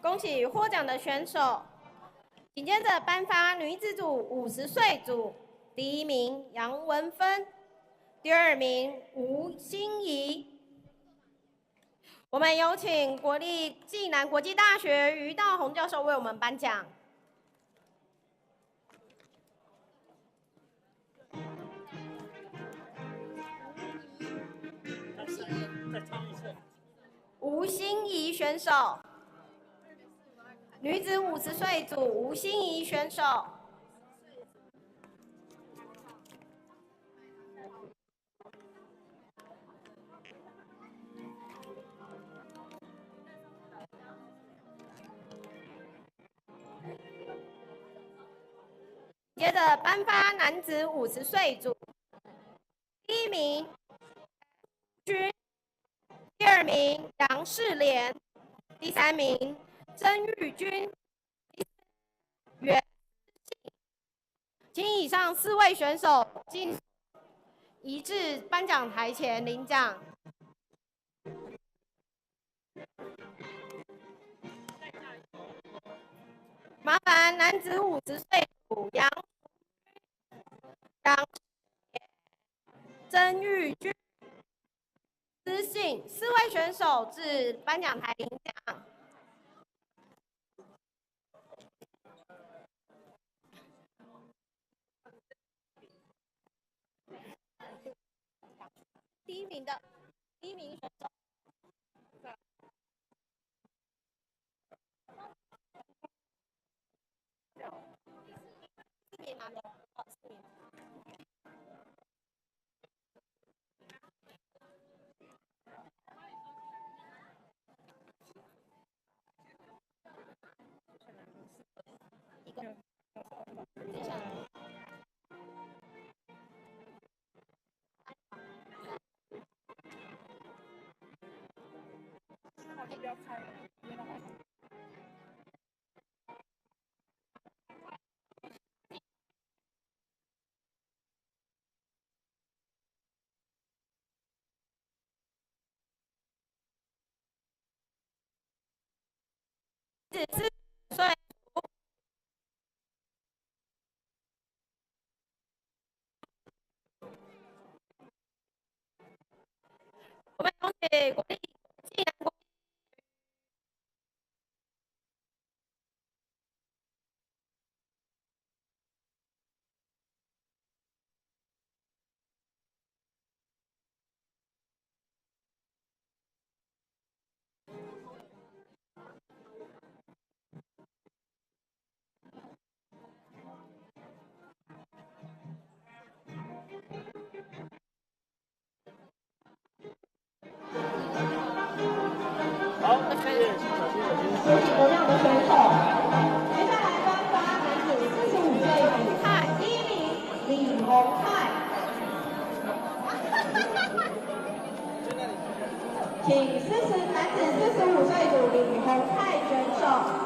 恭喜获奖的选手。紧接着颁发女子组50岁组，第一名杨文芬，第二名吴欣怡。我们有请国立暨南国际大学于道宏教授为我们颁奖。吴欣怡选手。女子50岁组吴欣怡选手，接着颁发男子50岁组，第一名君，第二名杨世廉，第三名曾玉君，请以上4位选手移至颁奖台前领奖。麻烦男子50岁组杨曾玉君私信4位选手至颁奖台领奖。第一名选手。4名拿的，4名。一个，接下来。不要开了，因为它还14岁。我们有请国立暨南国请男子45岁组李宏泰选手。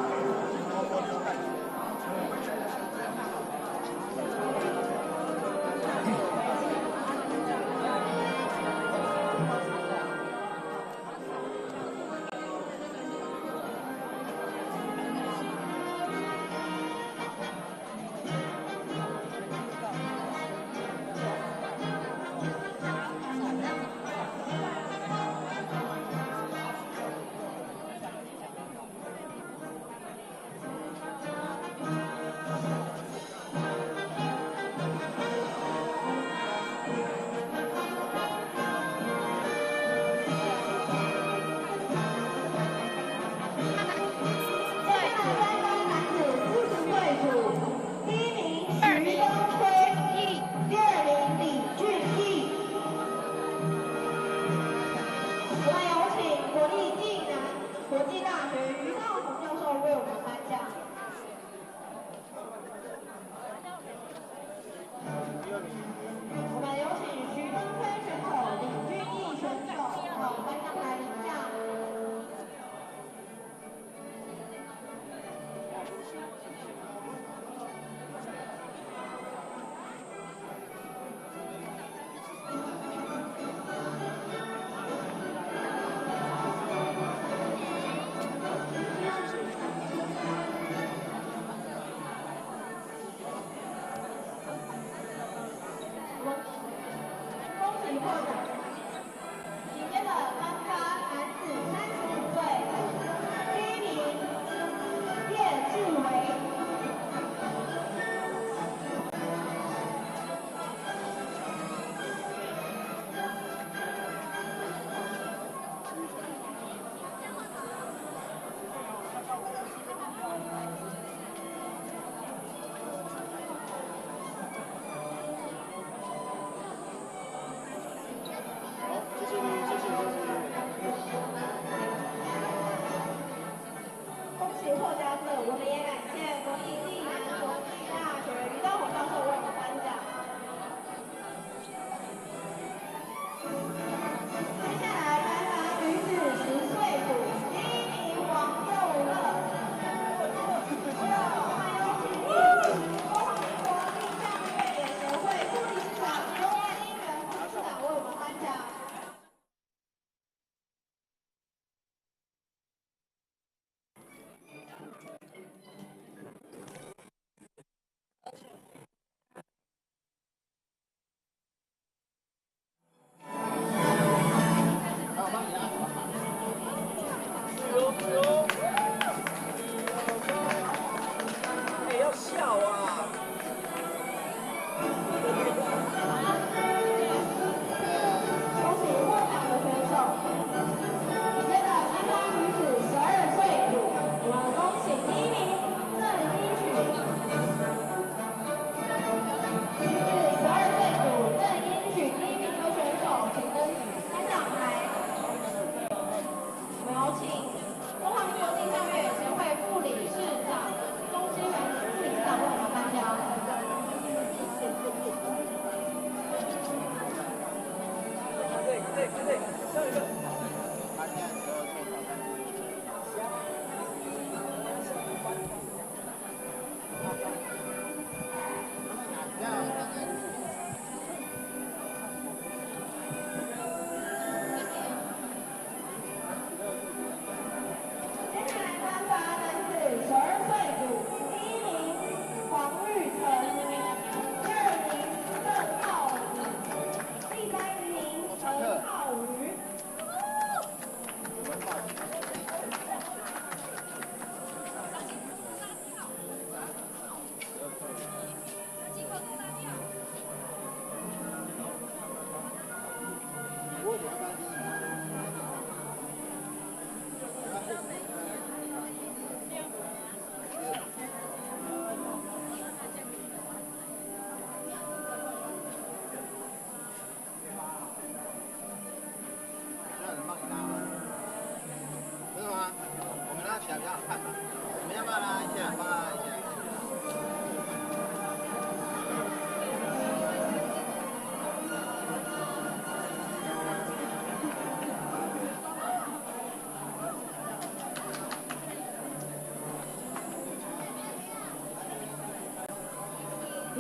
请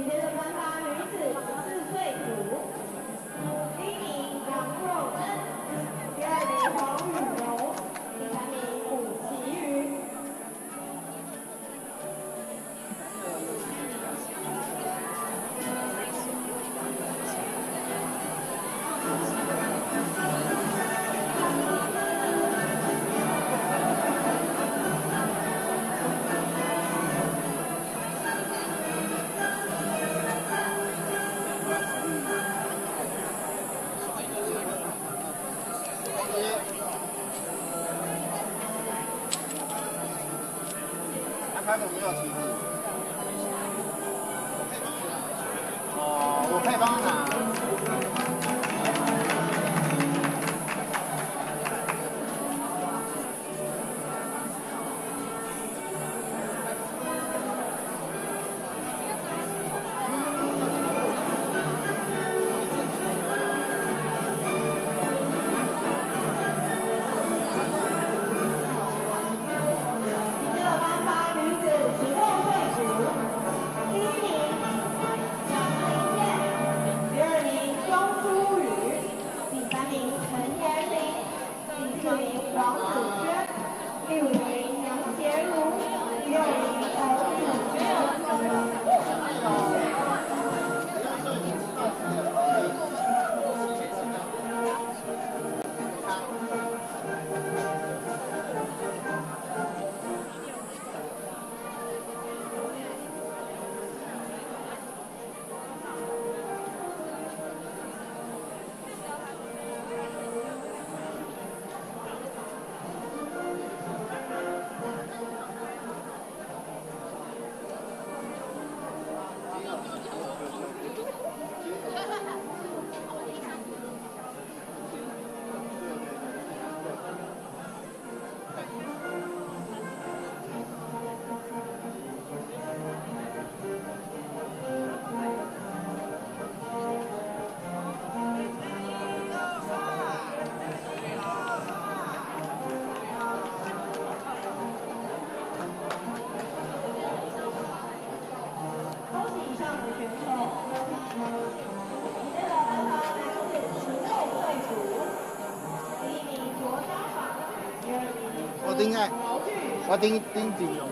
接着颁发女子14岁组，第一名杨若珍，第二名黄雨柔，第三名古奇瑜。开口没有旗子。哦，我可以帮他拿。我顶顶哦。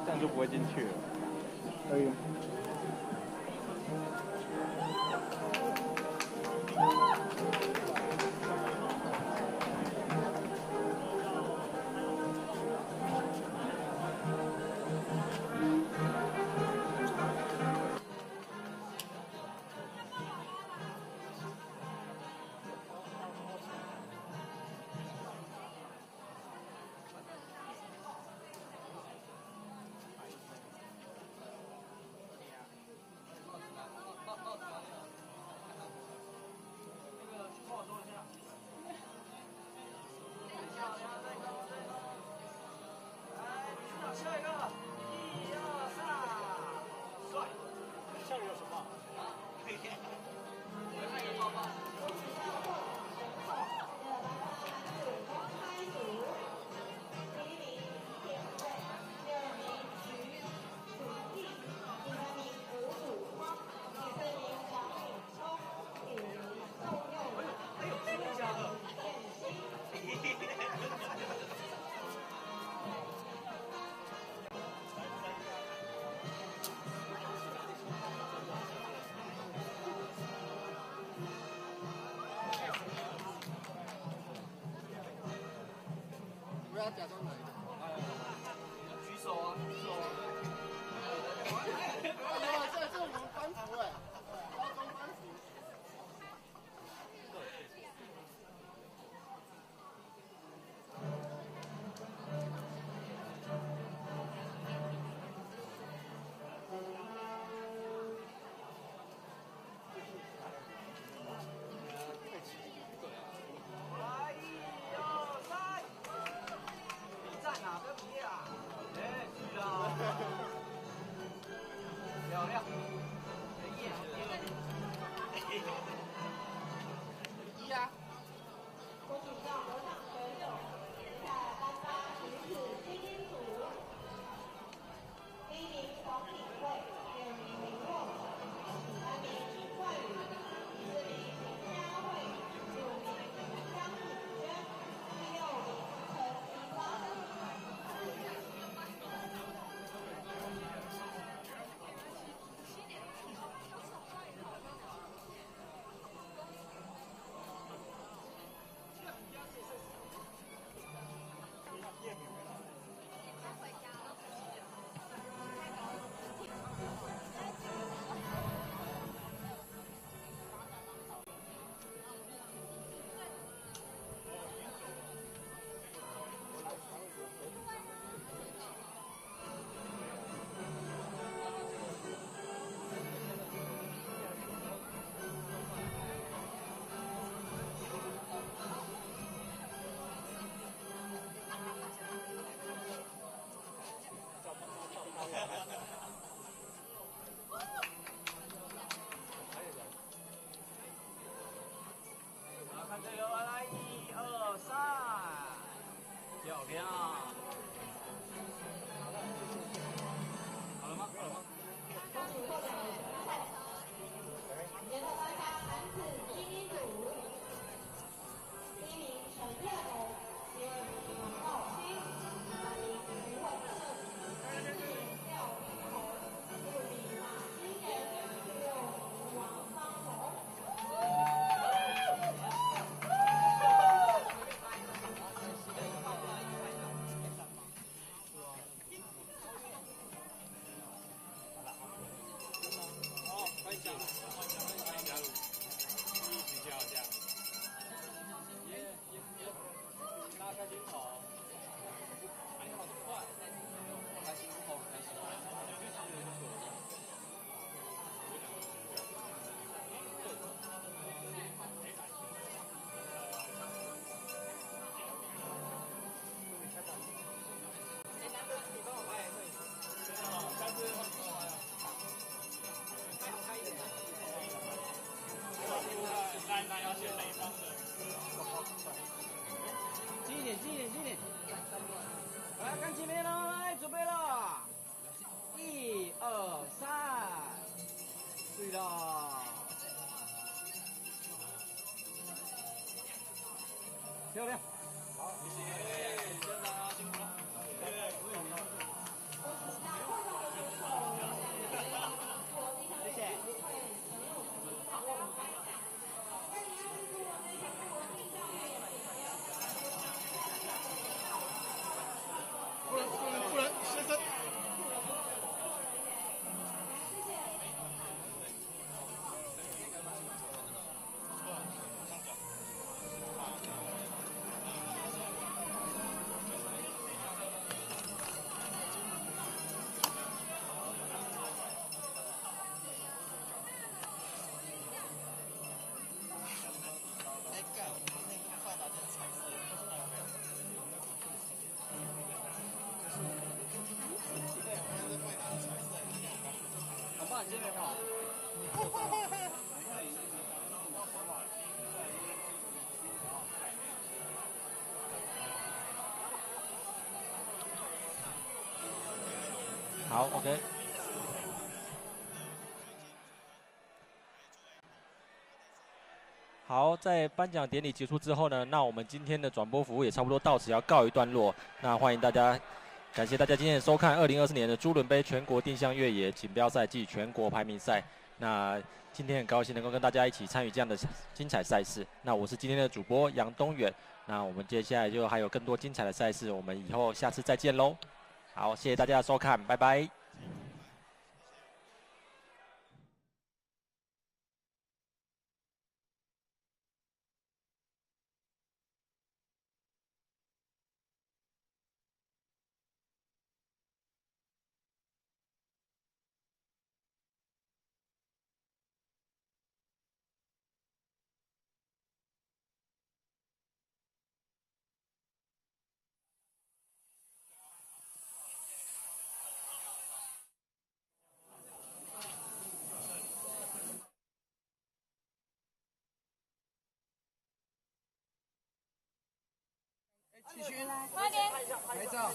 这样就不会进去了。可以。不要假装来。举手啊！举手啊！这我们班服哎，高中班服。漂亮！一啊！恭喜上合唱选手，接下来颁发女子精英组，第一名黄品慧，第二名林若晨，第三名林冠宇，第四名林佳慧，第五名江敏娟，第六名陈怡芳。看这个，来1、2、3，漂亮。好了吗？好了吗？接着颁发男子精英组，第一名陈彦宏，第二名王道清，第三名徐伟胜，第四名廖明宏，第五名马金贤，第六名漂亮。不然，先生。好 ，OK。好，在颁奖典礼结束之后呢，那我们今天的转播服务也差不多到此要告一段落。那欢迎大家，感谢大家今天的收看2024年的猪轮杯全国定向越野锦标赛暨全国排名赛。那今天很高兴能够跟大家一起参与这样的精彩赛事。那我是今天的主播杨东远。那我们接下来就还有更多精彩的赛事，我们以后下次再见喽。好，谢谢大家的收看，拜拜。继续，快点，拍照。